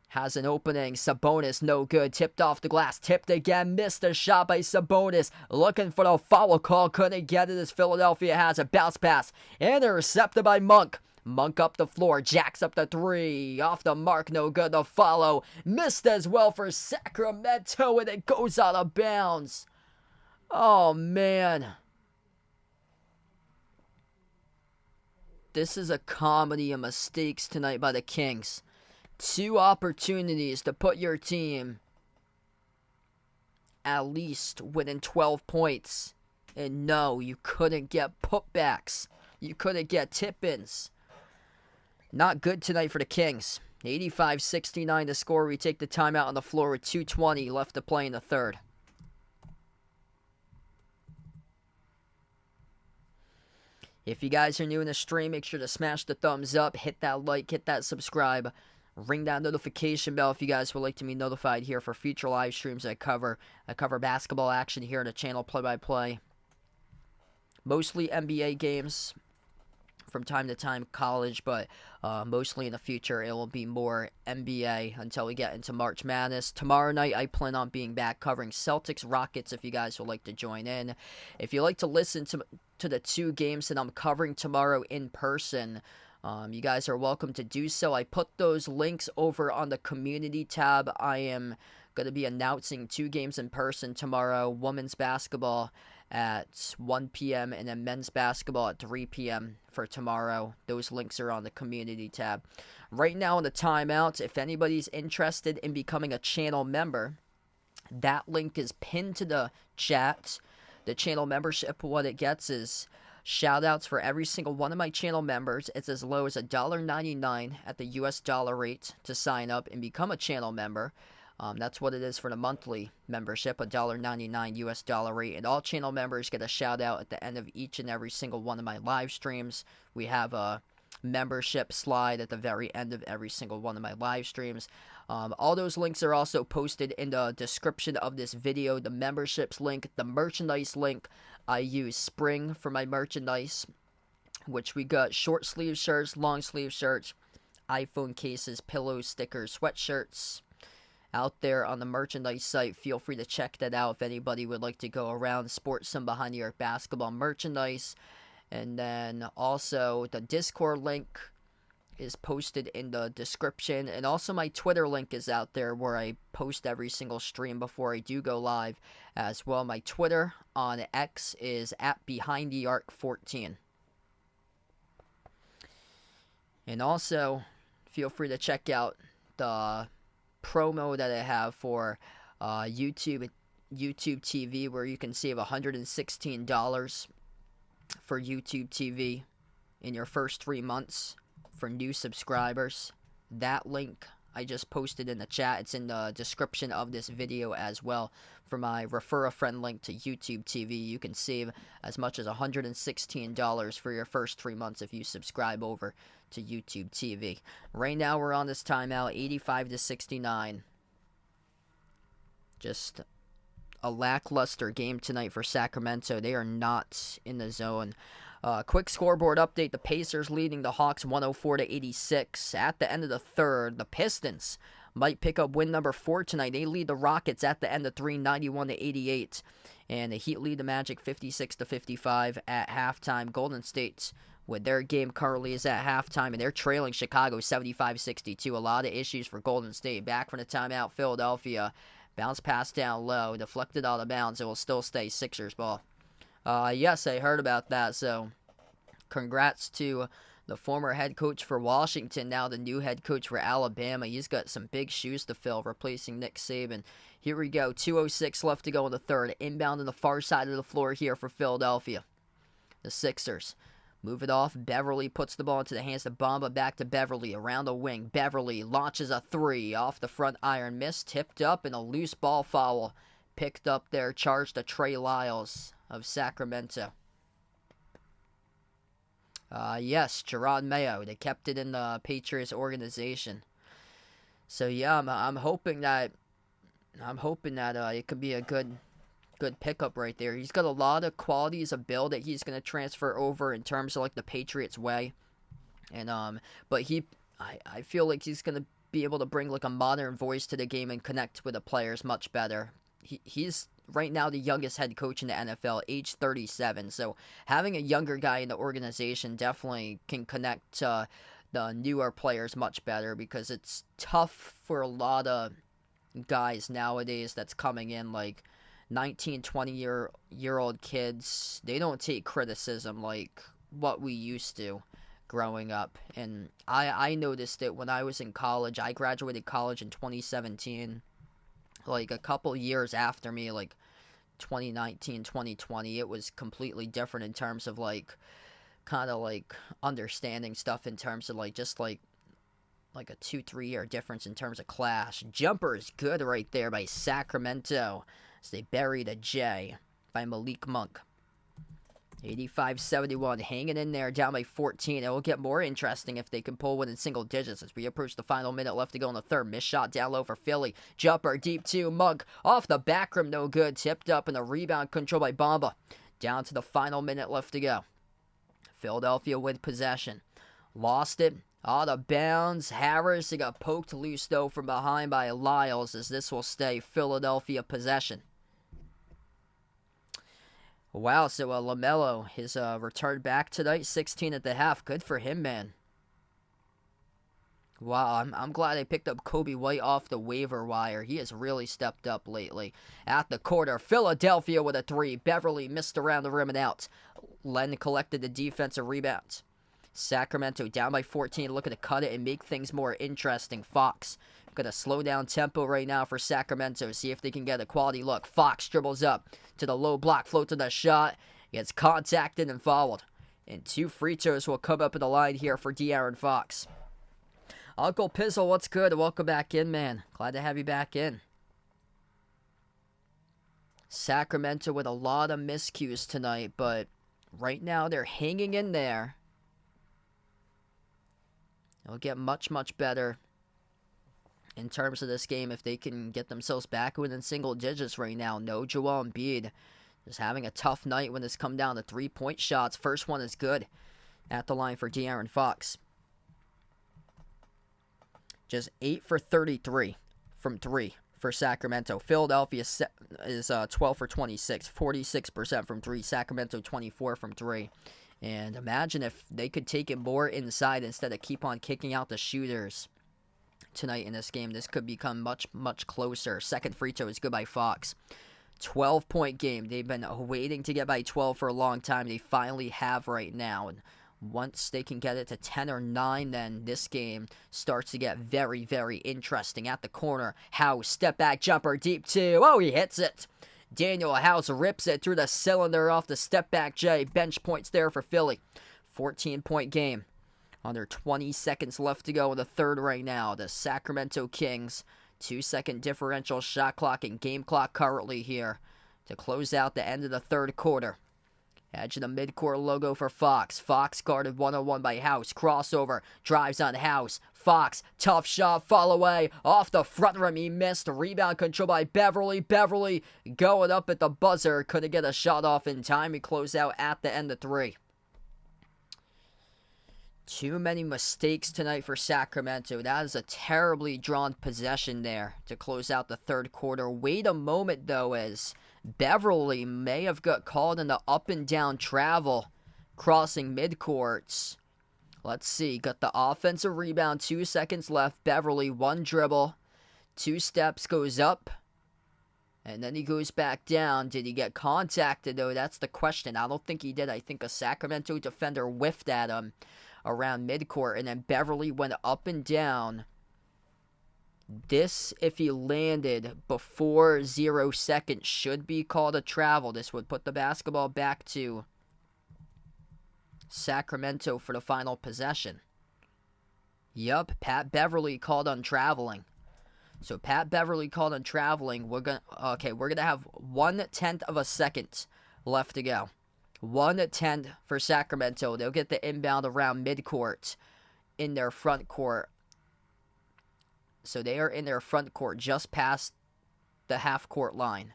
Has an opening. Sabonis, no good. Tipped off the glass. Tipped again. Missed a shot by Sabonis. Looking for the foul call. Couldn't get it as Philadelphia has a bounce pass. Intercepted by Monk. Monk up the floor. Jacks up the 3. Off the mark. No good. The follow. Missed as well for Sacramento. And it goes out of bounds. Oh, man. This is a comedy of mistakes tonight by the Kings. 2 opportunities to put your team at least within 12 points. And no, you couldn't get putbacks. You couldn't get tip-ins. Not good tonight for the Kings. 85-69 to score. We take the timeout on the floor with 2:20 left to play in the third. If you guys are new in the stream, make sure to smash the thumbs up, hit that like, hit that subscribe. Ring that notification bell if you guys would like to be notified here for future live streams I cover basketball action here on the channel, play-by-play. Mostly NBA games from time to time college, but mostly in the future it will be more NBA until we get into March Madness. Tomorrow night I plan on being back covering Celtics Rockets if you guys would like to join in. If you like to listen to the 2 games that I'm covering tomorrow in person, you guys are welcome to do so. I put those links over on the community tab. I am going to be announcing 2 games in person tomorrow. Women's basketball at 1 p.m. and then men's basketball at 3 p.m. for tomorrow. Those links are on the community tab. Right now in the timeout, if anybody's interested in becoming a channel member, that link is pinned to the chat. The channel membership, what it gets is shout-outs for every single one of my channel members. It's as low as $1.99 at the US dollar rate to sign up and become a channel member. That's what it is for the monthly membership, $1.99 US dollar rate. And all channel members get a shout-out at the end of each and every single one of my live streams. We have a membership slide at the very end of every single one of my live streams. All those links are also posted in the description of this video. The memberships link, the merchandise link. I use Spring for my merchandise, which we got short sleeve shirts, long sleeve shirts, iPhone cases, pillows, stickers, sweatshirts out there on the merchandise site. Feel free to check that out if anybody would like to go around, sport some behind the arc basketball merchandise. And then also the Discord link is posted in the description, and also my Twitter link is out there where I post every single stream before I do go live as well. My Twitter on X is at BehindTheArc14. And also feel free to check out the promo that I have for YouTube TV, where you can save $116 for YouTube TV in your first 3 months for new subscribers. That link I just posted in the chat. It's in the description of this video as well. For my refer a friend link to YouTube TV, you can save as much as $116 for your first 3 months if you subscribe over to YouTube TV. Right now we're on this timeout, 85-69. Just a lackluster game tonight for Sacramento. They are not in the zone. Quick scoreboard update. The Pacers leading the Hawks 104-86. At the end of the third, the Pistons might pick up win number 4 tonight. They lead the Rockets at the end of 3, 91-88. And the Heat lead the Magic 56-55 at halftime. Golden State, with their game currently, is at halftime, and they're trailing Chicago 75-62. A lot of issues for Golden State. Back from the timeout, Philadelphia. Bounce pass down low, deflected out of bounds. It will still stay Sixers ball. Yes, I heard about that, so congrats to the former head coach for Washington, now the new head coach for Alabama. He's got some big shoes to fill, replacing Nick Saban. Here we go, 2:06 left to go in the third. Inbound on the far side of the floor here for Philadelphia. The Sixers move it off. Beverly puts the ball into the hands of Bamba. Back to Beverly, around the wing. Beverly launches a 3 off the front iron. Miss, tipped up, and a loose ball foul picked up there. Charged to Trey Lyles of Sacramento. Yes, Gerard Mayo. They kept it in the Patriots organization. So yeah, I'm hoping that it could be a good pickup right there. He's got a lot of qualities of build that he's going to transfer over in terms of like the Patriots way. And but I feel like he's going to be able to bring like a modern voice to the game and connect with the players much better. He's right now the youngest head coach in the NFL, age 37. So having a younger guy in the organization definitely can connect to the newer players much better, because it's tough for a lot of guys nowadays that's coming in, like 19, 20-year-old kids. They don't take criticism like what we used to growing up. And I noticed it when I was in college. I graduated college in 2017. Like a couple years after me, like 2019, 2020, it was completely different in terms of like kind of like understanding stuff in terms of like just like a 2-3 year difference in terms of class. Jumper is good right there by Sacramento as they buried a J by Malik Monk. 85-71, hanging in there, down by 14. It will get more interesting if they can pull within single digits as we approach the final minute left to go in the third. Missed shot down low for Philly. Jumper deep 2. Monk off the back rim, no good. Tipped up, and a rebound controlled by Bamba. Down to the final minute left to go. Philadelphia with possession. Lost it. Out of bounds. Harris, he got poked loose, though, from behind by Lyles, as this will stay Philadelphia possession. Wow, so LaMelo, his return back tonight, 16 at the half. Good for him, man. Wow, I'm glad they picked up Kobe White off the waiver wire. He has really stepped up lately. At the quarter, Philadelphia with a 3. Beverly missed around the rim and out. Len collected the defensive rebounds. Sacramento down by 14, looking to cut it and make things more interesting. Fox gonna slow down tempo right now for Sacramento. See if they can get a quality look. Fox dribbles up to the low block, float to the shot. Gets contacted and fouled. And 2 free throws will come up in the line here for De'Aaron Fox. Uncle Pizzle, what's good? Welcome back in, man. Glad to have you back in. Sacramento with a lot of miscues tonight, but right now they're hanging in there. They'll get much, much better in terms of this game if they can get themselves back within single digits right now. No Joel Embiid. Just having a tough night when it's come down to 3-point shots. First one is good at the line for De'Aaron Fox. Just 8 for 33 from 3 for Sacramento. Philadelphia is 12 for 26, 46% from 3. Sacramento 24 from 3. And imagine if they could take it more inside instead of keep on kicking out the shooters tonight in this game. This could become much, much closer. Second free throw is good by Fox. 12-point game. They've been waiting to get by 12 for a long time. They finally have right now. And once they can get it to 10 or 9, then this game starts to get very, very interesting. At the corner, House, step back jumper, deep 2. Oh, he hits it. Daniel House rips it through the cylinder off the step back J. Bench points there for Philly. 14-point game. Under 20 seconds left to go in the third right now. The Sacramento Kings, 2-second differential shot clock and game clock currently here to close out the end of the third quarter. Edge of the midcourt logo for Fox. Fox guarded one-on-one by House. Crossover. Drives on House. Fox. Tough shot. Fall away. Off the front rim. He missed. Rebound control by Beverly. Beverly going up at the buzzer. Couldn't get a shot off in time. He closed out at the end of 3. Too many mistakes tonight for Sacramento. That is a terribly drawn possession there to close out the third quarter. Wait a moment, though, as Beverly may have got called in the up and down travel crossing midcourts. Let's see. Got the offensive rebound. 2 seconds left. Beverly, 1 dribble. 2 steps, goes up. And then he goes back down. Did he get contacted, though? That's the question. I don't think he did. I think a Sacramento defender whiffed at him around midcourt. And then Beverly went up and down. This, if he landed before 0 seconds, should be called a travel. This would put the basketball back to Sacramento for the final possession. Yup, Pat Beverly called on traveling. So Pat Beverly called on traveling. We're gonna have 1/10 of a second left to go. 1/10 for Sacramento. They'll get the inbound around midcourt in their front court. So they are in their front court just past the half-court line.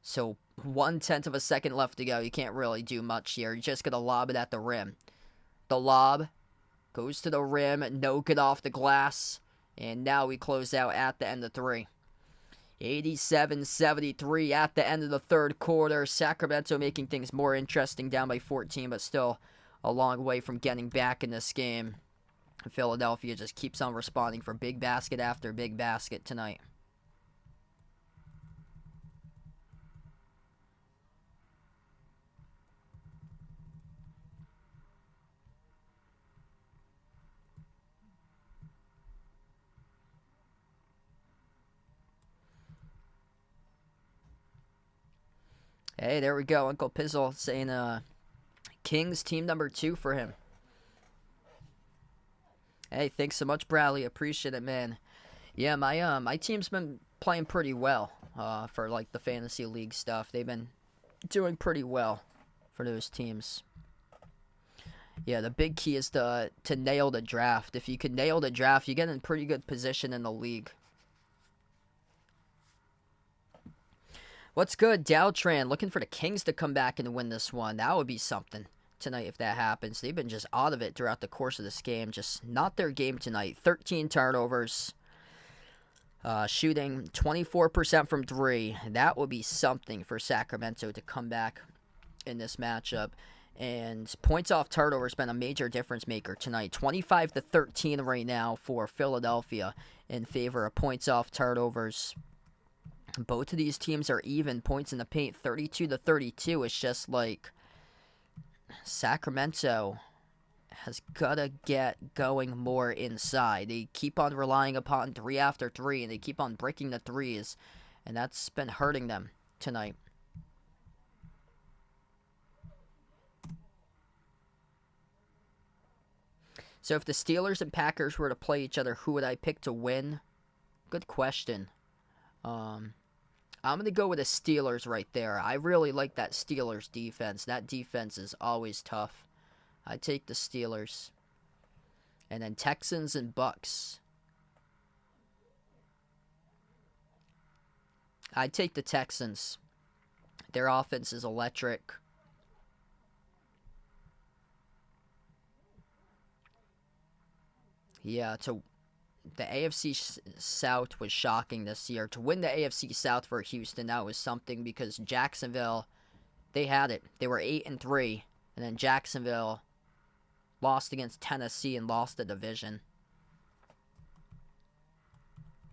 So 1/10 of a second left to go. You can't really do much here. You're just going to lob it at the rim. The lob goes to the rim. No good off the glass. And now we close out at the end of 3. 87-73 at the end of the third quarter. Sacramento making things more interesting, down by 14, but still a long way from getting back in this game. Philadelphia just keeps on responding for big basket after big basket tonight. Hey, there we go. Uncle Pizzle saying Kings team number 2 for him. Hey, thanks so much, Bradley. Appreciate it, man. Yeah, my team's been playing pretty well for like the fantasy league stuff. They've been doing pretty well for those teams. Yeah, the big key is to nail the draft. If you can nail the draft, you get in pretty good position in the league. What's good, Dowtran? Looking for the Kings to come back and win this one. That would be something. tonight if that happens. They've been just out of it throughout the course of this game. Just not their game tonight. 13 turnovers. Shooting 24% from 3. That would be something for Sacramento to come back in this matchup. And points off turnover has been a major difference maker tonight. 25-13 right now for Philadelphia in favor of points off turnovers. Both of these teams are even points in the paint. 32-32. It's just like Sacramento has got to get going more inside. They keep on relying upon 3 after 3, and they keep on breaking the threes, and that's been hurting them tonight. So if the Steelers and Packers were to play each other, who would I pick to win? Good question. I'm going to go with the Steelers right there. I really like that Steelers defense. That defense is always tough. I take the Steelers. And then Texans and Bucks. I take the Texans. Their offense is electric. Yeah, the AFC South was shocking this year. To win the AFC South for Houston, that was something because Jacksonville, they had it. They were 8-3, and then Jacksonville lost against Tennessee and lost the division.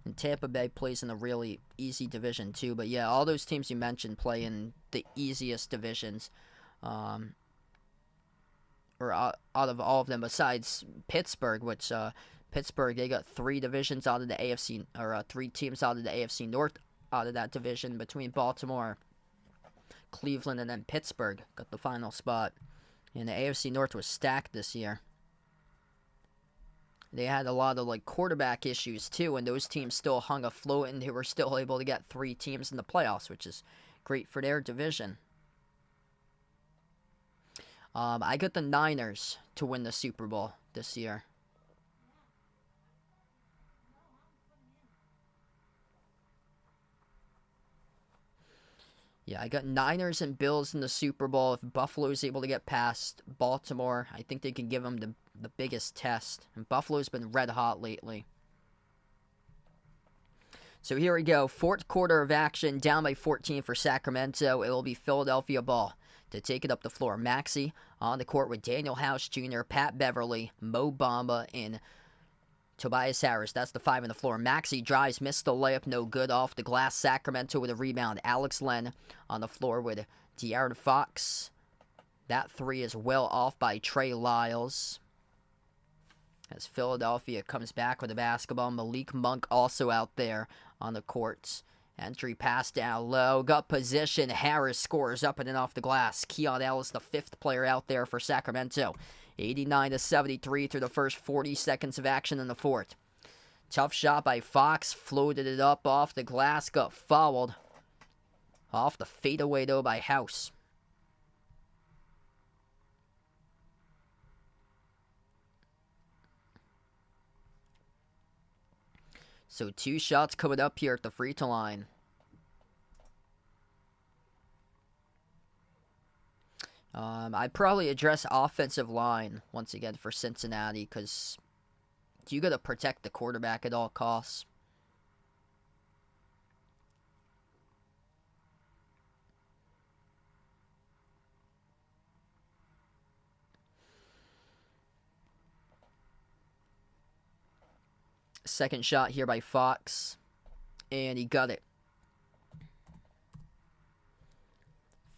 And Tampa Bay plays in a really easy division too. But yeah, all those teams you mentioned play in the easiest divisions. Or out of all of them besides Pittsburgh, which Pittsburgh, they got 3 divisions out of the AFC, or 3 teams out of the AFC North out of that division between Baltimore, Cleveland, and then Pittsburgh got the final spot. And the AFC North was stacked this year. They had a lot of like quarterback issues too, and those teams still hung afloat, and they were still able to get 3 teams in the playoffs, which is great for their division. I got the Niners to win the Super Bowl this year. Yeah, I got Niners and Bills in the Super Bowl. If Buffalo's able to get past Baltimore, I think they can give them the biggest test. And Buffalo's been red hot lately. So here we go. 4th quarter of action. Down by 14 for Sacramento. It will be Philadelphia ball to take it up the floor. Maxey on the court with Daniel House Jr., Pat Beverly, Mo Bamba, and Tobias Harris. That's the 5 on the floor. Maxey drives, missed the layup, no good. Off the glass, Sacramento with a rebound. Alex Len on the floor with De'Aaron Fox. That 3 is well off by Trey Lyles. As Philadelphia comes back with the basketball. Malik Monk also out there on the courts. Entry pass down low. Got position. Harris scores up and in off the glass. Keon Ellis, the 5th player out there for Sacramento. 89-73 through the first 40 seconds of action in the 4th. Tough shot by Fox. Floated it up off the glass. Got fouled. Off the fadeaway though by House. So 2 shots coming up here at the free throw line. I'd probably address offensive line once again for Cincinnati because you got to protect the quarterback at all costs. Second shot here by Fox, and he got it.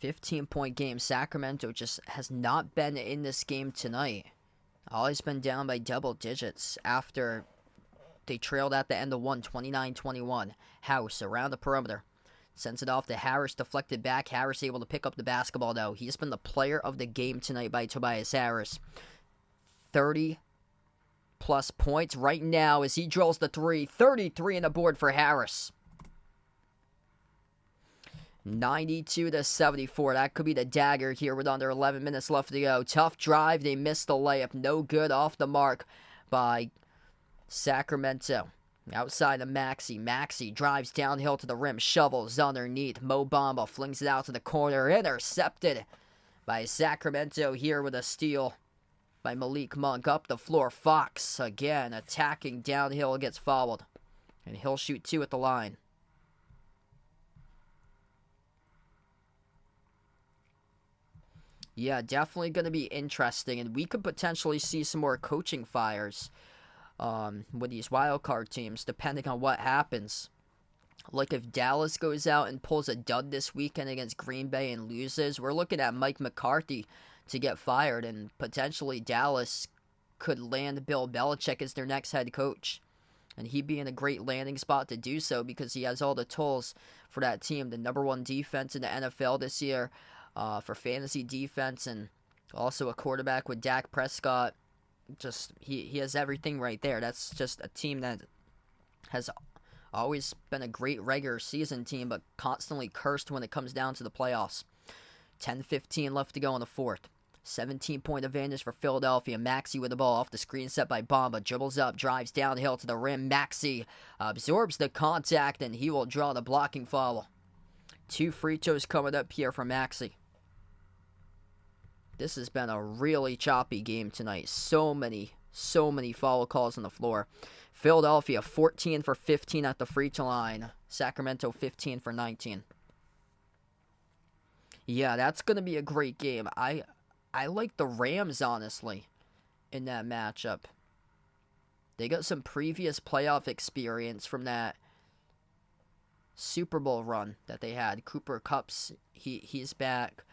15-point game. Sacramento just has not been in this game tonight. Always been down by double digits after they trailed at the end of one, 29-21. House around the perimeter. Sends it off to Harris, deflected back. Harris able to pick up the basketball, though. He's been the player of the game tonight by Tobias Harris. 30-plus points right now as he drills the 3. 33 on the board for Harris. 92-74. That could be the dagger here with under 11 minutes left to go. Tough drive. They missed the layup. No good. Off the mark by Sacramento. Outside of Maxey. Maxey drives downhill to the rim. Shovels underneath. Mo Bamba flings it out to the corner. Intercepted by Sacramento here with a steal by Malik Monk. Up the floor, Fox again attacking downhill, gets fouled. And he'll shoot 2 at the line. Yeah, definitely going to be interesting. And we could potentially see some more coaching fires with these wildcard teams, depending on what happens. Like if Dallas goes out and pulls a dud this weekend against Green Bay and loses, we're looking at Mike McCarthy to get fired. And potentially Dallas could land Bill Belichick as their next head coach. And he'd be in a great landing spot to do so because he has all the tools for that team. The #1 defense in the NFL this year for fantasy defense, and also a quarterback with Dak Prescott. Just he has everything right there. That's just a team that has always been a great regular season team, but constantly cursed when it comes down to the playoffs. 10:15 left to go in the fourth. 17-point advantage for Philadelphia. Maxey with the ball off the screen set by Bamba. Dribbles up, drives downhill to the rim. Maxey absorbs the contact, and he will draw the blocking foul. 2 free throws coming up here for Maxey. This has been a really choppy game tonight. So many foul calls on the floor. Philadelphia 14 for 15 at the free throw line. Sacramento 15 for 19. Yeah, that's going to be a great game. I like the Rams, honestly, in that matchup. They got some previous playoff experience from that Super Bowl run that they had. Cooper Kupp's, he's back.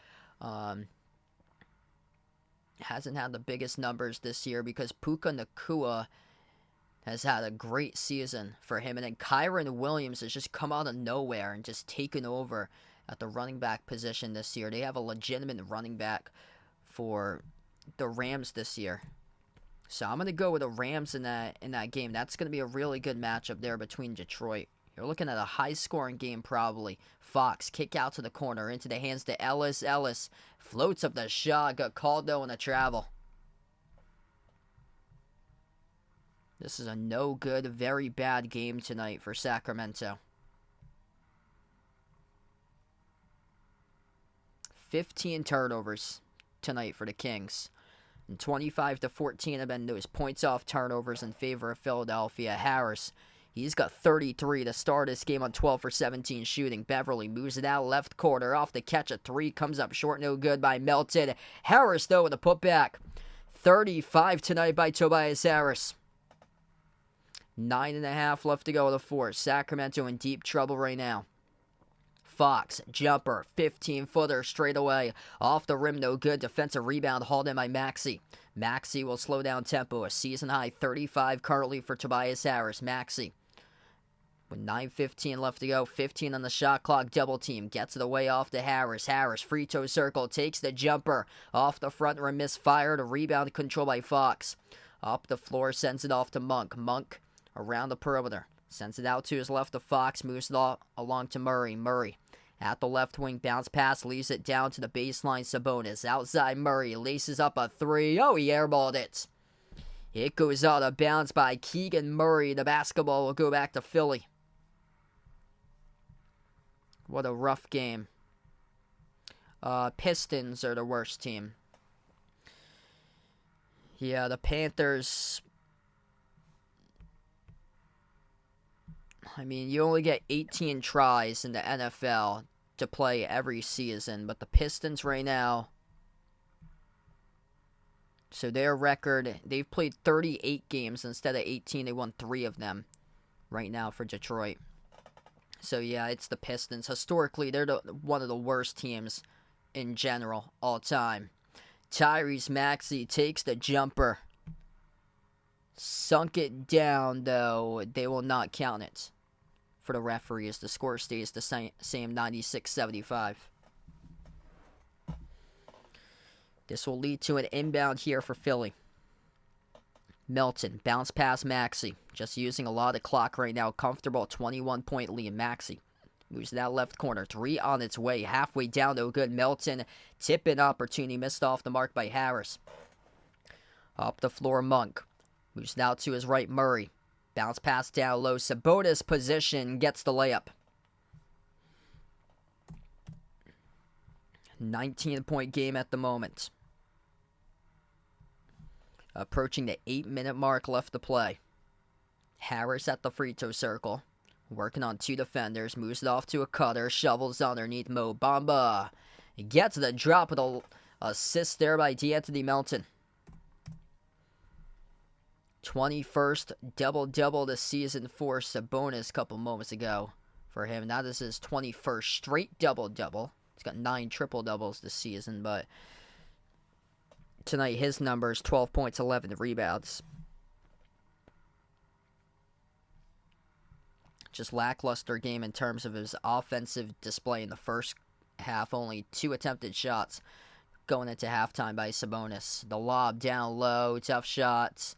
Hasn't had the biggest numbers this year because Puka Nacua has had a great season for him. And then Kyron Williams has just come out of nowhere and just taken over at the running back position this year. They have a legitimate running back for the Rams this year. So I'm going to go with the Rams in that game. That's going to be a really good matchup there between Detroit. You're looking at a high-scoring game probably. Fox, kick out to the corner, into the hands to Ellis. Ellis floats up the shot, got called though in a travel. This is a no good, very bad game tonight for Sacramento. 15 turnovers tonight for the Kings. And 25-14 have been those points off turnovers in favor of Philadelphia. Harris, he's got 33 to start this game on 12 for 17 shooting. Beverly moves it out left corner. Off the catch, a 3 comes up short, no good by Melton. Harris, though, with a putback. 35 tonight by Tobias Harris. 9.5 left to go in the fourth. Sacramento in deep trouble right now. Fox, jumper, 15-footer straight away. Off the rim, no good. Defensive rebound hauled in by Maxey. Maxey will slow down tempo. A season-high 35 currently for Tobias Harris. Maxey, with 9:15 left to go, 15 on the shot clock, double team. Gets it away off to Harris. Harris, free throw circle, takes the jumper. Off the front rim, misfired. A rebound control by Fox. Up the floor, sends it off to Monk. Monk around the perimeter. Sends it out to his left to Fox. Moves it along to Murray. Murray at the left wing, bounce pass, leaves it down to the baseline. Sabonis outside Murray, laces up a 3. Oh, he airballed it. It goes out of bounds by Keegan Murray. The basketball will go back to Philly. What a rough game. Pistons are the worst team. Yeah, the Panthers, I mean, you only get 18 tries in the NFL to play every season, but the Pistons right now, so their record, they've played 38 games instead of 18. They won 3 of them right now for Detroit. So yeah, it's the Pistons. Historically, they're one of the worst teams in general all time. Tyrese Maxey takes the jumper. Sunk it down, though. They will not count it for the referees. The score stays the same 96-75. This will lead to an inbound here for Philly. Melton, bounce past Maxey. Just using a lot of clock right now. Comfortable 21-point lead. Maxey moves to that left corner. 3 on its way. Halfway down, no good. Melton, tip-in opportunity. Missed off the mark by Harris. Up the floor, Monk. Moves out to his right, Murray. Bounce pass down low. Sabonis position, gets the layup. 19-point game at the moment. Approaching the 8-minute mark left to play. Harris at the free throw circle. Working on 2 defenders. Moves it off to a cutter. Shovels underneath Mo Bamba. He gets the drop with an assist there by D'Anthony Melton. 21st double-double this season for Sabonis a couple moments ago for him. That is his 21st straight double-double. He's got 9 triple-doubles this season, but tonight his numbers, 12 points, 11 rebounds. Just lackluster game in terms of his offensive display in the first half. Only 2 attempted shots going into halftime by Sabonis. The lob down low, tough shots,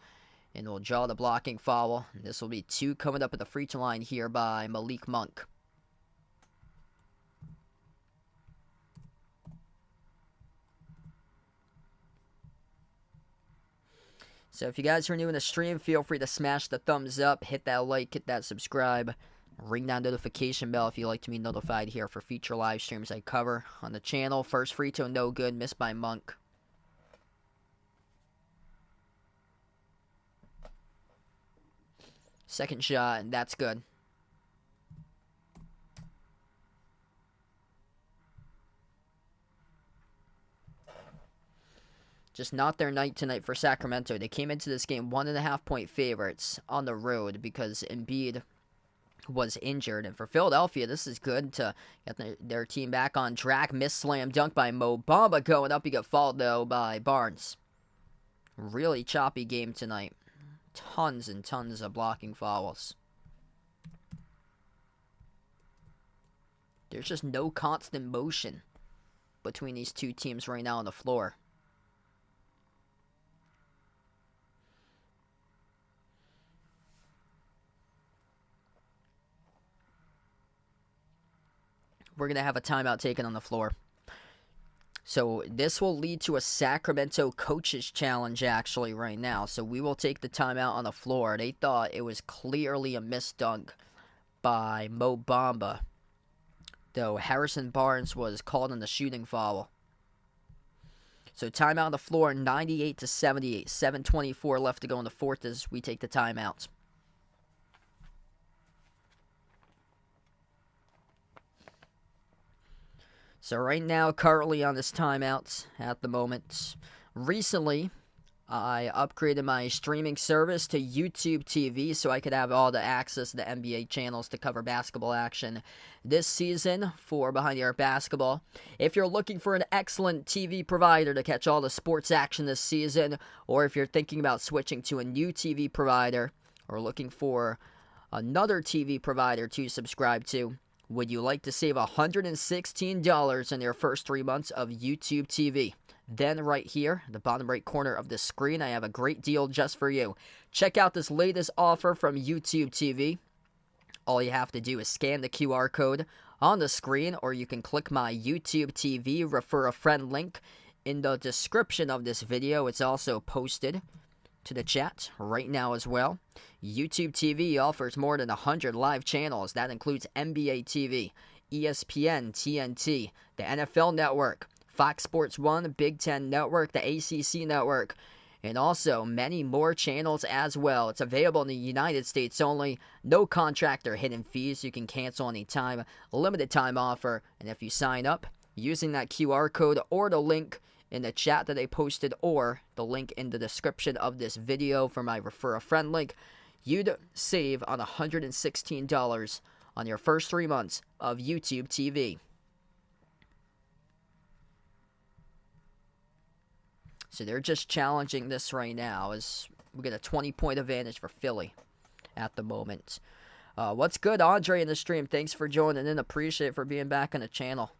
and will draw the blocking foul. This will be 2 coming up at the free throw line here by Malik Monk. So if you guys are new in the stream, feel free to smash the thumbs up, hit that like, hit that subscribe, ring that notification bell if you'd like to be notified here for future live streams I cover on the channel. First free throw, no good, missed by Monk. Second shot, and that's good. Just not their night tonight for Sacramento. They came into this game 1.5-point favorites on the road because Embiid was injured. And for Philadelphia, this is good to get their team back on track. Missed slam dunk by Mo Bamba going up. He got fouled, though, by Barnes. Really choppy game tonight. Tons and tons of blocking fouls. There's just no constant motion between these two teams right now on the floor. We're going to have a timeout taken on the floor. So this will lead to a Sacramento coaches challenge actually right now. So we will take the timeout on the floor. They thought it was clearly a missed dunk by Mo Bamba, though Harrison Barnes was called on the shooting foul. So timeout on the floor, 98-78. 7:24 left to go in the fourth as we take the timeout. So right now, currently on this timeout at the moment, recently I upgraded my streaming service to YouTube TV so I could have all the access to the NBA channels to cover basketball action this season for Behind the Arc Basketball. If you're looking for an excellent TV provider to catch all the sports action this season, or if you're thinking about switching to a new TV provider, or looking for another TV provider to subscribe to, would you like to save $116 in your first 3 months of YouTube TV? Then right here, the bottom right corner of the screen, I have a great deal just for you. Check out this latest offer from YouTube TV. All you have to do is scan the QR code on the screen, or you can click my YouTube TV Refer a Friend link in the description of this video. It's also posted to the chat right now as well. YouTube TV offers more than 100 live channels. That includes NBA TV, ESPN, TNT, the NFL Network, Fox Sports 1, Big Ten Network, the ACC Network, and also many more channels as well. It's available in the United States only. No contract or hidden fees. You can cancel anytime. Limited time offer. And if you sign up using that QR code or the link in the chat that I posted, or the link in the description of this video for my Refer a Friend link, you'd save on $116 on your first 3 months of YouTube TV. So they're just challenging this right now as we get a 20-point advantage for Philly at the moment. What's good, Andre, in the stream? Thanks for joining in. Appreciate it for being back on the channel.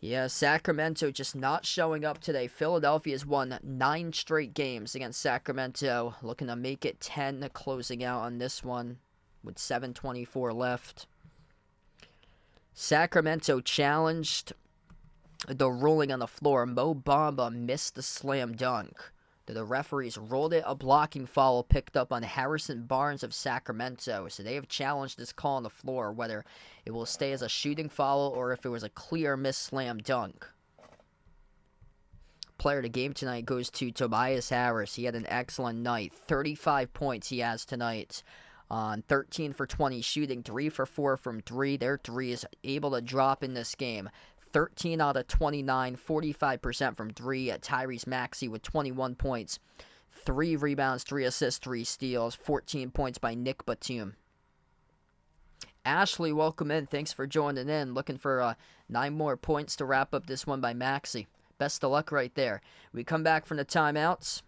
Yeah, Sacramento just not showing up today. Philadelphia's won 9 straight games against Sacramento. Looking to make it 10, closing out on this one with 7:24 left. Sacramento challenged the ruling on the floor. Mo Bamba missed the slam dunk. The referees ruled it a blocking foul picked up on Harrison Barnes of Sacramento. So they have challenged this call on the floor, whether it will stay as a shooting foul or if it was a clear miss slam dunk. Player of the game tonight goes to Tobias Harris. He had an excellent night. 35 points he has tonight on 13 for 20 shooting, 3 for 4 from 3. Their 3 is able to drop in this game. 13 out of 29, 45% from 3. Tyrese Maxey with 21 points, 3 rebounds, 3 assists, 3 steals, 14 points by Nick Batum. Ashley, welcome in. Thanks for joining in. Looking for 9 more points to wrap up this one by Maxey. Best of luck right there. We come back from the timeouts.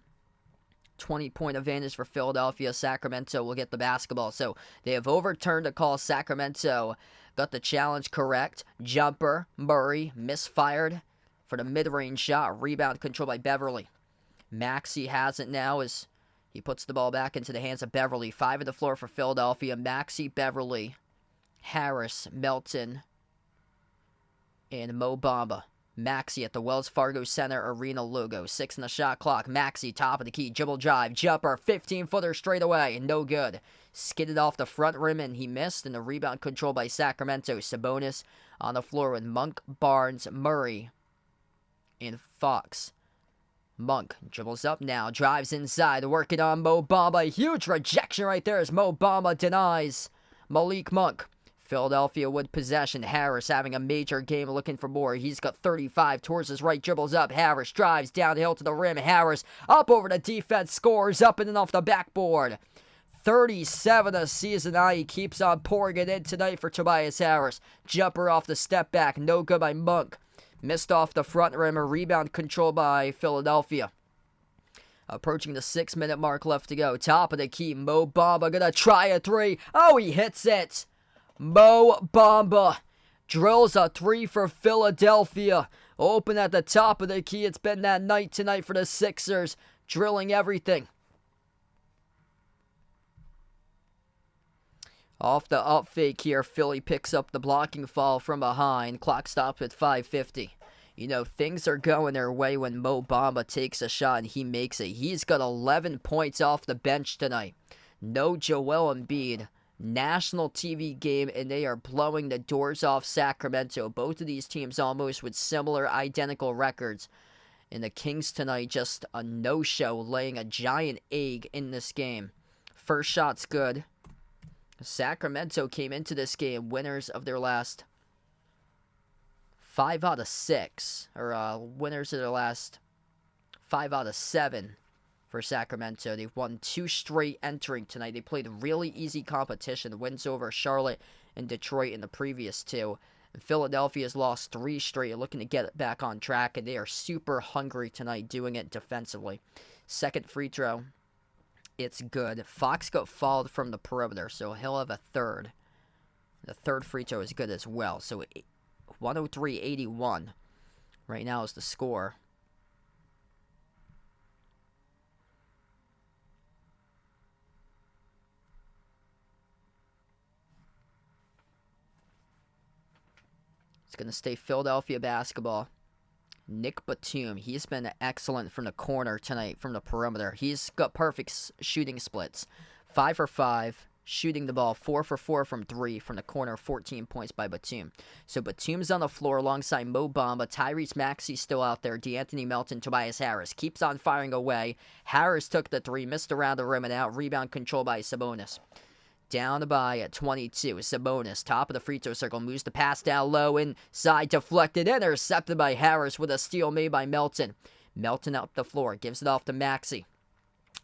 20-point advantage for Philadelphia. Sacramento will get the basketball. So they have overturned a call. Sacramento got the challenge correct. Jumper, Murray, misfired for the mid-range shot. Rebound controlled by Beverly. Maxey has it now as he puts the ball back into the hands of Beverly. 5 on the floor for Philadelphia. Maxey, Beverly, Harris, Melton, and Mo Bamba. Maxey at the Wells Fargo Center Arena logo. 6 in the shot clock. Maxey, top of the key. Dribble drive. Jumper. 15-footer straight away. No good. Skidded off the front rim and he missed. And the rebound controlled by Sacramento. Sabonis on the floor with Monk, Barnes, Murray, and Fox. Monk dribbles up now. Drives inside. Working on Mo Bamba. Huge rejection right there as Mo Bamba denies Malik Monk. Philadelphia with possession. Harris having a major game, looking for more. He's got 35 towards his right, dribbles up. Harris drives downhill to the rim. Harris up over the defense, scores up and then off the backboard. 37 a season high. He keeps on pouring it in tonight for Tobias Harris. Jumper off the step back, no good by Monk. Missed off the front rim. A rebound controlled by Philadelphia. Approaching the 6-minute mark left to go. Top of the key. Mo Bamba gonna try a 3. Oh, he hits it. Mo Bamba drills a 3 for Philadelphia. Open at the top of the key. It's been that night tonight for the Sixers. Drilling everything. Off the up fake here, Philly picks up the blocking foul from behind. Clock stops at 5:50. You know, things are going their way when Mo Bamba takes a shot and he makes it. He's got 11 points off the bench tonight. No Joel Embiid. National TV game, and they are blowing the doors off Sacramento. Both of these teams almost with similar, identical records. And the Kings tonight just a no-show, laying a giant egg in this game. First shot's good. Sacramento came into this game winners of their last 5 out of 6. Or winners of their last 5 out of 7. For Sacramento. They've won 2 straight entering tonight. They played really easy competition. Wins over Charlotte and Detroit in the previous 2. And Philadelphia's lost 3 straight, looking to get it back on track, and they are super hungry tonight doing it defensively. Second free throw. It's good. Fox got fouled from the perimeter, so he'll have a third. The third free throw is good as well. So 103-81 right now is the score. It's going to stay Philadelphia basketball. Nick Batum, he's been excellent from the corner tonight, from the perimeter. He's got perfect shooting splits. 5 for 5, shooting the ball. 4 for 4 from 3 from the corner. 14 points by Batum. So Batum's on the floor alongside Mo Bamba. Tyrese Maxey still out there. DeAnthony Melton, Tobias Harris. Keeps on firing away. Harris took the 3, missed around the rim and out. Rebound controlled by Sabonis. Down by at 22. Sabonis, top of the free throw circle, moves the pass down low, inside, deflected, intercepted by Harris with a steal made by Melton. Melton up the floor, gives it off to Maxey.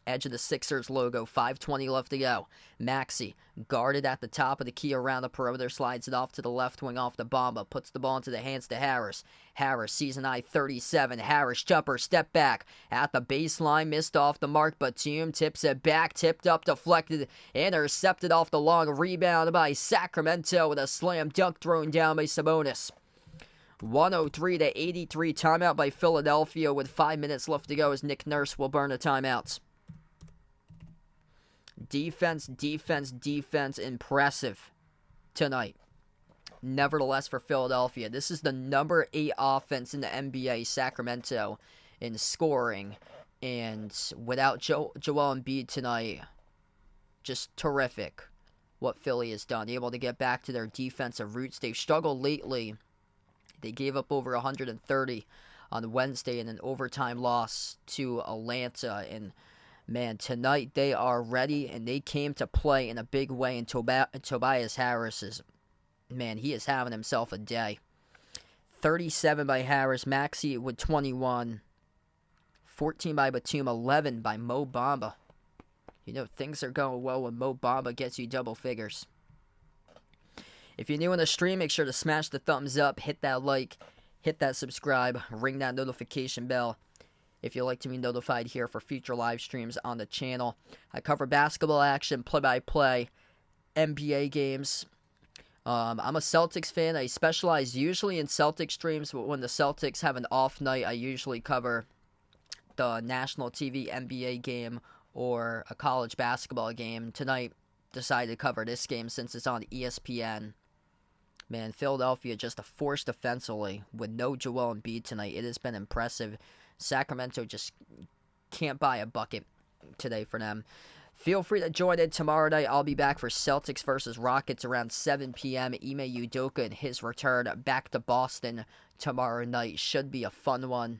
Edge of the Sixers logo, 5:20 left to go. Maxey, guarded at the top of the key around the perimeter, slides it off to the left wing off the Bamba, puts the ball into the hands to Harris. Harris, season high 37. Harris, jumper, step back at the baseline, missed off the mark. Batum tips it back, tipped up, deflected, intercepted off the long rebound by Sacramento with a slam dunk thrown down by Sabonis. 103-83, timeout by Philadelphia with 5 minutes left to go as Nick Nurse will burn the timeouts. Defense, impressive tonight. Nevertheless, for Philadelphia, this is the number 8 offense in the NBA, Sacramento, in scoring. And without Joel Embiid tonight, just terrific what Philly has done. Able to get back to their defensive roots. They've struggled lately. They gave up over 130 on Wednesday in an overtime loss to Atlanta. And, man, tonight they are ready, and they came to play in a big way. And Tobias Harris is, man, he is having himself a day. 37 by Harris, Maxey with 21, 14 by Batum, 11 by Mo Bamba. You know, things are going well when Mo Bamba gets you double figures. If you're new on the stream, make sure to smash the thumbs up, hit that like, hit that subscribe, ring that notification bell if you'd like to be notified here for future live streams on the channel. I cover basketball action, play-by-play, NBA games. I'm a Celtics fan. I specialize usually in Celtics streams, but when the Celtics have an off night, I usually cover the national TV NBA game or a college basketball game. Tonight, decided to cover this game since it's on ESPN. Man, Philadelphia just a force defensively with no Joel Embiid tonight. It has been impressive. Sacramento just can't buy a bucket today for them. Feel free to join in tomorrow night. I'll be back for Celtics versus Rockets around 7 p.m. Ime Udoka and his return back to Boston tomorrow night. Should be a fun one.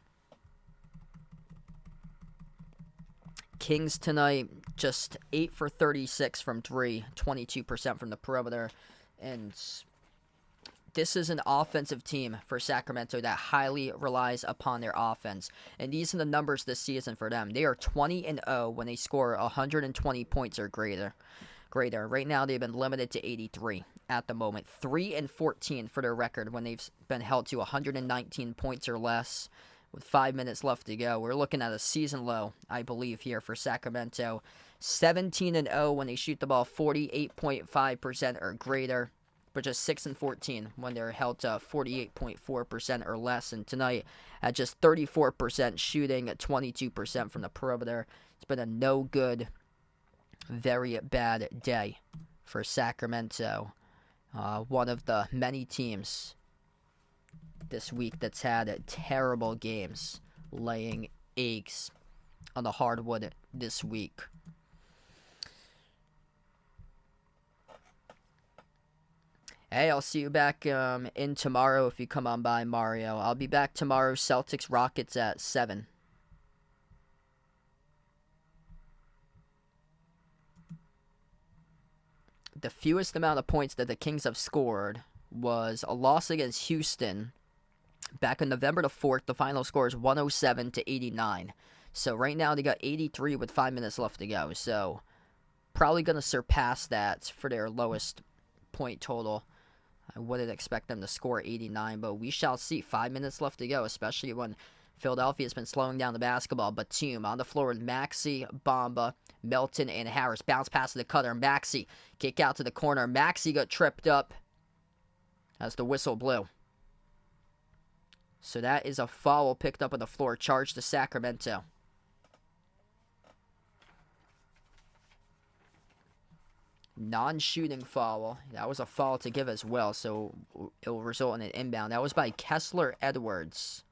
Kings tonight, just 8 for 36 from 3, 22% from the perimeter. And this is an offensive team for Sacramento that highly relies upon their offense. And these are the numbers this season for them. They are 20-0 when they score 120 points or greater. Right now, they've been limited to 83 at the moment. 3-14 for their record when they've been held to 119 points or less with 5 minutes left to go. We're looking at a season low, I believe, here for Sacramento. 17-0 when they shoot the ball 48.5% or greater, but just 6-14 when they're held to 48.4% or less. And tonight, at just 34% shooting, at 22% from the perimeter, it's been a no good, very bad day for Sacramento. One of the many teams this week that's had terrible games, laying eggs on the hardwood this week. Hey, I'll see you back in tomorrow if you come on by, Mario. I'll be back tomorrow, Celtics Rockets at 7. The fewest amount of points that the Kings have scored was a loss against Houston back on November the 4th. The final score is 107-89. So right now they got 83 with 5 minutes left to go. So probably going to surpass that for their lowest point total. I wouldn't expect them to score 89, but we shall see. 5 minutes left to go, especially when Philadelphia has been slowing down the basketball. Batum on the floor with Maxey, Bamba, Melton, and Harris. Bounce pass to the cutter. Maxey kick out to the corner. Maxey got tripped up as the whistle blew. So that is a foul picked up on the floor. Charge to Sacramento. Non-shooting foul. That was a foul to give as well, so it will result in an inbound. That was by Kessler Edwards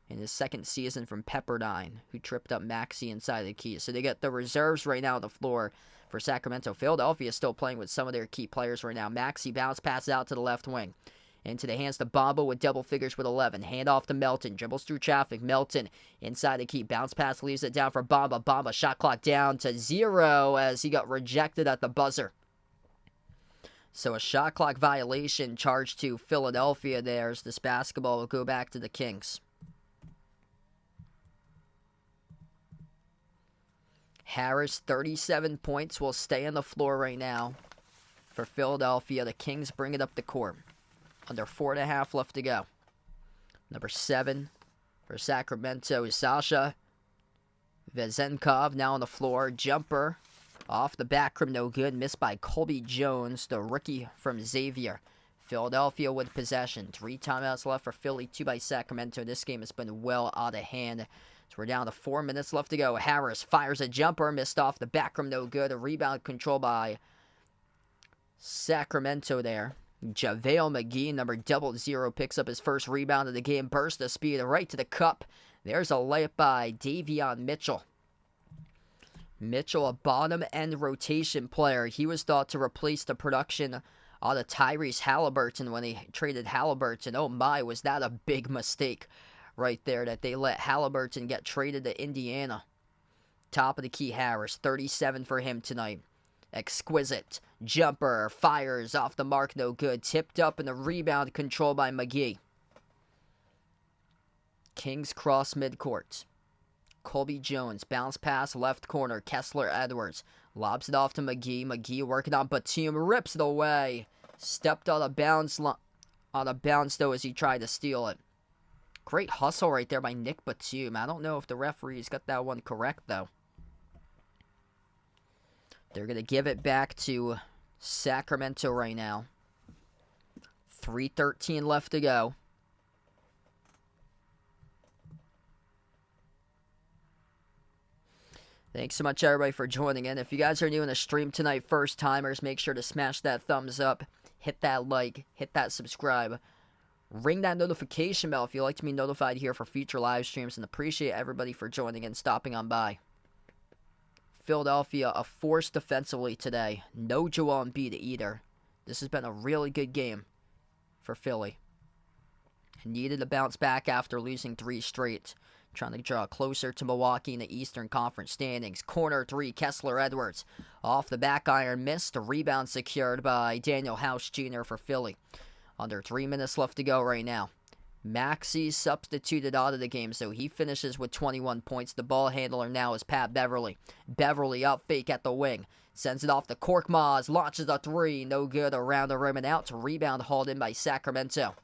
in his second season from Pepperdine, who tripped up Maxey inside the key. So they get the reserves right now on the floor for Sacramento. Philadelphia is still playing with some of their key players right now. Maxey bounce passes out to the left wing. Into the hands to Bamba with double figures with 11. Hand off to Melton. Dribbles through traffic. Melton inside the key. Bounce pass leaves it down for Bamba. Bamba shot clock down to 0 as he got rejected at the buzzer. So a shot clock violation charged to Philadelphia there as this basketball will go back to the Kings. Harris, 37 points, will stay on the floor right now for Philadelphia. The Kings bring it up the court. Under 4.5 left to go. Number 7 for Sacramento is Sasha Vezenkov now on the floor. Jumper off the back rim, no good. Missed by Colby Jones, the rookie from Xavier. Philadelphia with possession. 3 timeouts left for Philly, 2 by Sacramento. This game has been well out of hand. So we're down to 4 minutes left to go. Harris fires a jumper, missed off the back rim, no good. A rebound control by Sacramento there. JaVale McGee, number 00, picks up his first rebound of the game. Burst of speed right to the cup. There's a layup by Davion Mitchell. Mitchell, a bottom-end rotation player. He was thought to replace the production out of Tyrese Halliburton when they traded Halliburton. Oh my, was that a big mistake right there that they let Halliburton get traded to Indiana. Top of the key, Harris, 37 for him tonight. Exquisite jumper, fires off the mark, no good. Tipped up in the rebound, controlled by McGee. Kings cross midcourt. Colby Jones, bounce pass, left corner. Kessler Edwards lobs it off to McGee. McGee working on Batum, rips it away. Stepped out of bounds though as he tried to steal it. Great hustle right there by Nick Batum. I don't know if the referees got that one correct though. They're going to give it back to Sacramento right now. 3:13 left to go. Thanks so much, everybody, for joining in. If you guys are new in the stream tonight, first-timers, make sure to smash that thumbs up, hit that like, hit that subscribe. Ring that notification bell if you'd like to be notified here for future live streams, and appreciate everybody for joining and stopping on by. Philadelphia, a force defensively today. No Joel Embiid either. This has been a really good game for Philly. Needed to bounce back after losing 3 straight. Trying to draw closer to Milwaukee in the Eastern Conference standings. Corner 3, Kessler Edwards. Off the back iron, missed. The rebound secured by Daniel House Jr. for Philly. Under 3 minutes left to go right now. Maxey substituted out of the game, so he finishes with 21 points. The ball handler now is Pat Beverly. Beverly out fake at the wing. Sends it off to Korkmaz. Launches a 3. No good around the rim and out. Rebound hauled in by Sacramento.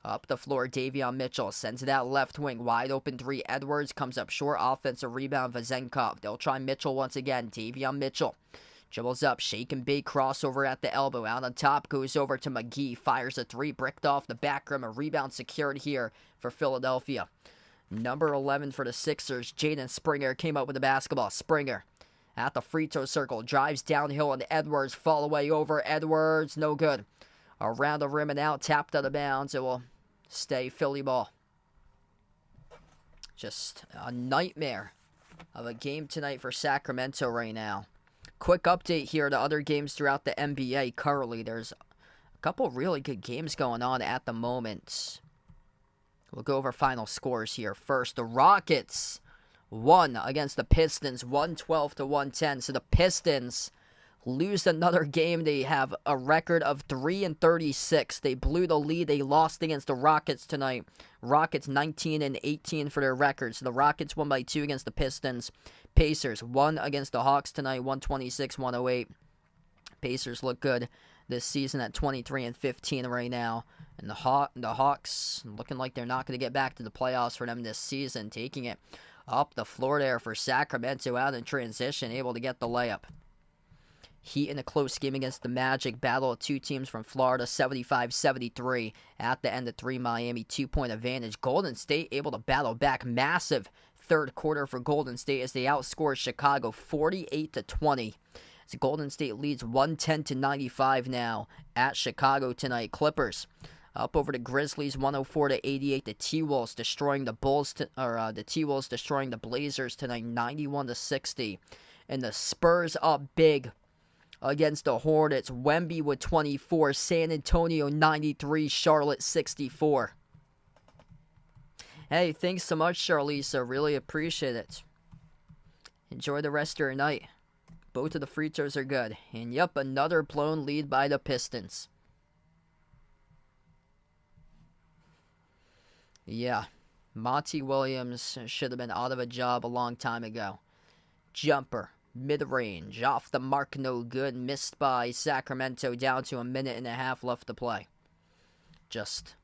Up the floor, Davion Mitchell sends it out left wing. Wide open 3. Edwards comes up short. Offensive rebound, Vezenkov. They'll try Mitchell once again. Davion Mitchell dribbles up. Shake and bait crossover at the elbow. Out on top, goes over to McGee. Fires a 3. Bricked off the back rim. A rebound secured here for Philadelphia. Number 11 for the Sixers, Jaden Springer came up with the basketball. Springer at the free throw circle. Drives downhill and Edwards. Fall away over. Edwards, no good. Around the rim and out. Tapped out of bounds. It will stay Philly ball. Just a nightmare of a game tonight for Sacramento right now. Quick update here to other games throughout the NBA currently. There's a couple really good games going on at the moment. We'll go over final scores here. First, the Rockets won against the Pistons, 112 to 110. So the Pistons lose another game. They have a record of 3-36. They blew the lead. They lost against the Rockets tonight. Rockets 19-18 for their record. So the Rockets won by 2 against the Pistons. Pacers won against the Hawks tonight, 126-108. Pacers look good this season at 23-15 right now. And the Hawks looking like they're not going to get back to the playoffs for them this season. Taking it up the floor there for Sacramento out in transition, able to get the layup. Heat in a close game against the Magic. Battle of 2 teams from Florida, 75-73. At the end of 3, Miami 2-point advantage. Golden State able to battle back. Massive third quarter for Golden State as they outscore Chicago 48-20. As Golden State leads 110-95 now at Chicago tonight. Clippers up over the Grizzlies 104-88. The T-Wolves destroying the T-Wolves destroying the Blazers tonight 91-60. And the Spurs up big against the Hornets. Wemby with 24. San Antonio 93. Charlotte 64. Hey, thanks so much, Charlize. I really appreciate it. Enjoy the rest of your night. Both of the free throws are good. And yep, another blown lead by the Pistons. Yeah, Monty Williams should have been out of a job a long time ago. Jumper. Mid-range, off the mark, no good, missed by Sacramento, down to 1.5 minutes left to play. Just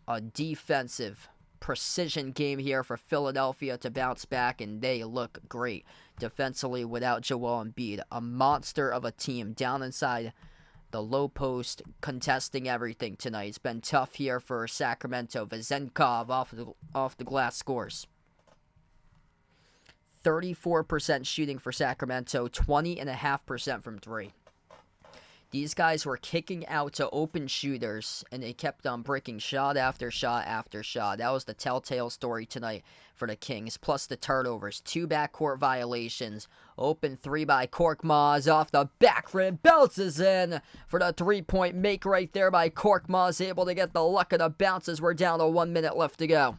a defensive precision game here for Philadelphia to bounce back, and they look great defensively without Joel Embiid. A monster of a team down inside the low post, contesting everything tonight. It's been tough here for Sacramento. Vezenkov off the glass scores. 34% shooting for Sacramento, 20.5% from 3. These guys were kicking out to open shooters, and they kept on breaking shot after shot after shot. That was the telltale story tonight for the Kings, plus the turnovers. 2 backcourt violations. Open 3 by Korkmaz off the back rim. Bounces in for the three-point make right there by Korkmaz. Able to get the luck of the bounces. We're down to 1 minute left to go.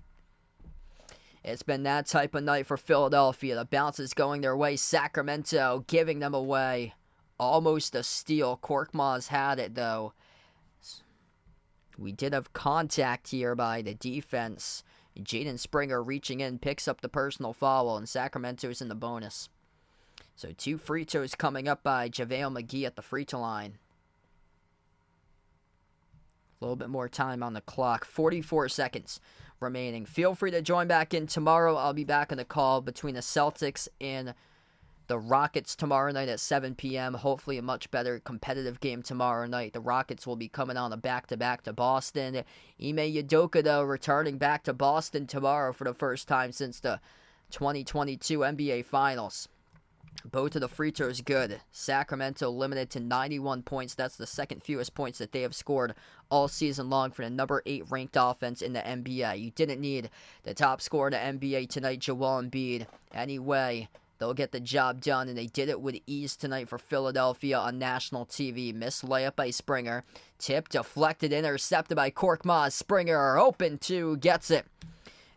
It's been that type of night for Philadelphia. The bounces going their way. Sacramento giving them away. Almost a steal. Korkmaz had it, though. We did have contact here by the defense. Jaden Springer reaching in, picks up the personal foul, and Sacramento's in the bonus. So 2 free throws coming up by JaVale McGee at the free throw line. A little bit more time on the clock. 44 seconds remaining. Feel free to join back in tomorrow. I'll be back on the call between the Celtics and the Rockets tomorrow night at 7 p.m. Hopefully a much better competitive game tomorrow night. The Rockets will be coming on a back-to-back to Boston. Ime Udoka, though, returning back to Boston tomorrow for the first time since the 2022 NBA Finals. Both of the free throws good. Sacramento limited to 91 points. That's the second fewest points that they have scored all season long for the number 8 ranked offense in the NBA. You didn't need the top scorer in the NBA tonight, Joel Embiid. Anyway, they'll get the job done, and they did it with ease tonight for Philadelphia on national TV. Missed layup by Springer. Tip deflected, intercepted by Korkmaz. Springer open 2, gets it.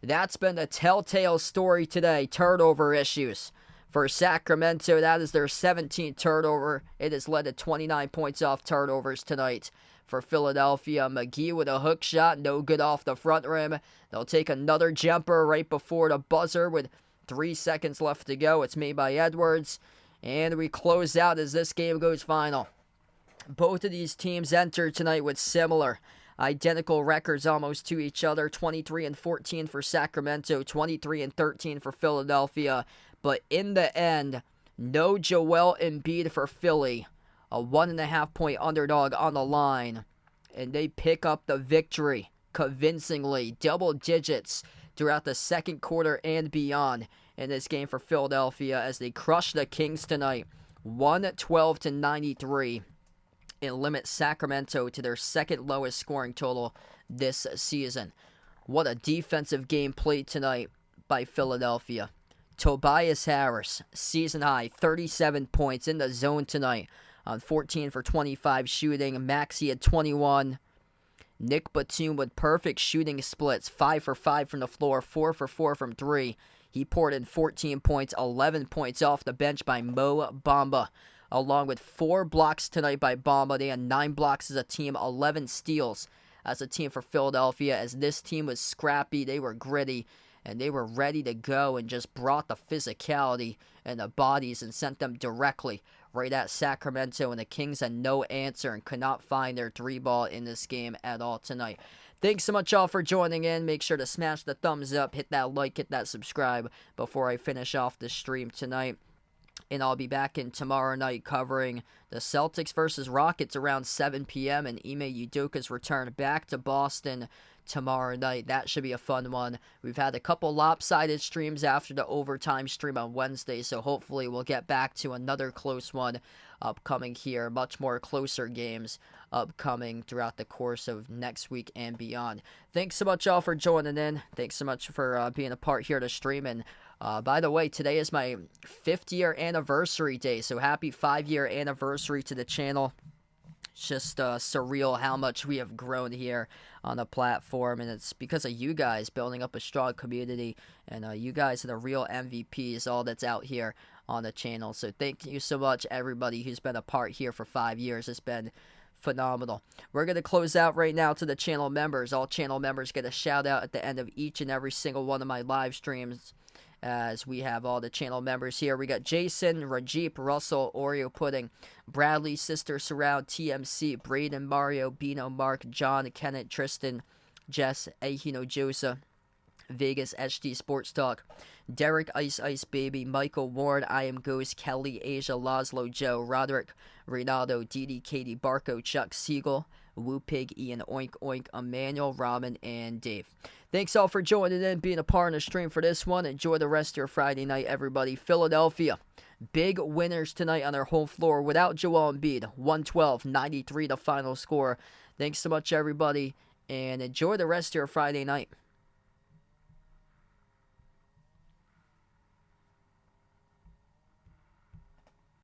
That's been the telltale story today. Turnover issues for Sacramento. That is their 17th turnover. It has led to 29 points off turnovers tonight for Philadelphia. McGee with a hook shot, no good off the front rim. They'll take another jumper right before the buzzer with 3 seconds left to go. It's made by Edwards. And we close out as this game goes final. Both of these teams entered tonight with similar, identical records almost to each other. 23-14 for Sacramento, 23-13 for Philadelphia. But in the end, no Joel Embiid for Philly. A 1.5 point underdog on the line. And they pick up the victory convincingly. Double digits throughout the second quarter and beyond in this game for Philadelphia as they crush the Kings tonight. 112-93 and limit Sacramento to their second lowest scoring total this season. What a defensive game played tonight by Philadelphia. Tobias Harris, season high, 37 points in the zone tonight on 14 for 25 shooting. Maxey had 21. Nick Batum with perfect shooting splits, 5 for 5 from the floor, 4 for 4 from 3. He poured in 14 points, 11 points off the bench by Mo Bamba, along with 4 blocks tonight by Bamba. They had 9 blocks as a team, 11 steals as a team for Philadelphia, as this team was scrappy, they were gritty, and they were ready to go and just brought the physicality and the bodies and sent them directly right at Sacramento, and the Kings had no answer and could not find their 3-ball in this game at all tonight. Thanks so much all for joining in. Make sure to smash the thumbs up, hit that like, hit that subscribe before I finish off the stream tonight. And I'll be back in tomorrow night covering the Celtics versus Rockets around 7 p.m. and Ime Udoka's return back to Boston tomorrow night. That should be a fun one. We've had a couple lopsided streams after the overtime stream on Wednesday, so hopefully we'll get back to another close one upcoming here. Much more closer games upcoming throughout the course of next week and beyond. Thanks so much all for joining in. Thanks so much for being a part here to stream. And by the way, today is my 5th-year anniversary day, so happy 5-year anniversary to the channel. It's just surreal how much we have grown here on the platform, and it's because of you guys building up a strong community, and you guys are the real MVPs, all that's out here on the channel. So thank you so much, everybody who's been a part here for 5 years. It's been phenomenal. We're going to close out right now to the channel members. All channel members get a shout out at the end of each and every single one of my live streams, as we have all the channel members here. We got Jason, Rajeep, Russell, Oreo Pudding, Bradley, Sister Surround, TMC, Braden, Mario, Bino, Mark, John, Kenneth, Tristan, Jess, Ahino Josa, Vegas, HD Sports Talk, Derek, Ice Ice Baby, Michael, Warren, I Am Ghost, Kelly, Asia, Laszlo, Joe, Roderick, Ronaldo, Didi, Katie, Barco, Chuck, Siegel, Woo Pig, Ian, Oink Oink, Emmanuel, Ramen, and Dave. Thanks all for joining in, being a part of the stream for this one. Enjoy the rest of your Friday night, everybody. Philadelphia big winners tonight on their home floor without Joel Embiid. 112-93 the final score. Thanks so much, everybody, and enjoy the rest of your Friday night.